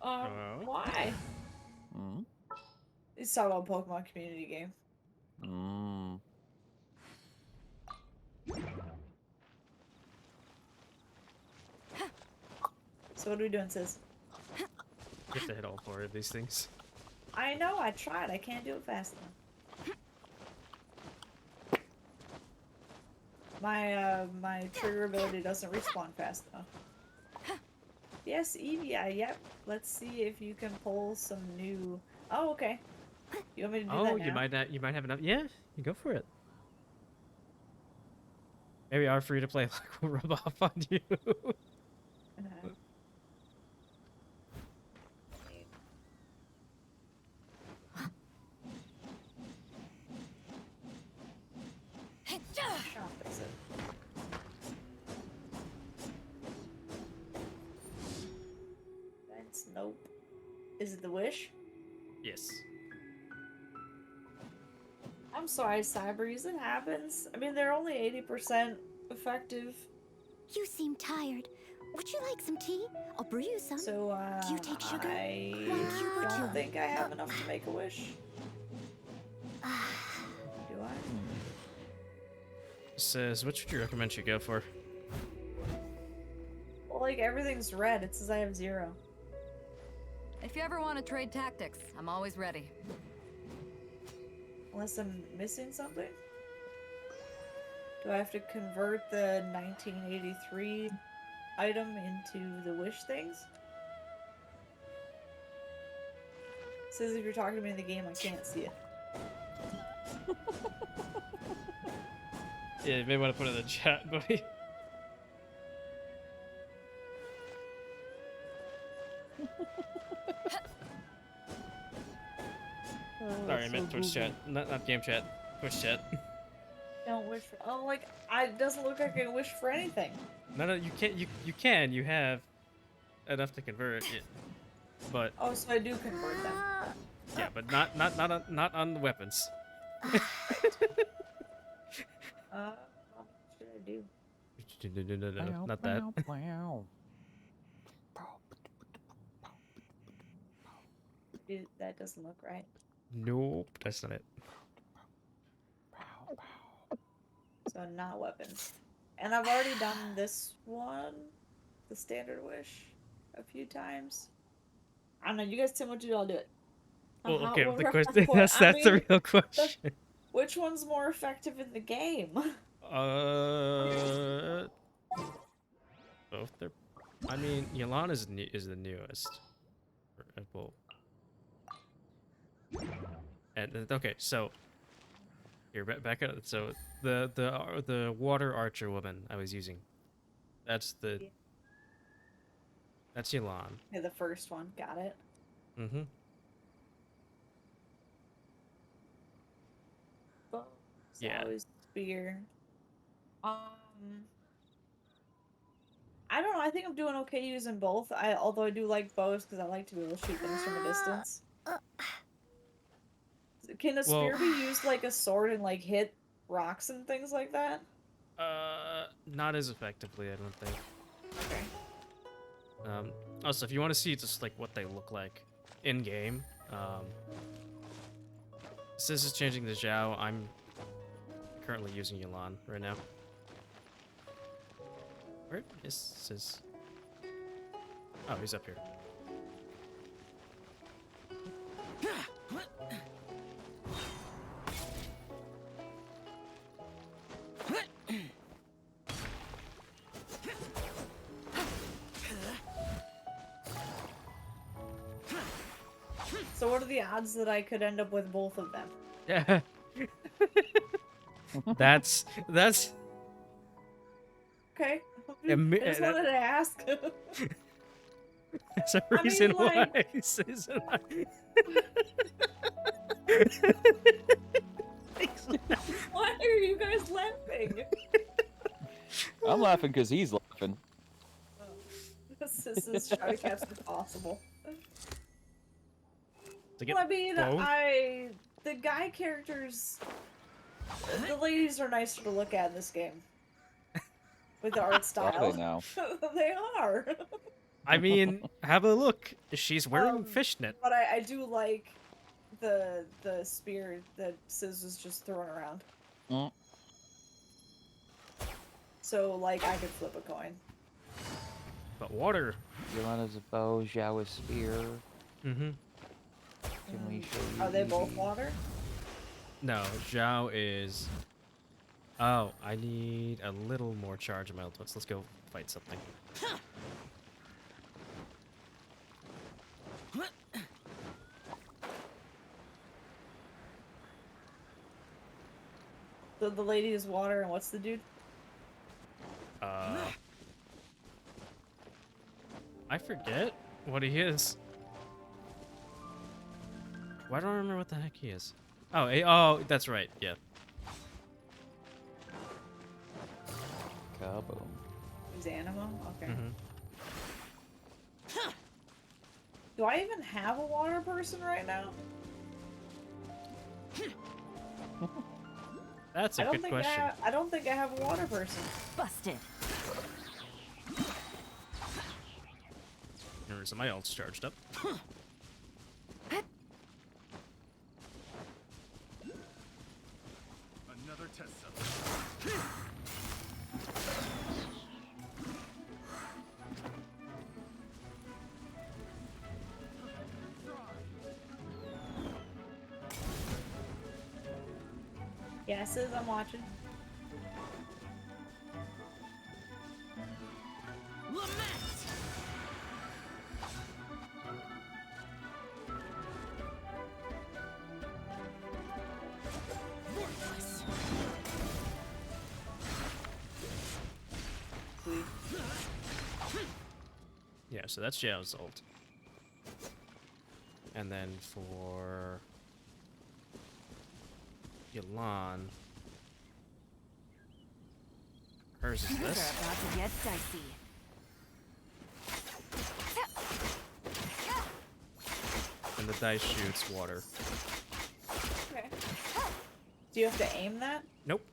Oh. Why? Mm. He's talking about Pokemon community game. Mm. So what are we doing, sis? You have to hit all 4 of these things. I know, I tried. I can't do it fast enough. My trigger ability doesn't respawn fast enough. Yes, Eevee, yep. Let's see if you can pull some new... Oh, okay. You want me to do that Oh, now? you might have enough. Yeah, you go for it. Maybe our free to play luck will rub off on you. I'll fix it. That's nope. Is it the wish? Yes. I'm sorry, Cybers, it happens. I mean, they're only 80% effective. You seem tired. Would you like some tea? I'll brew you some. So, Do you take sugar? I 1 cube or don't 2? think I have enough to make a wish. Do I? Says, what should you recommend you go for? Well, like, everything's red. It says I have 0. If you ever want to trade tactics, I'm always ready. Unless I'm missing something? Do I have to convert the 1983 item into the wish things? It says if you're talking to me in the game, I can't see it. Yeah, you may want to put it in the chat, buddy. Sorry, I meant Twitch chat, not game chat. Twitch chat. Don't wish for. Oh, like, it doesn't look like I can wish for anything. No, you can't. You can. You have enough to convert it, but Oh, so I do convert them. yeah, but not on the weapons. What should I do? No, not that. That doesn't look right. Nope, that's not it. So not weapons. And I've already done this one, the standard wish, a few times. I don't know. You guys tell me what to do. I'll do it. Well, Hot okay, one the rock question point. that's I the mean, real question. Which one's more effective in the game? Both they're. I mean, Yelan is the newest. Well, and okay, so here back up. So the water archer woman I was using, that's Yelan. Okay, the first one. Got it. Mm-hmm. Yeah. Always spear. I don't know. I think I'm doing okay using both. Although I do like bows because I like to be able to shoot things from a distance. Can a spear be used like a sword and like hit rocks and things like that? Not as effectively, I don't think. Okay. Also, if you want to see just like what they look like in game, this is changing the Zhao. I'm currently using Elan right now. Where is his... Oh, he's up here. So what are the odds that I could end up with both of them? Yeah. that's Okay. Ami- I just that- wanted to ask. There's a I mean, reason like- why Sis and I... Why are you guys laughing? I'm laughing because he's laughing. This is Shiny Cap's impossible. To get Well, I mean, both? the guy characters, the ladies are nicer to look at in this game. With the art Are style. they now? They are. I mean, have a look. She's wearing fishnet. But I do like the spear that Cizz was just throwing around. Mm. So, like, I could flip a coin. But water. Yelena's a bow, Zhao is spear. Mm-hmm. Can we show you? Are they both Eevee? water? No, Zhao is... Oh, I need a little more charge in my ultimates. Let's go fight something. So the lady is water, and what's the dude? I forget what he is. Why don't I remember what the heck he is? Oh, oh, that's right. Yeah. Kaboom. He's Anima? Okay. Mm-hmm. Do I even have a water person right now? That's a good question. I don't think I have a water person. Busted. There's my ult's charged up. Another test cell. Yeah, it says I'm watching. Sweet. Yeah, so that's Zhao's ult. And then for Yelan, hers is Things this. are about to get dicey. And the dice shoots water. Okay. Do you have to aim that? Nope.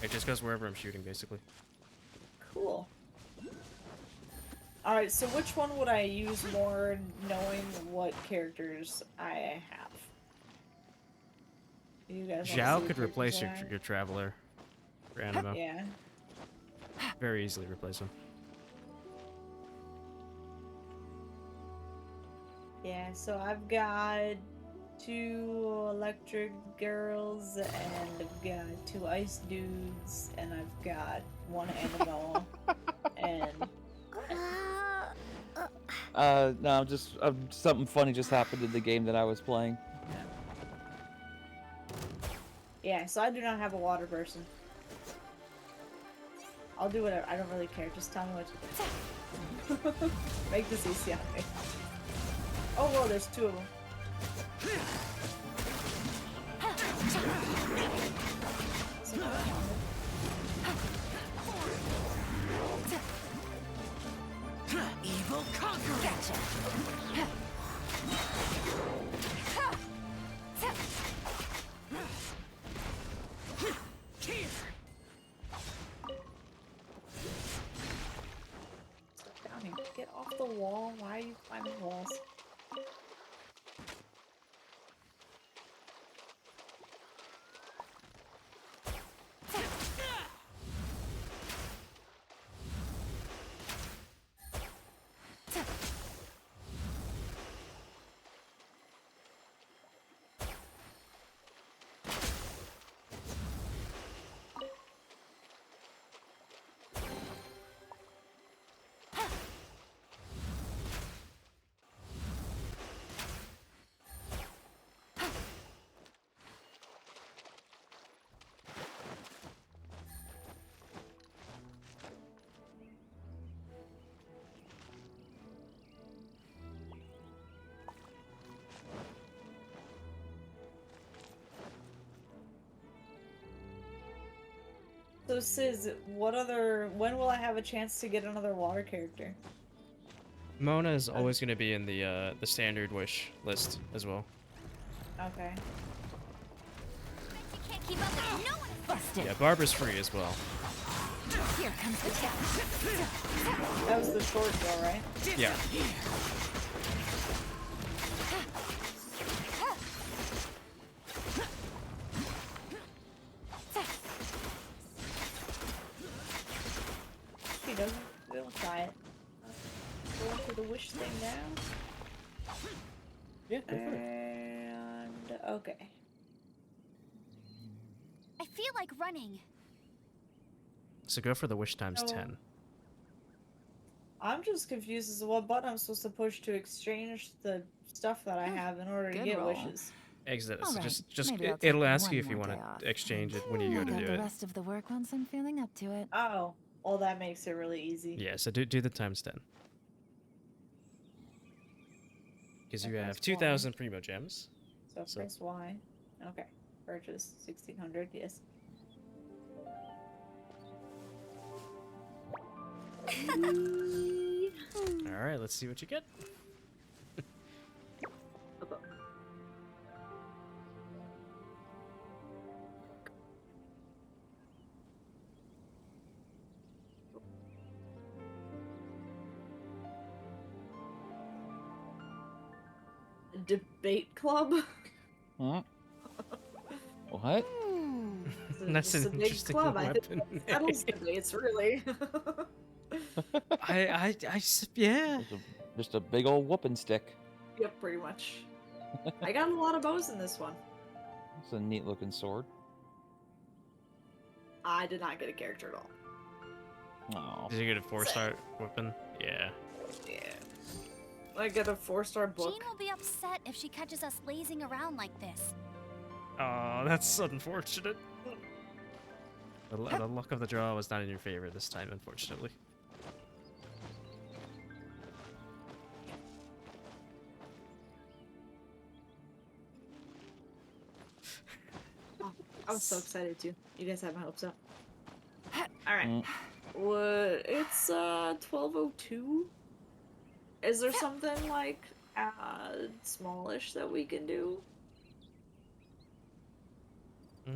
It just goes wherever I'm shooting, basically. Cool. Alright, so which one would I use more knowing what characters I have? Do you guys wanna see Zhao the could replace characters I have? your Traveler for Anima. Yeah. Very easily replace him. Yeah, so I've got 2 electric girls, and I've got 2 ice dudes, and I've got 1 animal, and... No, something funny just happened in the game that I was playing. Yeah, so I do not have a water person. I'll do whatever. I don't really care. Just tell me what to do. Make this easy on me. Oh, well, there's 2 of them. Evil conqueror. Gotcha. Here. Stop down here. Get off the wall. Why are you climbing walls? So Cizz, when will I have a chance to get another water character? Mona is always going to be in the standard wish list as well. Okay. You can't keep up with no one. Busted. Yeah, Barbara's free as well. Here comes the challenge. That was the short girl, right? Yeah. She doesn't. We'll try it. Going for the wish thing now. Yeah, go for it. And okay. I feel like running. So go for the wish times No. 10. I'm just confused as to what button I'm supposed to push to exchange the stuff that I have in order to Good get roll. wishes. Exit. So Alright, just maybe I'll it'll take ask you one if you more want day off. to exchange it when you go I'll to get do the it. rest of the work once I'm feeling up to it. Oh, well that makes it really easy. Yeah, so do the times 10. Because you Okay, have that's 2,000 primo gems. So press Y. Okay. Purchase 1,600. Yes. All right, let's see what you get. Debate club. Huh? What? That's It's an a big interesting club. I weapon. think that settles debates really. Yeah. Just a big old whooping stick. Yep, pretty much. I got a lot of bows in this one. It's a neat looking sword. I did not get a character at all. Oh. Did you get a 4-star weapon? Yeah. Yeah. I got a 4-star book. Jean will be upset if she catches us lazing around like this. Oh, that's unfortunate. The luck of the draw was not in your favor this time, unfortunately. I was so excited too. You guys have my hopes up. Alright. What? It's 12:02. Is there something like smallish that we can do? I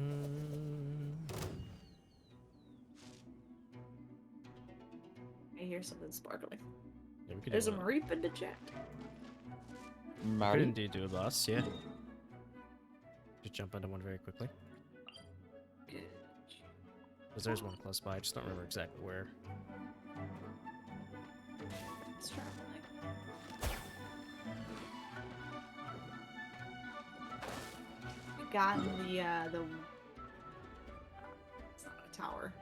hear something sparkling. Yeah, we could There's a do Mareep in the chat. could Marty? indeed do a boss, yeah. Just jump into one very quickly. Because there's one close by, I just don't remember exactly where. It's traveling. We got the. It's not a tower.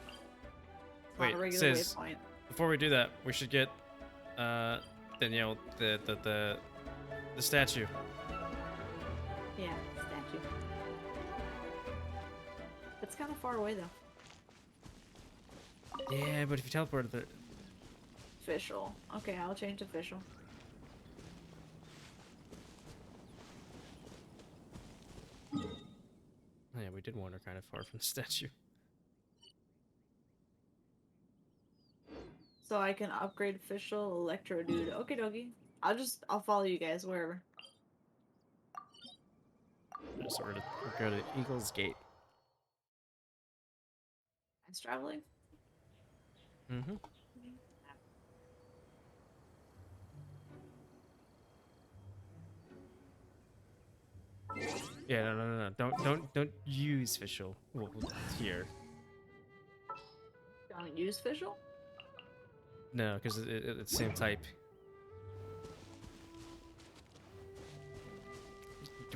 It's Wait, not a regular Sis. waypoint. Before we do that, we should get Danielle the statue. Yeah, statue. It's kind of far away though. Yeah, but if you teleport the Official. Okay, I'll change official. oh, yeah, we did wander kind of far from the statue. So I can upgrade official electro dude. Okay, dokie. I'll follow you guys wherever. So we'll go to Eagle's Gate. It's traveling. Mm-hmm. Yeah, no. Don't use official. Well, here. Don't use official? No, because it's the same type.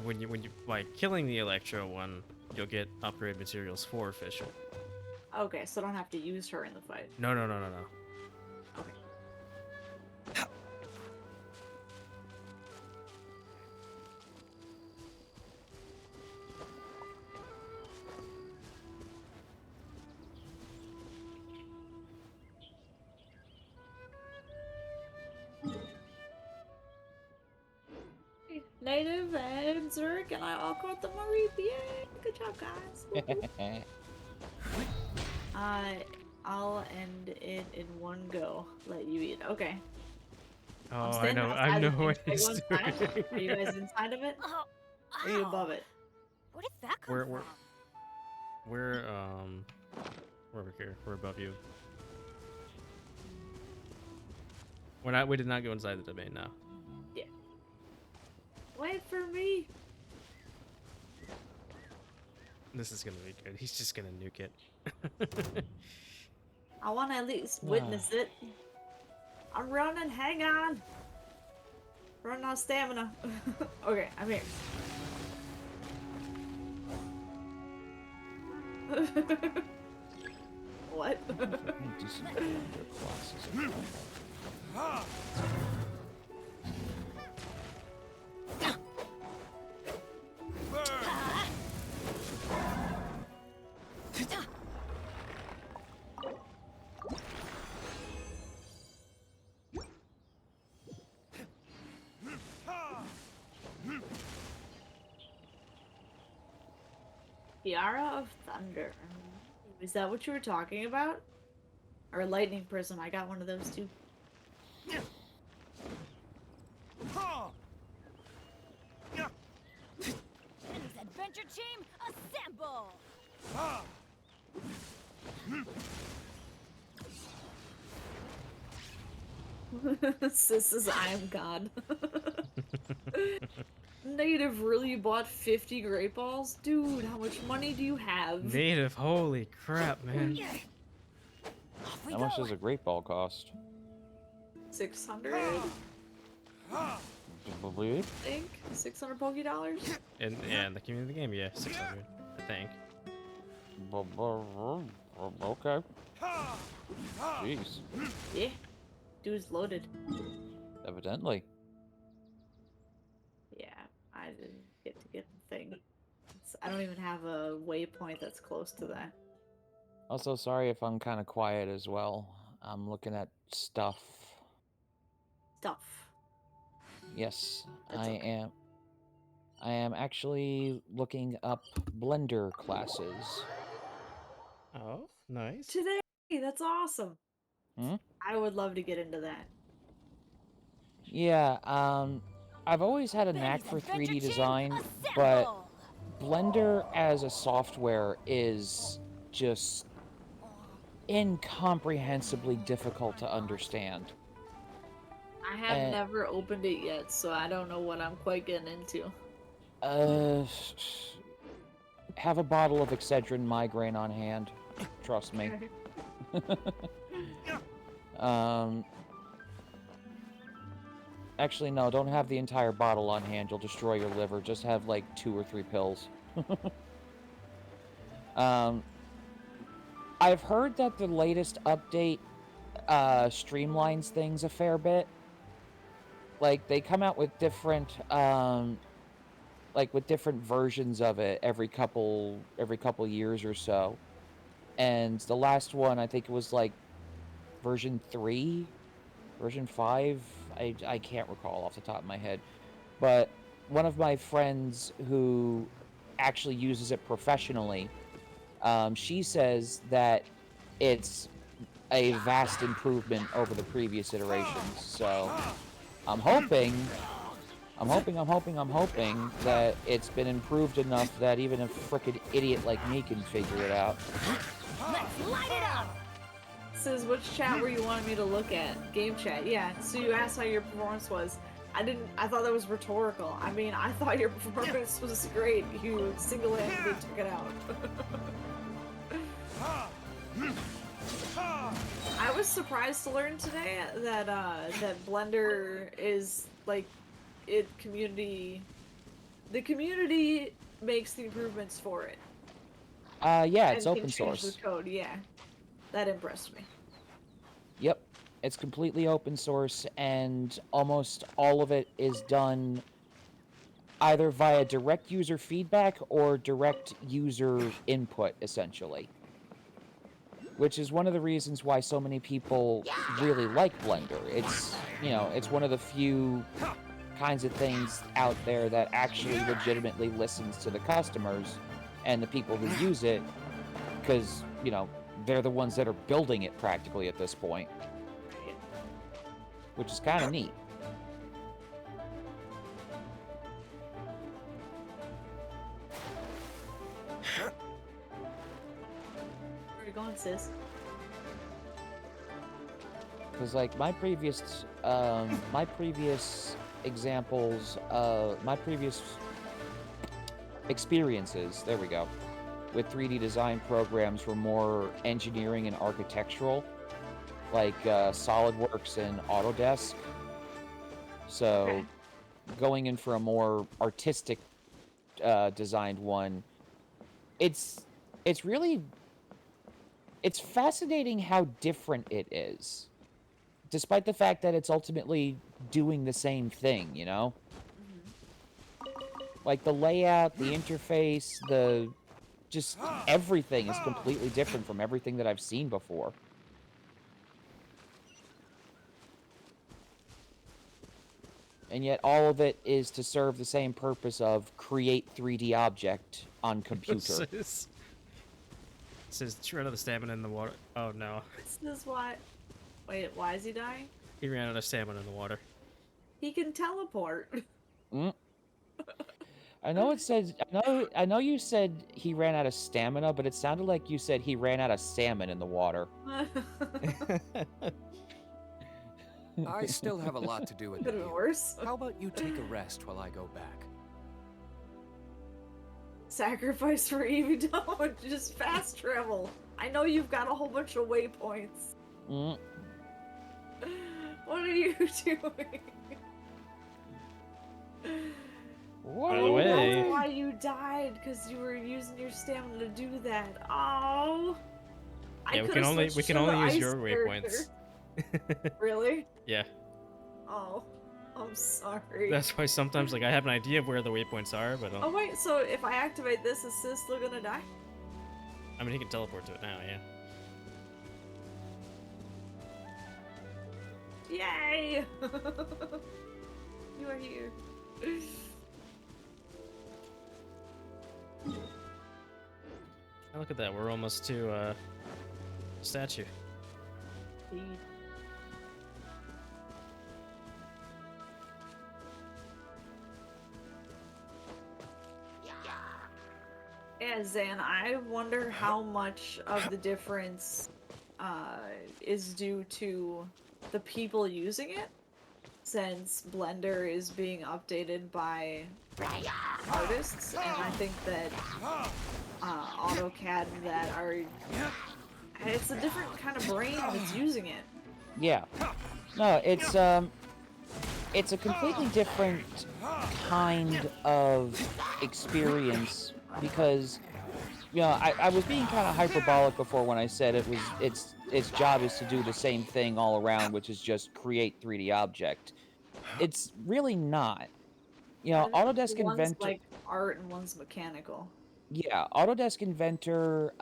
When you by killing the Electro one, you'll get upgrade materials for official. Okay, so I don't have to use her in the fight. No. Okay. Native and Zurich and I all caught the Mareep. Yay! Good job, guys. Woo-hoo. I'll end it in one go. Let you eat. Okay. Oh, I'm I standing know. I outside know of the what thing. he's Should I go inside? doing. Are you guys inside of it? Oh, Or are you above it? Where did that come We're from? we're over here. We're above you. We're not. We did not go inside the domain now. Yeah. Wait for me. This is gonna be good. He's just gonna nuke it. I want to at least witness it. I'm running. Hang on. Running out of stamina. Okay, I'm here. What? Tiara of Thunder. Is that what you were talking about? Or Lightning Prism? I got one of those too. Penny's adventure team, assemble! Sis is I am God. Native really bought 50 great balls? Dude, how much money do you have? Native, holy crap, man. How much does a great ball cost? 600? Probably. I think 600 Poké dollars. And yeah, in the community game, yeah, 600, I think. Okay. Jeez. Yeah, dude's loaded. Evidently. Yeah, I didn't get to get the thing. I don't even have a waypoint that's close to that. Also, sorry if I'm kind of quiet as well. I'm looking at stuff. Stuff. Yes, That's I okay. am. I am actually looking up Blender classes. Oh, nice. Today, that's awesome. Hmm? I would love to get into that. Yeah, I've always had a knack for 3D design, but Blender as a software is just incomprehensibly difficult to understand. I have never opened it yet, so I don't know what I'm quite getting into. Have a bottle of Excedrin migraine on hand. Trust me. Actually, no, don't have the entire bottle on hand. You'll destroy your liver. Just have, like, 2 or 3 pills. I've heard that the latest update streamlines things a fair bit. Like, they come out with different, with different versions of it every couple years or so. And the last one, I think it was, like, version 3? Version 5? I can't recall off the top of my head. But one of my friends who actually uses it professionally, she says that it's a vast improvement over the previous iterations. So I'm hoping that it's been improved enough that even a frickin' idiot like me can figure it out. Let's light it up! Says, which chat were you wanting me to look at? Game chat, yeah. So you asked how your performance was. I thought that was rhetorical. I mean, I thought your performance was great. You single-handedly took it out. I was surprised to learn today that that Blender is like the community makes the improvements for it. Yeah, it's And open can change source. the code, yeah. That impressed me. Yep, it's completely open source, and almost all of it is done either via direct user feedback or direct user input, essentially. Which is one of the reasons why so many people really like Blender. It's, it's one of the few kinds of things out there that actually legitimately listens to the customers and the people who use it, because, they're the ones that are building it practically at this point, Right. which is kind of neat. Where are you going, sis? Because like my previous examples, my previous experiences, there we go, with 3D design programs were more engineering and architectural, like SolidWorks and Autodesk. So Okay. going in for a more artistic designed one, it's really, it's fascinating how different it is, despite the fact that it's ultimately doing the same thing, you know? Like the layout, the interface, just everything is completely different from everything that I've seen before. And yet all of it is to serve the same purpose of create 3D object on computer. Says she ran out of stamina in the water. Oh no. This is why. Wait, why is he dying? He ran out of stamina in the water. He can teleport. Mm. I know it said, I know you said he ran out of stamina, but it sounded like you said he ran out of salmon in the water. I still have a lot to do in Could have here. been worse. How about you take a rest while I go back? Sacrifice for Eevee, don't just fast travel. I know you've got a whole bunch of waypoints. Mm. What are you doing? What? By the way- That's why you died, because you were using your stamina to do that. Oh. Yeah, we can only use your waypoints. Really? Yeah. Oh, I'm sorry. That's why sometimes like I have an idea of where the waypoints are, but Oh wait, so if I activate this, is Sis still gonna die? I mean he can teleport to it now, yeah. Yay! You are here. Oh, look at that, we're almost to statue. Yeah, Zan, I wonder how much of the difference is due to the people using it, since Blender is being updated by artists, and I think that AutoCAD that are... It's a different kind of brain that's using it. Yeah. No, it's a completely different kind of experience because, you know, I was being kind of hyperbolic before when I said its job is to do the same thing all around, which is just create 3D object. It's really not. You know, Autodesk One's Inventor... like art and one's mechanical. Yeah, Autodesk Inventor,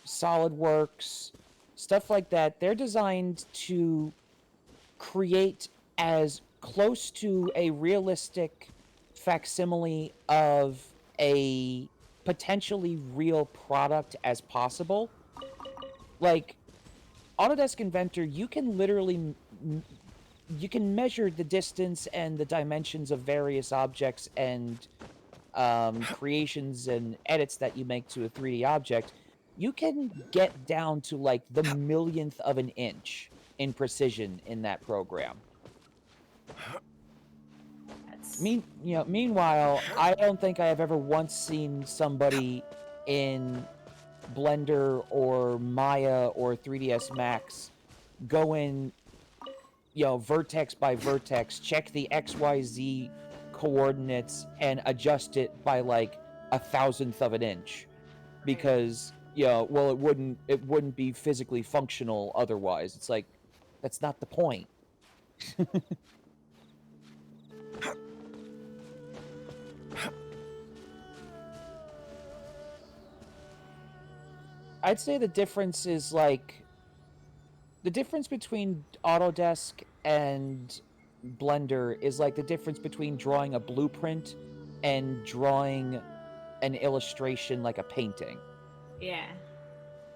SolidWorks, stuff like that, they're designed to create as close to a realistic facsimile of a potentially real product as possible. Like, Autodesk Inventor, you can literally... you can measure the distance and the dimensions of various objects and creations and edits that you make to a 3D object. You can get down to like the millionth of an inch in precision in that program. Meanwhile, I don't think I have ever once seen somebody in Blender or Maya or 3ds Max go in, vertex by vertex, check the XYZ coordinates and adjust it by like 1,000th of an inch, because well, it wouldn't be physically functional otherwise. It's like, that's not the point. I'd say the difference is like the difference between Autodesk and Blender is like the difference between drawing a blueprint and drawing an illustration like a painting. Yeah.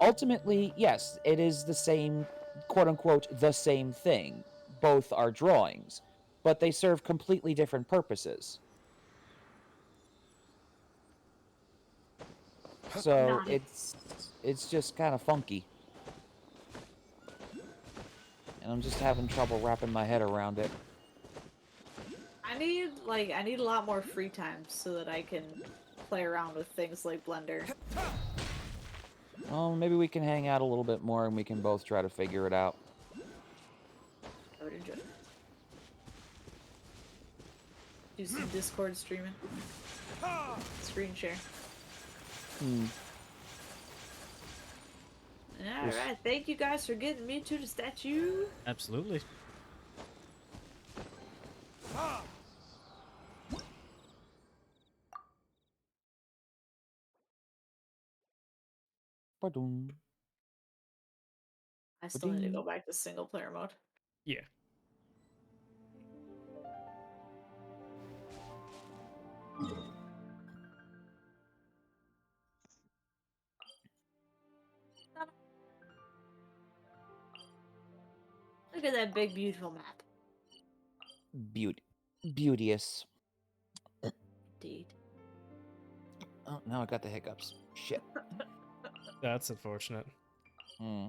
ultimately, yes, it is the same, quote unquote, the same thing. Both are drawings, but they serve completely different purposes. So Not it. it's just kind of funky. And I'm just having trouble wrapping my head around it. I need a lot more free time so that I can play around with things like Blender. Well, maybe we can hang out a little bit more and we can both try to figure it out. I would enjoy. Do some Discord streaming. Screen share. Alright, thank you guys for getting me to the statue. Absolutely. Ba-dum. I still need to go back to single player mode. Yeah. Look at that big, beautiful map. Beauteous. Indeed. Oh, now I got the hiccups. Shit. That's unfortunate. Yeah.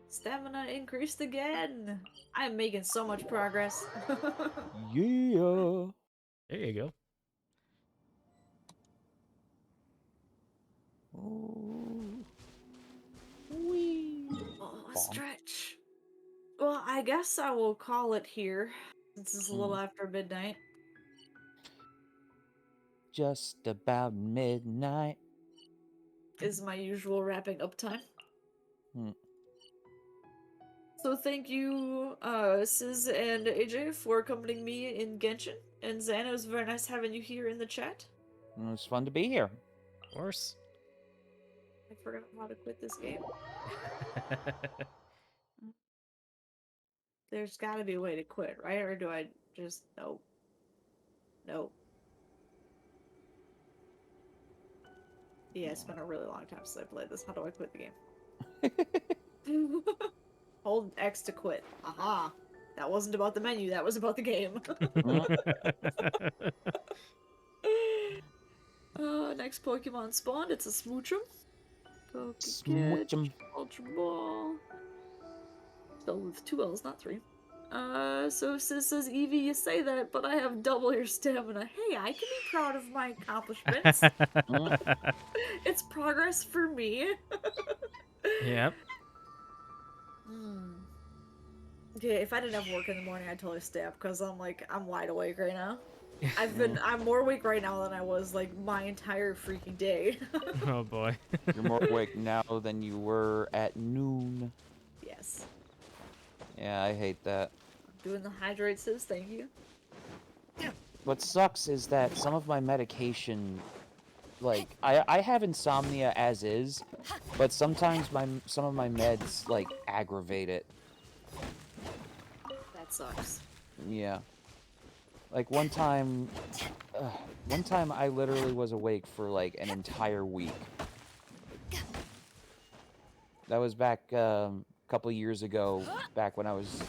Stamina increased again. I'm making so much progress. Yeah. There you go. Oh, stretch. Well, I guess I will call it here, since it's a little after midnight. Just about midnight. Is my usual wrapping up time. So thank you, Cizz and AJ, for accompanying me in Genshin. And Xana, it was very nice having you here in the chat. It was fun to be here. Of course. I forgot how to quit this game. There's gotta be a way to quit, right? Or do I just... Nope. Nope. Yeah, it's been a really long time since I played this. How do I quit the game? Hold X to quit. Aha! That wasn't about the menu, that was about the game. Next Pokemon spawned, it's a Smoochum. Smoochum. Ultra Ball. Spelled with 2 L's, not 3. So Sis says, Eevee, you say that, but I have double your stamina. Hey, I can be proud of my accomplishments. It's progress for me. Yep. Okay, if I didn't have work in the morning, I'd totally stay up, because I'm wide awake right now. I'm more awake right now than I was, like, my entire freaking day. Oh boy. You're more awake now than you were at noon. Yes. Yeah, I hate that. Doing the hydrate, Sis, thank you. What sucks is that some of my medication, like, I have insomnia as is, but sometimes some of my meds, like, aggravate it. That sucks. Yeah. Like, one time I literally was awake for, like, an entire week. That was back, a couple years ago, back when I was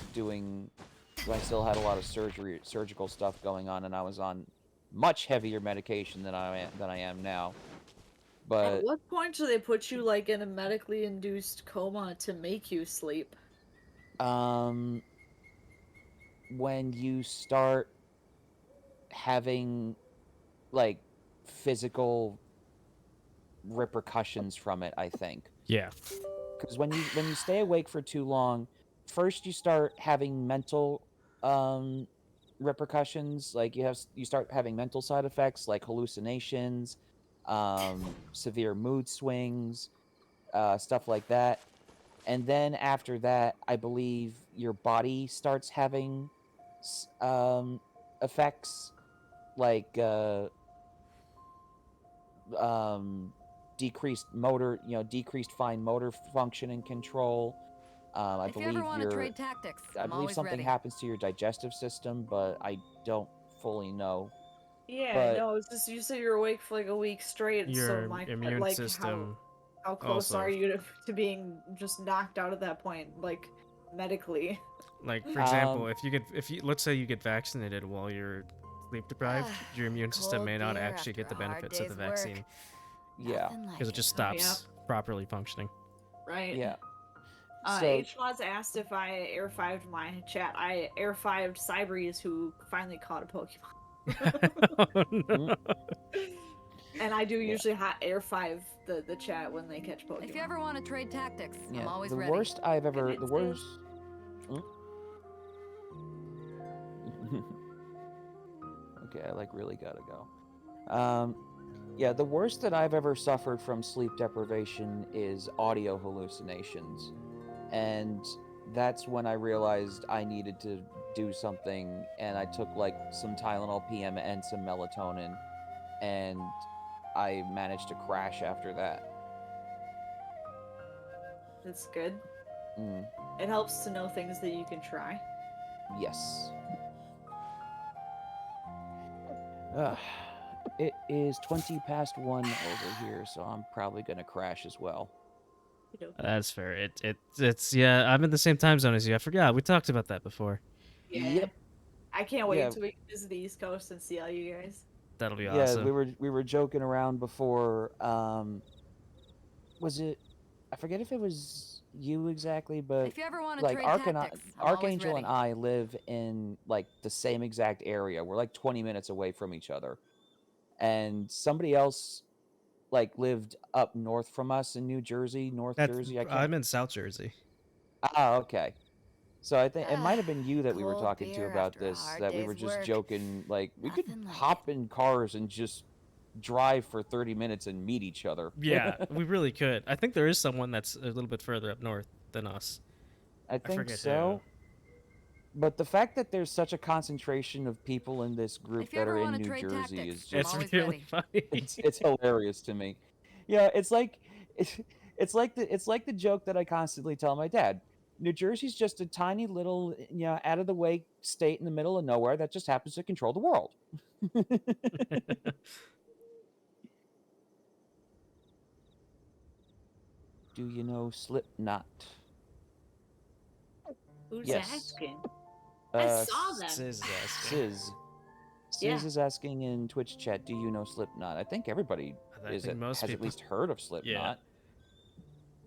when I still had a lot of surgical stuff going on, and I was on much heavier medication than I am now. But At what point do they put you, like, in a medically induced coma to make you sleep? when you start having, like, physical repercussions from it, I think. Yeah. Because when you stay awake for too long, first you start having mental repercussions. Like, you start having mental side effects like hallucinations, severe mood swings, stuff like that. And then after that, I believe your body starts having effects like decreased fine motor function and control. I If you ever believe want to trade tactics, I I'm believe always something ready. happens to your digestive system, but I don't fully know. Yeah, But no, it's just you said you're awake for like a week straight, so Your my immune like system how close also, are you to being just knocked out at that point, like medically? like for um, example, if you let's say you get vaccinated while you're sleep deprived, your immune system Cold may not beer actually after get the a hard benefits of the day's work. vaccine yeah, Nothing because like it just Oh, yep. stops properly functioning. Right. yeah. So H-Mods asked if I air 5'd my chat. I air 5'd Cybreeze, who finally caught a Pokemon. Oh, no. mm, And I do yeah, usually hot air 5 the chat when they catch Pokemon. If you ever want to trade tactics, I'm yeah. always The ready. worst I've ever, And the it's worst. Mm. Okay, I like really gotta go. Yeah, the worst that I've ever suffered from sleep deprivation is audio hallucinations. And that's when I realized I needed to do something, and I took like some Tylenol PM and some melatonin, and I managed to crash after that. It's good. Mm, It helps to know things that you can try. yes. Ugh. It is 20 past 1 over here, so I'm probably gonna crash as well. That's fair. It's yeah. I'm in the same time zone as you. I forgot we talked about that before. Yeah. Yep. I can't wait Yeah. until we visit the East Coast and see all you guys. That'll be Yeah, awesome. we were joking around before. Was it? I forget if it was you exactly, but If you ever want to like trade tactics, I'm always Archangel ready. and I live in like the same exact area. We're like 20 minutes away from each other, and somebody else like lived up north from us in New Jersey, North That's Jersey. I can't. I'm in South Jersey. Ah, okay. So I think it might have been you that we were Cold talking to beer about after a this, hard that we were day's just work. joking, like we could Nothing like hop in cars and just drive for 30 minutes and meet each other. Yeah, we really could. I think there is someone that's a little bit further up north than us. I I think forget so. But the fact that there's such a concentration of people in this group If you that ever are in want to New trade Jersey tactics, is I'm It's just always really ready. funny. it's hilarious to me. Yeah, it's like the joke that I constantly tell my dad. New Jersey's just a tiny little, out of the way state in the middle of nowhere that just happens to control the world. Do you know Slipknot? Who's Yes. asking? I saw them. Cizz is asking. Sizz. Yeah. Sizz is asking in Twitch chat, do you know Slipknot? I think everybody I think most has at people. least heard of Slipknot.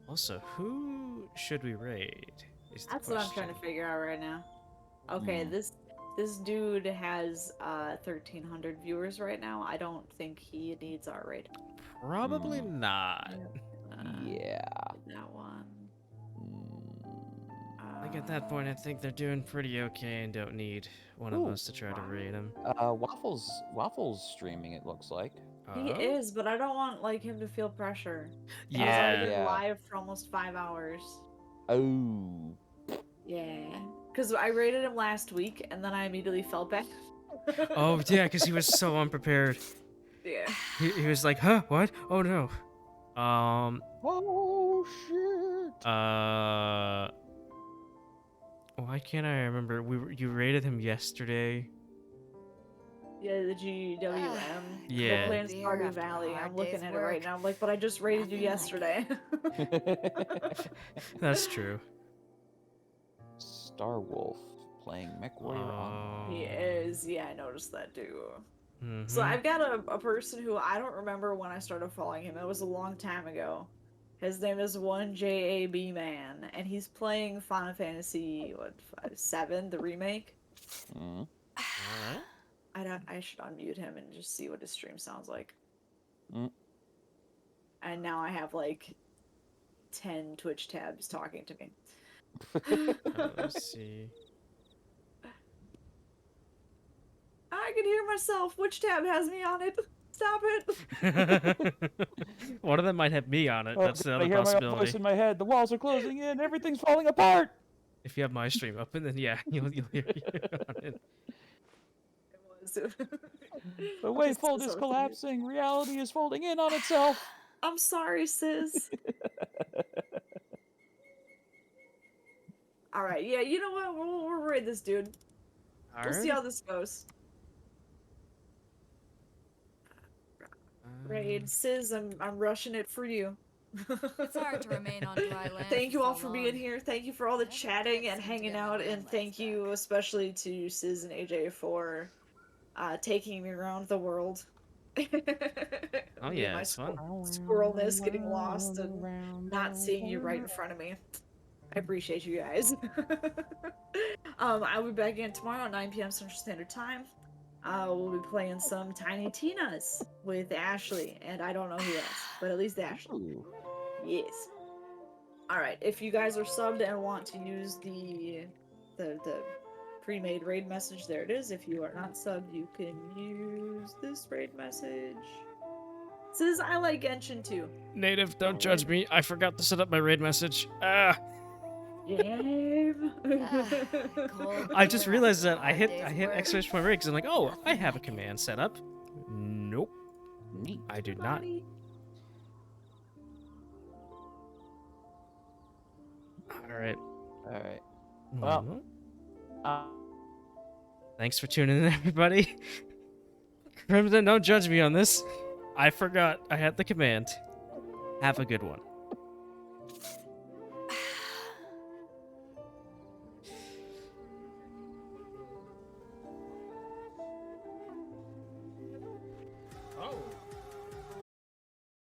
Also, who should we raid? Is the That's what I'm trying to question. figure out right now. Okay, Hmm. this dude has 1,300 viewers right now. I don't think he needs our raid. Probably not. Yeah. That one. I think at that point, I think they're doing pretty okay and don't need one Ooh. of us to try to raid them. Waffles streaming, it looks like. He is, but I don't want like him to feel pressure. He's Yeah. already been Yeah. live for almost 5 hours. Oh. Yeah. Because I raided him last week, and then I immediately felt bad. Oh yeah, because he was so unprepared. Yeah. He was like, huh, what? Oh no. Oh shit. Why can't I remember? You rated him yesterday. Yeah, the GWM. Yeah. We're playing Beer Stardew after a Valley. hard I'm looking day's at it right work. now. I'm like, but I just raided you Nothing like yesterday. That's true. Star Wolf playing MechWarrior on. He is. Yeah, I noticed that too. Mhm. So I've got a person who I don't remember when I started following him. It was a long time ago. His name is 1JAB Man, and he's playing Final Fantasy 7, the remake. Mm. Alright. I should unmute him and just see what his stream sounds like. Mm. And now I have like 10 Twitch tabs talking to me. Let's see. I can hear myself. Which tab has me on it? Stop it. One of them might have me on it. Oh, That's the I other hear my own voice possibility. in my head. The walls are closing in. Everything's falling apart. If you have my stream open, then yeah, you'll hear you on it. It was. The wave Just fold as is I was thinking. collapsing. Reality is folding in on itself. I'm sorry, sis. All right, yeah, you know what? We'll raid this dude. We'll see how this goes. Arcade. Cizz, I'm rushing it for you. It's hard to remain on dry land. Thank you all for so being long. here. Thank you for all the Never chatting quite and seem to hanging get my out, and land thank lights you back. especially to Cizz and AJ for taking me around the world. Oh Me and yeah, my it's fun. squirrelness getting lost and not seeing you right in front of me. I appreciate you guys. I'll be back again tomorrow at 9 p.m. Central Standard Time. We'll be playing some Tiny Tina's with Ashley, and I don't know who else, but at least Ashley. Ooh. Yes. Alright, if you guys are subbed and want to use the pre-made raid message, there it is. If you are not subbed, you can use this raid message. It says I like Genshin too. Native, don't judge me. I forgot to set up my raid message. Ah. Game. Cold I just beer realized after that a I hard hit day's work. exclamation point raid because I'm like, oh, I Nothing have a like it. command set up. Nope, Neat. I do not. Buddy. All right. All right. Well, Well, uh, thanks for tuning in, everybody. Crimson, don't judge me on this. I forgot I had the command. Have a good one.